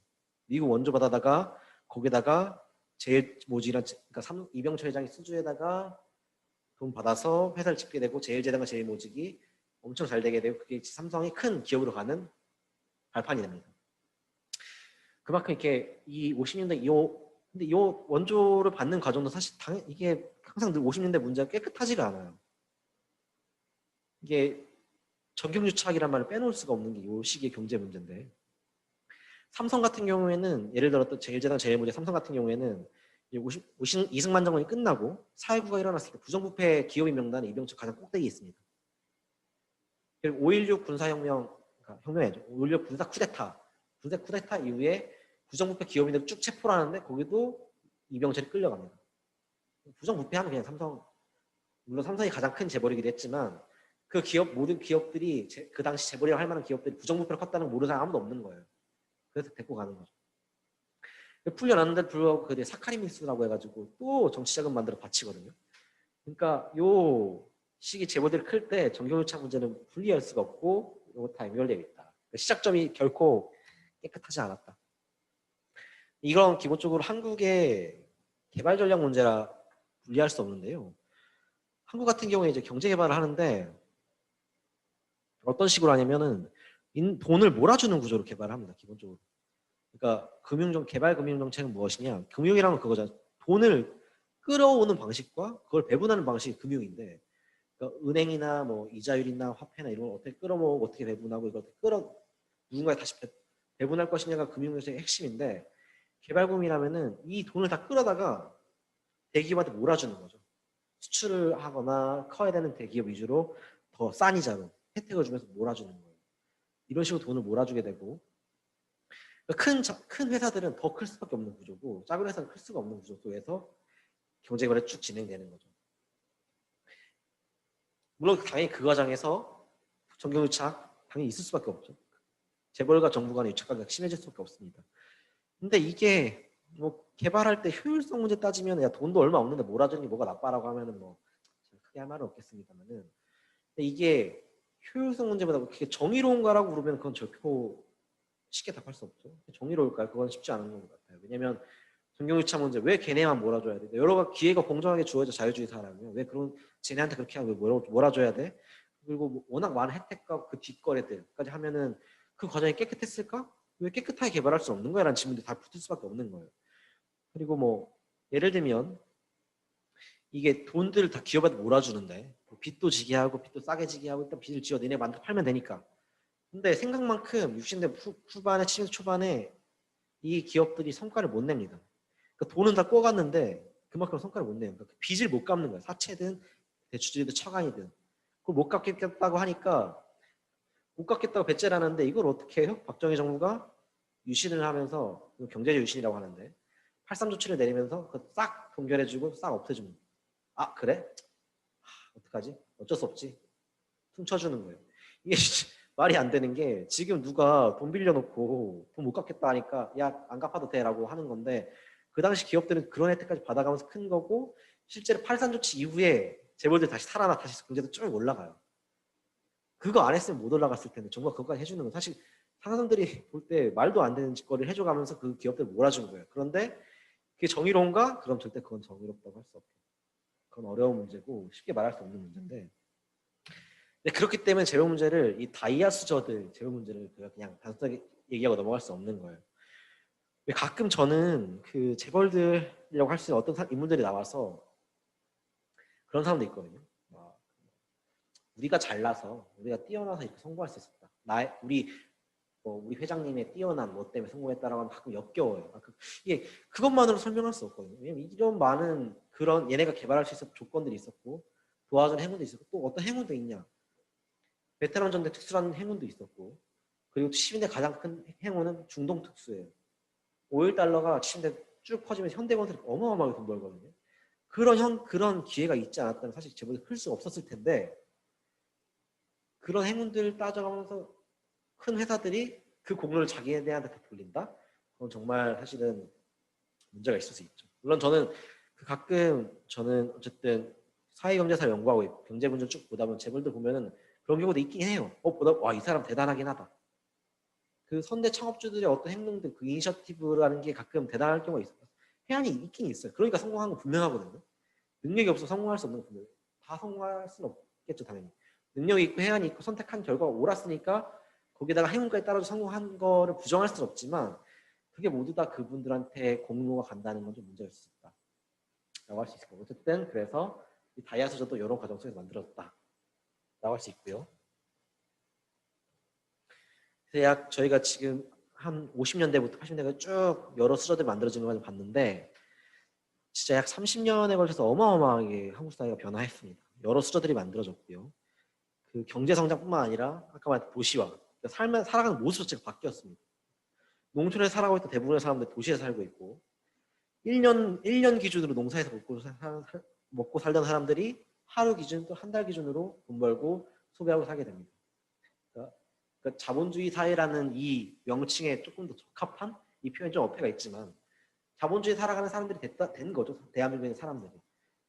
미국 원조 받아다가 거기다가 제일모직이랑, 그러니까 이병철 회장이 수주에다가 돈 받아서 회사를 짓게 되고, 제일제당과 제일모직이 엄청 잘 되게 되고, 그게 삼성이 큰 기업으로 가는 발판이 됩니다. 그만큼 이렇게 이 50년대 근데 이 원조를 받는 과정도 사실 이게 항상 늘 50년대 문제가 깨끗하지가 않아요. 이게 정경유착이란 말을 빼놓을 수가 없는 게 이 시기의 경제 문제인데, 삼성 같은 경우에는 예를 들어 또 제일제당, 제일모직, 삼성 같은 경우에는 이승만 정권이 끝나고 사회구가 일어났을 때 부정부패 기업인 명단에 이병철 가장 꼭대기에 있습니다. 그리고 5.16 군사혁명, 혁명이죠. 5.16 군사 쿠데타 이후에 부정부패 기업인들 쭉 체포를 하는데 거기도 이병철이 끌려갑니다. 부정부패하면 그냥 물론 삼성이 가장 큰 재벌이기도 했지만, 모든 기업들이 그 당시 재벌이라고 할 만한 기업들이 부정부패를 컸다는 걸 모르는 사람 아무도 없는 거예요. 그래서 데리고 가는 거죠. 풀려났는데 불구하고 그게 사카린 밀수라고 해가지고 또 정치자금 만들어 바치거든요. 그러니까 요 시기 재벌들이 클 때 정경유착 문제는 분리할 수가 없고 이거 다 연결되어 있다. 그러니까 시작점이 결코 깨끗하지 않았다. 이건 기본적으로 한국의 개발 전략 문제라 분리할 수 없는데요. 한국 같은 경우에 이제 경제 개발을 하는데 어떤 식으로 하냐면은 돈을 몰아주는 구조로 개발을 합니다. 기본적으로. 그러니까 개발 금융 정책은 무엇이냐? 금융이라는 그거잖아요. 돈을 끌어오는 방식과 그걸 배분하는 방식이 금융인데, 그러니까 은행이나 뭐 이자율이나 화폐나 이런 걸 어떻게 끌어모으고 어떻게 배분하고 이걸 어떻게 누군가에 다시 배분할 것이냐가 금융정책의 핵심인데, 개발금이라면은 이 돈을 다 끌어다가 대기업한테 몰아주는 거죠. 수출을 하거나 커야 되는 대기업 위주로 더 싼 이자로 혜택을 주면서 몰아주는 거예요. 이런 식으로 돈을 몰아주게 되고, 큰 회사들은 더 클 수밖에 없는 구조고, 작은 회사는 클 수가 없는 구조 속에서 경제개발이 쭉 진행되는 거죠. 물론 당연히 그 과정에서 정경유착 당연히 있을 수밖에 없죠. 재벌과 정부 간의 유착 관계가 심해질 수밖에 없습니다. 근데 이게 뭐 개발할 때 효율성 문제 따지면, 야 돈도 얼마 없는데 몰아주니 뭐가 나빠라고 하면은 뭐 크게 할 말은 없겠습니다만은, 근데 이게 효율성 문제보다 그게 정의로운가라고 물으면 그건 결코 쉽게 답할 수 없죠. 정의로울까요? 그건 쉽지 않은 것 같아요. 왜냐하면 정경유착 문제 왜 걔네만 몰아줘야 돼? 여러 가지 기회가 공정하게 주어져 자유주의 사람이요. 왜 그런 쟤네한테 그렇게 하고 몰아줘야 돼? 그리고 뭐 워낙 많은 혜택과 그 뒷거래들까지 하면은 그 과정이 깨끗했을까? 왜 깨끗하게 개발할 수 없는 거야? 라는 질문들이 다 붙을 수밖에 없는 거예요. 그리고 뭐 예를 들면 이게 돈들을 다 기업한테 몰아주는데 빚도 지게 하고 빚도 싸게 지게 하고 일단 빚을 지어 니네 만들 팔면 되니까. 근데 생각만큼 60년대 후반에 70년대 초반에 이 기업들이 성과를 못 냅니다. 그러니까 돈은 다 꿔갔는데 그만큼 성과를 못 내요. 그러니까 빚을 못 갚는 거예요. 사채든 대출이든 처간이든. 그걸 못 갚겠다고 하니까 못 갚겠다고 배째라는데 이걸 어떻게 해요? 박정희 정부가 유신을 하면서 경제적 유신이라고 하는데 8.3 조치를 내리면서 싹 동결해주고 싹 없애줍니다. 아 그래? 어떡하지? 어쩔 수 없지. 퉁쳐주는 거예요. 이게 말이 안 되는 게 지금 누가 돈 빌려놓고 돈 못 갚겠다 하니까 야 안 갚아도 돼라고 하는 건데 그 당시 기업들은 그런 혜택까지 받아가면서 큰 거고 실제로 8.3 조치 이후에 재벌들 다시 살아나 다시 경제도 쭉 올라가요. 그거 안 했으면 못 올라갔을 텐데 정부가 그것까지 해주는 건 사실 사람들이 볼 때 말도 안 되는 짓거리를 해줘가면서 그 기업들 몰아준 거예요. 그런데 그게 정의로운가? 그럼 절대 그건 정의롭다고 할 수 없고 그건 어려운 문제고 쉽게 말할 수 없는 문제인데 그렇기 때문에 재벌 문제를 이 다이아 수저들 재벌 문제를 그냥 단순하게 얘기하고 넘어갈 수 없는 거예요. 가끔 저는 그 재벌들이라고 할 수 있는 어떤 인물들이 나와서 그런 사람도 있거든요. 우리가 잘나서 우리가 뛰어나서 이렇게 성공할 수 있었다. 우리 회장님의 뛰어난 뭐 때문에 성공했다라고 하면 가끔 역겨워요. 이게 그것만으로 설명할 수 없거든요. 왜냐면 이런 많은 그런 얘네가 개발할 수 있었던 조건들이 있었고 도와준 행운도 있었고 또 어떤 행운도 있냐. 베트남 전쟁 특수라는 행운도 있었고 그리고 70년대 가장 큰 행운은 중동 특수예요. 5.1달러가 70년대 쭉 퍼지면서 현대건설이 어마어마하게 돈 벌거든요. 그런 기회가 있지 않았다면 사실 재벌이 클 수가 없었을 텐데 그런 행운들을 따져가면서 큰 회사들이 그 공로를 자기네한테 돌린다? 그건 정말 사실은 문제가 있을 수 있죠. 물론 저는 어쨌든 사회경제사를 연구하고 있고 경제 문제를 쭉 보다 보면 재벌들 보면은 그런 경우도 있긴 해요. 이 사람 대단하긴 하다. 그 선대 창업주들의 어떤 행동들, 그 이니셔티브라는 게 가끔 대단할 경우가 있어요. 해안이 있긴 있어요. 그러니까 성공한 건 분명하거든요. 능력이 없어 성공할 수 없는 거 분명해요. 다 성공할 수는 없겠죠, 당연히. 능력이 있고 해안이 있고 선택한 결과가 옳았으니까 거기다가 행운까지 따라서 성공한 거를 부정할 수는 없지만 그게 모두 다 그분들한테 공로가 간다는 건 좀 문제가 있을 수 있다. 라고 할 수 있을 거고 어쨌든 그래서 이 다이아수저도 이런 과정 속에서 만들어졌다. 라고 할 수 있고요. 약 저희가 지금 한 50년대부터 80년대까지 쭉 여러 수저들이 만들어진 걸 봤는데 진짜 약 30년에 걸쳐서 어마어마하게 한국 사회가 변화했습니다. 여러 수저들이 만들어졌고요. 그 경제 성장뿐만 아니라 아까 말한 도시화, 살아가는 모습 자체가 바뀌었습니다. 농촌에 살아가고 있던 대부분의 사람들이 도시에 살고 있고 1년 기준으로 농사에서 먹고 살던 사람들이 하루 기준 또 한 달 기준으로 돈 벌고 소비하고 살게 됩니다. 그러니까 자본주의 사회라는 이 명칭에 조금 더 적합한 이 표현이 좀 어폐가 있지만 자본주의 살아가는 사람들이 된 거죠. 대한민국의 사람들이.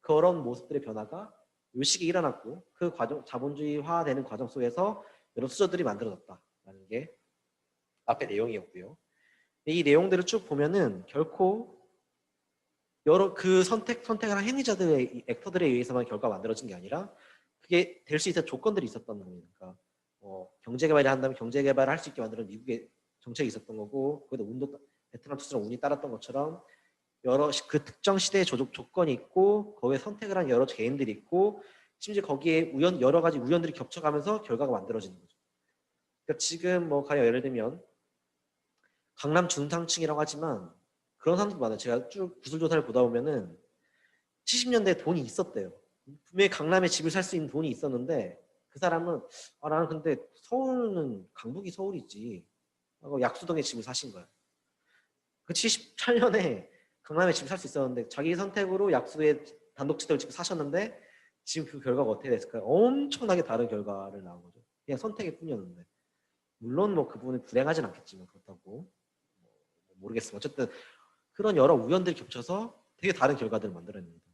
그런 모습들의 변화가 요식에 일어났고 그 과정 자본주의화되는 과정 속에서 여러 수저들이 만들어졌다라는 게 앞의 내용이었고요. 이 내용들을 쭉 보면은 결코 여러 그 선택을 한 행위자들의 액터들에 의해서만 결과가 만들어진 게 아니라 그게 될 수 있었던 조건들이 있었던 겁니다. 그러니까 경제 개발을 한다면 경제 개발을 할 수 있게 만드는 미국의 정책이 있었던 거고 거기다 베트남 투자랑 운이 따랐던 것처럼 그 특정 시대의 조건이 있고 거기에 선택을 한 여러 개인들이 있고 심지어 거기에 여러 가지 우연들이 겹쳐가면서 결과가 만들어지는 거죠. 그러니까 지금 가령 예를 들면 강남 중상층이라고 하지만 그런 사람도 많아요. 제가 쭉 구술조사를 보다 보면은 70년대에 돈이 있었대요. 분명히 강남에 집을 살 수 있는 돈이 있었는데 그 사람은 나는 근데 서울은 강북이 서울이지 하고 약수동에 집을 사신 거예요. 그 78년에 강남에 집을 살 수 있었는데 자기 선택으로 약수에 단독주택을 지금 사셨는데 지금 그 결과가 어떻게 됐을까요? 엄청나게 다른 결과를 낳은 거죠. 그냥 선택일 뿐이었는데 물론 그분은 불행하진 않겠지만 그렇다고 모르겠습니다. 어쨌든 그런 여러 우연들이 겹쳐서 되게 다른 결과들을 만들어냅니다.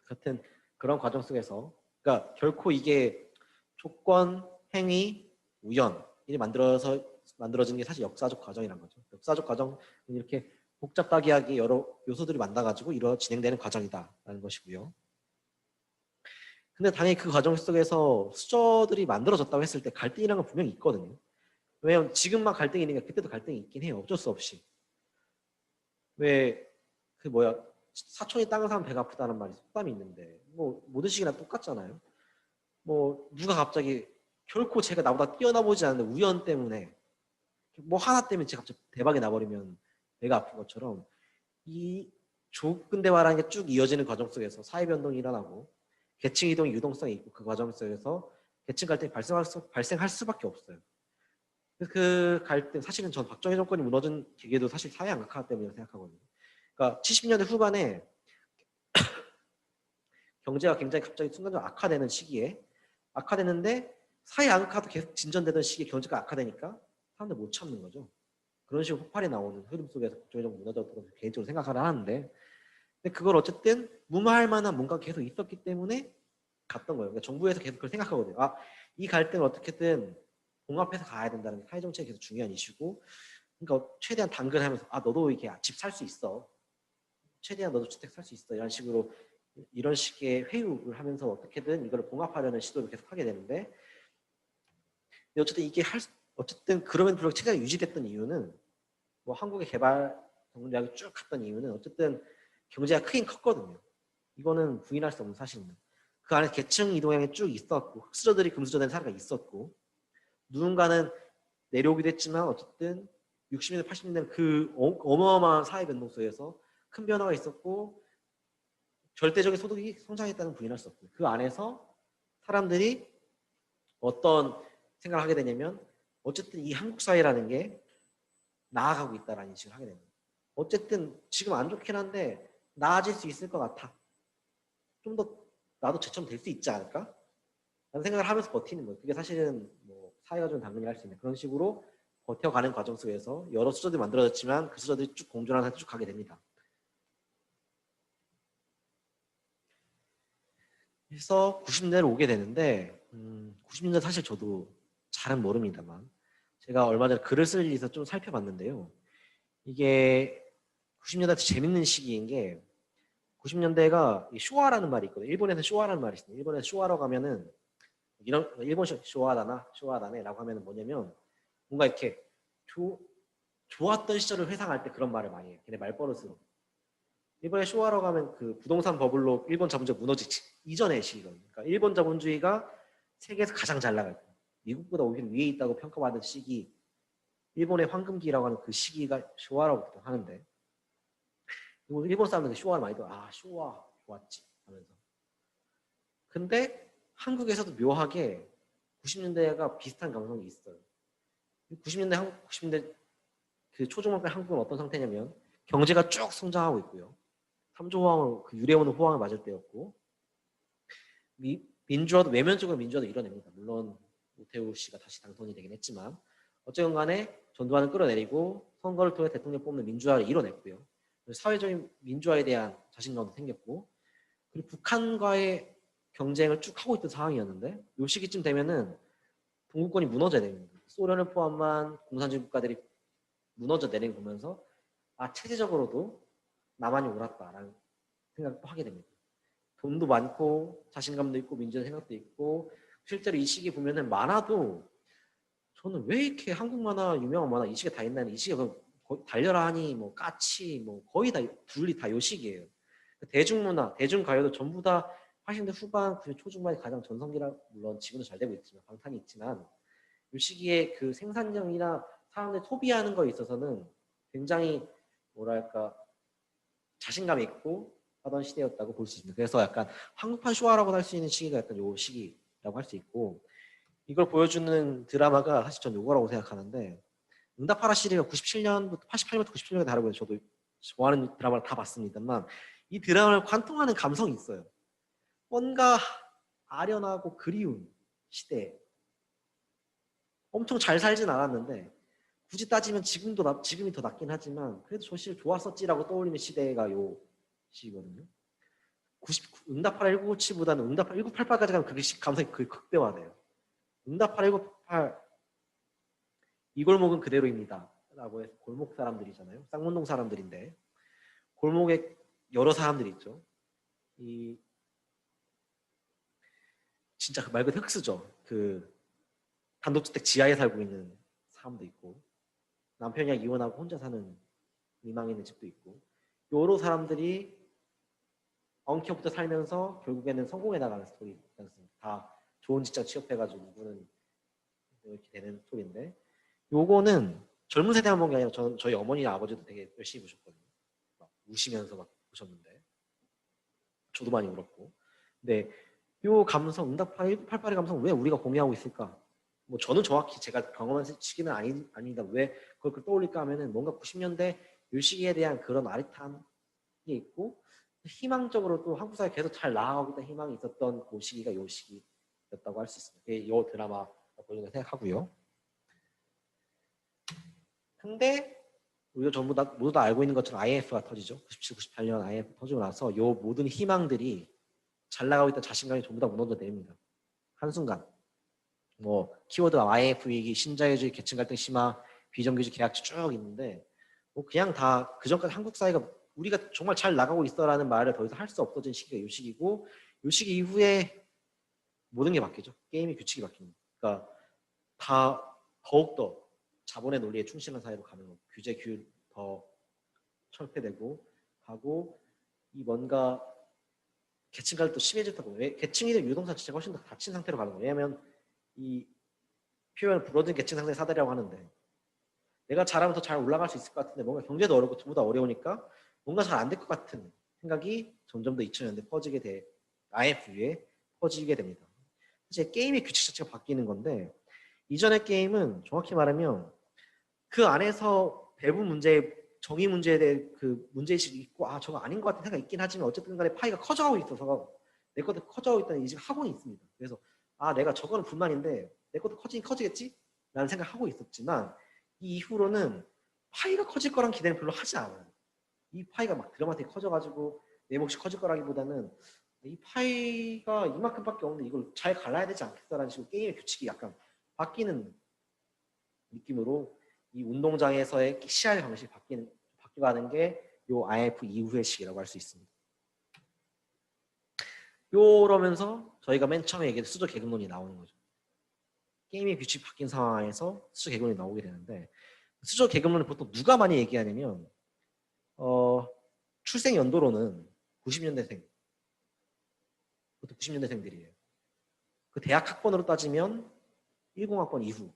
같은 그런 과정 속에서 그러니까 결코 이게 조건, 행위, 우연이 만들어진 게 사실 역사적 과정이란 거죠. 역사적 과정은 이렇게 복잡하게 여러 요소들이 만나가지고 진행되는 과정이다라는 것이고요. 근데 당연히 그 과정 속에서 수저들이 만들어졌다고 했을 때 갈등이라는 건 분명히 있거든요. 왜냐면 지금만 갈등이 있는 게 그때도 갈등이 있긴 해요. 어쩔 수 없이. 사촌이 땅을 사면 배가 아프다는 말이 속담이 있는데 모든 시기나 똑같잖아요. 누가 갑자기 결코 제가 나보다 뛰어나보지 않는 우연 때문에 하나 때문에 제가 갑자기 대박이 나버리면 배가 아픈 것처럼 이 조근대화라는 게 쭉 이어지는 과정 속에서 사회 변동이 일어나고 계층 이동의 유동성이 있고 그 과정 속에서 계층 갈등이 발생할 수밖에 없어요. 그 갈등 사실은 전 박정희 정권이 무너진 계기도 사실 사회 양극화 때문이라고 생각하거든요. 그러니까 70년대 후반에 경제가 굉장히 갑자기 순간적으로 악화되는 시기에 악화되는데 사회 양극화도 계속 진전되던 시기에 경제가 악화되니까 사람들 못 참는 거죠. 그런 식으로 폭발이 나오는 흐름 속에서 박정희 정권 무너졌다고 개인적으로 생각을 하는데 근데 그걸 어쨌든 무마할 만한 뭔가 계속 있었기 때문에 갔던 거예요. 그러니까 정부에서 계속 그걸 생각하거든요. 아, 이 갈등을 어떻게든 봉합해서 가야 된다는 게 사회 정책이 계속 중요한 이슈고 그러니까 최대한 당근하면서 아 너도 이렇게 집 살 수 있어. 최대한 너도 주택 살 수 있어. 이런 식으로 이런 식의 회유를 하면서 어떻게든 이걸 봉합하려는 시도를 계속 하게 되는데 어쨌든 이게 어쨌든 그러면 불구하고 체제가 유지됐던 이유는 뭐 한국의 개발 경제학이 쭉 갔던 이유는 어쨌든 경제가 크긴 컸거든요. 이거는 부인할 수 없는 사실입니다. 그 안에 계층 이동향이 쭉 있었고 흑수저들이 금수저된 사례가 있었고 누군가는 내려오기도 했지만 어쨌든 60년대 80년대는 그 어마어마한 사회 변동 속에서 큰 변화가 있었고 절대적인 소득이 성장했다는 부인할 수 없고 그 안에서 사람들이 어떤 생각을 하게 되냐면 어쨌든 이 한국 사회라는 게 나아가고 있다라는 인식을 하게 됩니다. 어쨌든 지금 안 좋긴 한데 나아질 수 있을 것 같아. 좀 더 나도 쟤처럼 될 수 있지 않을까? 라는 생각을 하면서 버티는 거예요. 그게 사실은 뭐 사회가 좀 당연히 할 수 있는 그런 식으로 버텨가는 과정 속에서 여러 수저들이 만들어졌지만 그 수저들이 쭉 공존하면서 쭉 가게 됩니다. 그래서 90년대로 오게 되는데 90년대 사실 저도 잘은 모릅니다만 제가 얼마 전에 글을 쓸 일이 있어서 좀 살펴봤는데요. 이게 90년대 재밌는 시기인 게 90년대가 쇼와라는 말이 있거든요. 일본에서 쇼와라는 말이 있습니다. 일본에서 쇼와라고 하면은 이런 일본 쇼와다네라고 하면은 뭐냐면 뭔가 이렇게 좋았던 시절을 회상할 때 그런 말을 많이 해요. 걔네 말버릇으로. 일본의 쇼와라고 하면 그 부동산 버블로 일본 자본주의가 무너지기 이전의 시기거든요. 그러니까 일본 자본주의가 세계에서 가장 잘 나갈 때 미국보다 오히려 위에 있다고 평가받은 시기 일본의 황금기라고 하는 그 시기가 쇼와라고 하는데 일본 사람들은 쇼와를 많이 들어 아 쇼와 좋았지 하면서 근데 한국에서도 묘하게 90년대가 비슷한 감성이 있어요. 90년대 그 초중반까지 한국은 어떤 상태냐면 경제가 쭉 성장하고 있고요. 3조 호황을 그 유례오는 호황을 맞을 때였고 민주화도 외면적으로 민주화도 이뤄냅니다. 물론 오태우 씨가 다시 당선이 되긴 했지만 어쨌든 간에 전두환을 끌어내리고 선거를 통해 대통령 뽑는 민주화를 이뤄냈고요. 사회적인 민주화에 대한 자신감도 생겼고 그리고 북한과의 경쟁을 쭉 하고 있던 상황이었는데 이 시기쯤 되면은 동구권이 무너져야 됩니다. 소련을 포함한 공산주의 국가들이 무너져 내린 거 보면서 아 체제적으로도 나만이 옳았다라는 생각도 하게 됩니다. 돈도 많고 자신감도 있고 민주화 생각도 있고 실제로 이 시기 보면은 만화도 저는 왜 이렇게 한국 만화 유명한 만화 이 시기에 다 있나니 이 시기에 달려라 하니 뭐 까치 뭐 거의 다 둘이 다 요 시기예요. 대중문화 대중가요도 전부 다 80년대 후반 90년대 초중반이 가장 전성기라 물론 지금도 잘 되고 있지만 방탄이 있지만 이 시기에 그 생산력이나 사람들이 소비하는 거에 있어서는 굉장히 뭐랄까 자신감 있고 하던 시대였다고 볼 수 있습니다. 그래서 약간 한국판 쇼와라고 할 수 있는 시기가 약간 요 시기라고 할 수 있고 이걸 보여주는 드라마가 사실 전 요거라고 생각하는데 응답하라 시리즈가 97년부터 88년부터 97년에 다루고 저도 좋아하는 드라마를 다 봤습니다만 이 드라마를 관통하는 감성이 있어요. 뭔가 아련하고 그리운 시대 엄청 잘 살진 않았는데 굳이 따지면 지금이 더 낫긴 하지만 그래도 저 시절 좋았었지라고 떠올리는 시대가 요 시거든요. 응답하라 1997보다는 응답하라 1988까지 가면 그게 감성이 극대화돼요. 응답하라 1988 이 골목은 그대로입니다. 라고 해서 골목 사람들이잖아요. 쌍문동 사람들인데 골목에 여러 사람들이 있죠. 이 진짜 그 말 그대로 흑수저. 그 단독주택 지하에 살고 있는 사람도 있고 남편이랑 이혼하고 혼자 사는 미망 있는 집도 있고 여러 사람들이 엉켜부터 살면서 결국에는 성공해 나가는 스토리 다 좋은 직장 취업해가지고 누구는 이렇게 되는 스토리인데 요거는 젊은 세대만 본 게 아니라 저희 어머니랑 아버지도 되게 열심히 보셨거든요. 막 우시면서 막 보셨는데 저도 많이 울었고. 근데 요 감성, 응답하라 1988의 감성 왜 우리가 공유하고 있을까? 뭐 저는 정확히 제가 경험한 시기는 아니다. 왜 그걸 떠올릴까 하면은 뭔가 90년대 요 시기에 대한 그런 아릿함이 있고 희망적으로 또 한국 사회 계속 잘 나아가고 있다는 희망이 있었던 그 시기가 요 시기였다고 할 수 있습니다. 이 드라마 보려고 생각하고요. 근데 우리가 전부 다 모두 다 알고 있는 것처럼 IMF가 터지죠. 97, 98년 IMF 터지고 나서 요 모든 희망들이 잘 나가고 있던 자신감이 전부 다 무너져 내립니다. 한순간. 뭐 키워드 IMF 위기, 신자유주의, 계층 갈등 심화, 비정규직 계약직 쭉 있는데 뭐 그냥 다 그전까지 한국 사회가 우리가 정말 잘 나가고 있어라는 말을 더 이상 할 수 없어진 시기가 이 시기고 이 시기 이후에 모든 게 바뀌죠. 게임의 규칙이 바뀝니다. 그러니까 다 더욱더 자본의 논리에 충실한 사회로 가는 거. 규제 규율 더 철폐되고 가고 이 뭔가 계층 갈등도 심해졌다고. 왜 계층이든 유동산 자체가 훨씬 더 닫힌 상태로 가는 거예요. 왜냐하면 이 표현을 불어든 계층 상대 사다리라고 하는데 내가 잘하면 더 잘 올라갈 수 있을 것 같은데 뭔가 경제도 어렵고 전부 다 어려우니까 뭔가 잘 안 될 것 같은 생각이 점점 더 2000년대 퍼지게 돼 IMF 위에 퍼지게 됩니다. 사실 게임의 규칙 자체가 바뀌는 건데 이전의 게임은 정확히 말하면 그 안에서 배분 문제, 정의 문제에 대해 그 문제의식이 있고 아 저거 아닌 것 같은 생각이 있긴 하지만 어쨌든 간에 파이가 커져가고 있어서 내 것도 커져가고 있다는 인식을 하고는 있습니다. 그래서 아 내가 저거는 불만인데 내 것도 커지긴 커지겠지? 라는 생각을 하고 있었지만 이 이후로는 파이가 커질 거란 기대는 별로 하지 않아요. 이 파이가 막 드라마틱 커져가지고 내 몫이 커질 거라기보다는 이 파이가 이만큼밖에 없는데 이걸 잘 갈라야 되지 않겠다라는 식으로 게임의 규칙이 약간 바뀌는 느낌으로 이 운동장에서의 시야의 방식이 바뀌어가는 게 요 IMF 이후의 시기라고 할 수 있습니다. 요러면서 저희가 맨 처음에 얘기했던 수저 계급론이 나오는 거죠. 게임의 규칙이 바뀐 상황에서 수저 계급론이 나오게 되는데 수저 계급론을 보통 누가 많이 얘기하냐면 출생 연도로는 90년대생 보통 90년대생들이에요. 그 대학 학번으로 따지면 10학번 이후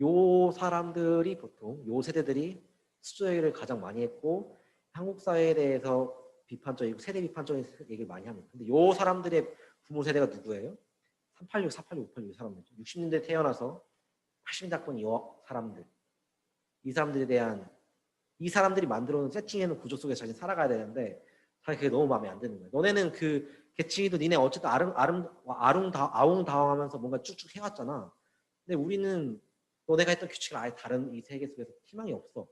요 사람들이 보통 요 세대들이 수저 얘기를 가장 많이 했고 한국 사회에 대해서 비판적이고 세대 비판적인 얘기를 많이 합니다. 근데 요 사람들의 부모 세대가 누구예요? 386, 486, 586 이 사람들. 60년대 태어나서 80년대 학번 이 사람들. 이 사람들에 대한 이 사람들이 만들어 놓은 세팅해놓은 구조 속에 자신 살아가야 되는데 사실 그게 너무 마음에 안 드는 거예요. 너네는 그 계층이도 니네 어쨌든 아웅다웅하면서 뭔가 쭉쭉 해왔잖아. 근데 우리는 너네가 했던 규칙을 아예 다른 이 세계 속에서 희망이 없어.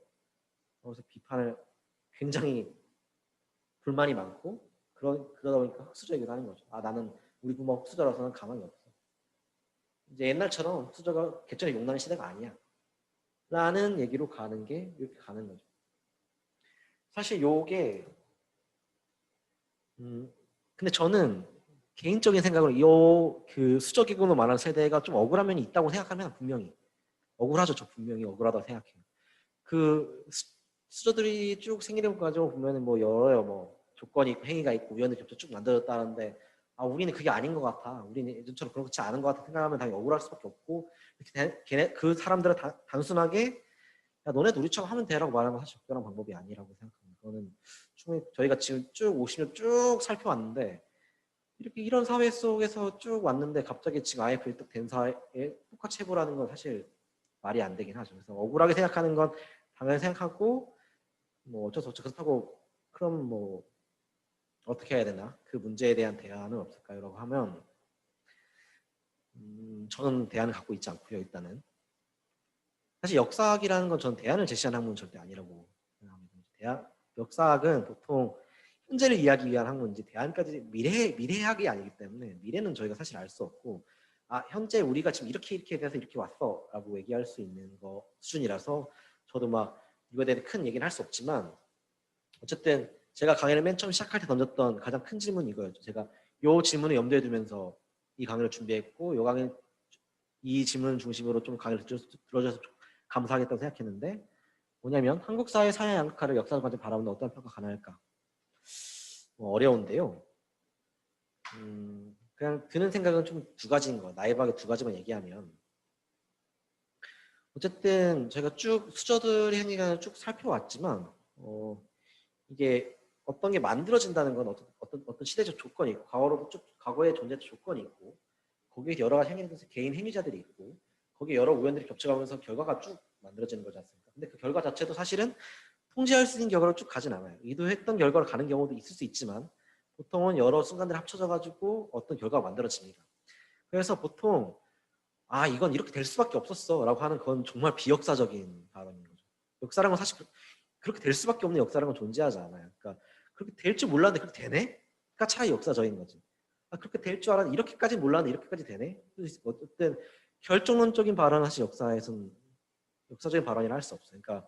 그래서 비판을 굉장히 불만이 많고 그러다 보니까 흑수저이기도 하는 거죠. 아 나는 우리 부모 흑수저라서는 가망이 없어. 이제 옛날처럼 흑수저가 개천에 용나는 시대가 아니야. 라는 얘기로 가는 게 이렇게 가는 거죠. 사실 요게 근데 저는 개인적인 생각으로 요 수저 기금으로 말하는 세대가 좀 억울한 면이 있다고 생각하면 분명히 억울하죠. 저 분명히 억울하다고 생각해요. 그 수저들이 쭉 생기는 과정을 보면은 뭐 여러 뭐 조건이 있고 행위가 있고 우연히 겹쳐 쭉 만들어졌다는데 아 우리는 그게 아닌 것 같아. 우리는 예전처럼 그렇지 않은 것 같아 생각하면 당연히 억울할 수밖에 없고 걔네 그 사람들은 단순하게 야 너네도 우리처럼 하면 돼라고 말하는 건 사실 적절한 방법이 아니라고 생각합니다. 그거는 충분히 저희가 지금 쭉 50년 쭉 살펴왔는데 이렇게 이런 사회 속에서 쭉 왔는데 갑자기 지금 IMF 일득된 사회에 똑같이 해보라는 건 사실 말이 안 되긴 하죠. 그래서 억울하게 생각하는 건 당연히 생각하고 뭐 어쩔 수 없죠. 그렇다고 그럼 뭐 어떻게 해야 되나? 그 문제에 대한 대안은 없을까요? 라고 하면 저는 대안을 갖고 있지 않고요. 일단은 사실 역사학이라는 건 전 대안을 제시하는 학문은 절대 아니라고 생각합니다. 역사학은 보통 현재를 이해하기 위한 학문인지 대안까지 미래학이 아니기 때문에 미래는 저희가 사실 알 수 없고 아 현재 우리가 지금 이렇게 돼서 이렇게 왔어 라고 얘기할 수 있는 거 수준이라서 저도 막 이거에 대해 큰 얘기는 할 수 없지만 어쨌든 제가 강의를 맨 처음 시작할 때 던졌던 가장 큰 질문이 이거였죠. 제가 이 질문을 염두에 두면서 이 강의를 준비했고 이 질문 중심으로 좀 강의를 들어줘서 감사하겠다고 생각했는데 뭐냐면 한국 사회 사회 양극화를 역사를 가지고 바라보는 어떤 평가 가능할까? 어려운데요. 그냥 드는 생각은 좀 두 가지인 거. 나이바하게 두 가지만 얘기하면 어쨌든 제가 쭉 수저들의 행위를 쭉 살펴왔지만 이게 어떤 게 만들어진다는 건 어떤 시대적 조건이 있고 과거로도 쭉 과거의 존재적 조건이 있고 거기에 여러 가지 개인 행위자들이 있고 거기에 여러 우연들이 겹쳐가면서 결과가 쭉 만들어지는 거지 않습니까? 근데 그 결과 자체도 사실은 통제할 수 있는 결과를 쭉 가진 않아요. 의도했던 결과를 가는 경우도 있을 수 있지만 보통은 여러 순간들이 합쳐져 가지고 어떤 결과가 만들어집니다. 그래서 보통 이건 이렇게 될 수밖에 없었어 라고 하는 건 정말 비역사적인 발언인 거죠. 역사라는 건 사실 그렇게 될 수밖에 없는 역사라는 건 존재하지 않아요. 그러니까 그렇게 될 줄 몰랐는데 그렇게 되네? 그러니까 차라리 역사적인 거지. 그렇게 될 줄 알았는데 이렇게까지 몰랐는데 이렇게까지 되네? 어쨌든 결정론적인 발언은 사실 역사에서는 역사적인 발언이라 할 수 없어요. 그러니까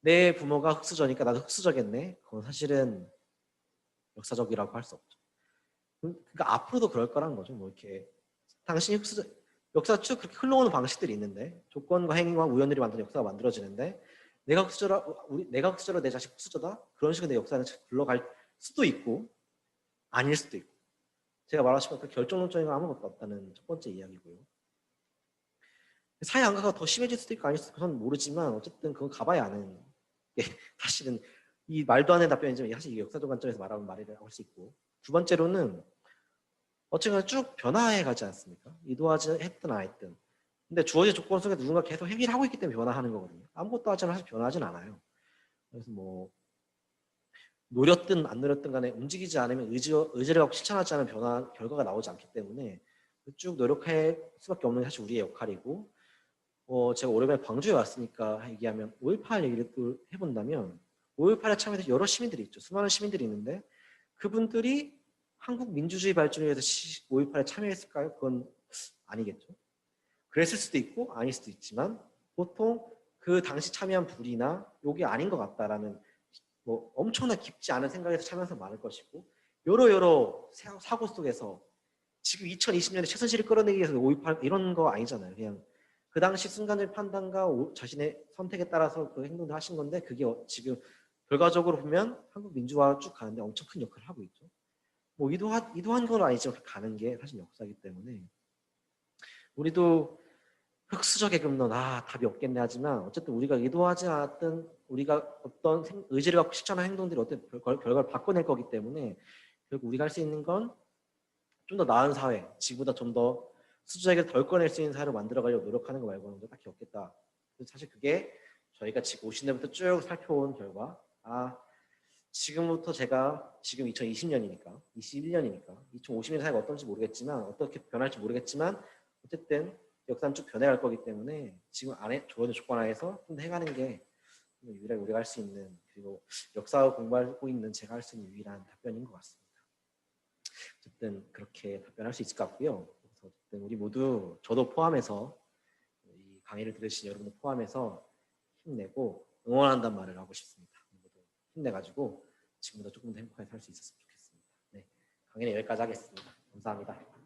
내 부모가 흑수저니까 나도 흑수저겠네? 그건 사실은 역사적이라고 할 수 없죠. 그러니까 앞으로도 그럴 거란 거죠. 뭐 이렇게 당신이 흑수저 역사 쭉 그렇게 흘러오는 방식들이 있는데 조건과 행위와 우연들이 만든 역사가 만들어지는데 내가 흑수저로 내 자식 흑수저다? 그런 식으로 내 역사는 흘러갈 수도 있고 아닐 수도 있고 제가 말하신 그 결정론적인 건 아무것도 없다는 첫 번째 이야기고요. 사회 안가가 더 심해질 수도 있고 아닐 수도 있고 그건 모르지만 어쨌든 그건 가봐야 아는 게 사실은 이 말도 안 되는 답변이지만 사실 이게 역사적 관점에서 말하는 말이라고 할 수 있고 두 번째로는 어쨌든 쭉 변화해 가지 않습니까? 의도하지 했든 안 했든 근데 주어진 조건 속에 누군가 계속 행위를 하고 있기 때문에 변화하는 거거든요. 아무것도 하지 않으면 사실 변화하진 않아요. 그래서 뭐 노렸든 안 노렸든 간에 움직이지 않으면 의지를 갖고 실천하지 않으면 결과가 나오지 않기 때문에 쭉 노력할 수밖에 없는 게 사실 우리의 역할이고 제가 오랜만에 광주에 왔으니까 얘기하면 5.18 얘기를 또 해본다면 5.18에 참여해서 여러 시민들이 있죠. 수많은 시민들이 있는데 그분들이 한국 민주주의 발전을 위해서 5.18에 참여했을까요? 그건 아니겠죠. 그랬을 수도 있고 아닐 수도 있지만 보통 그 당시 참여한 불이나 이게 아닌 것 같다라는 뭐 엄청나 깊지 않은 생각에서 참여해서 많을 것이고 여러 사고 속에서 지금 2020년에 최선실을 끌어내기 위해서 5.18 이런 거 아니잖아요. 그냥 그 당시 순간적 판단과 자신의 선택에 따라서 그 행동을 하신 건데 그게 지금 결과적으로 보면 한국 민주화가 쭉 가는데 엄청 큰 역할을 하고 있죠. 뭐 의도한 건 아니지만 가는 게 사실 역사이기 때문에 우리도 흑수저 계급론 답이 없겠네 하지만 어쨌든 우리가 의도하지 않았던 우리가 어떤 의지를 갖고 실천한 행동들이 어떤 결과를 바꿔낼 거기 때문에 결국 우리가 할 수 있는 건 좀 더 나은 사회, 지구보다 좀 더 수저에게 덜 꺼낼 수 있는 사회를 만들어가려고 노력하는 거 말고는 딱히 없겠다. 그래서 사실 그게 저희가 지금 50년부터 쭉 살펴온 결과 지금부터 제가 지금 2020년이니까 21년이니까 2050년 사회가 어떤지 모르겠지만 어떻게 변할지 모르겠지만 어쨌든 역사는 쭉 변해갈 거기 때문에 지금 안에 주어진 조건 하에서 좀 더 해가는 게 유일하게 우리가 할 수 있는 그리고 역사 공부하고 있는 제가 할 수 있는 유일한 답변인 것 같습니다. 어쨌든 그렇게 답변할 수 있을 것 같고요. 그래서 어쨌든 우리 모두 저도 포함해서 이 강의를 들으신 여러분들 포함해서 힘내고 응원한다는 말을 하고 싶습니다. 모두 힘내가지고 지금보다 조금 더 행복하게 살 수 있었으면 좋겠습니다. 네, 강의는 여기까지 하겠습니다. 감사합니다.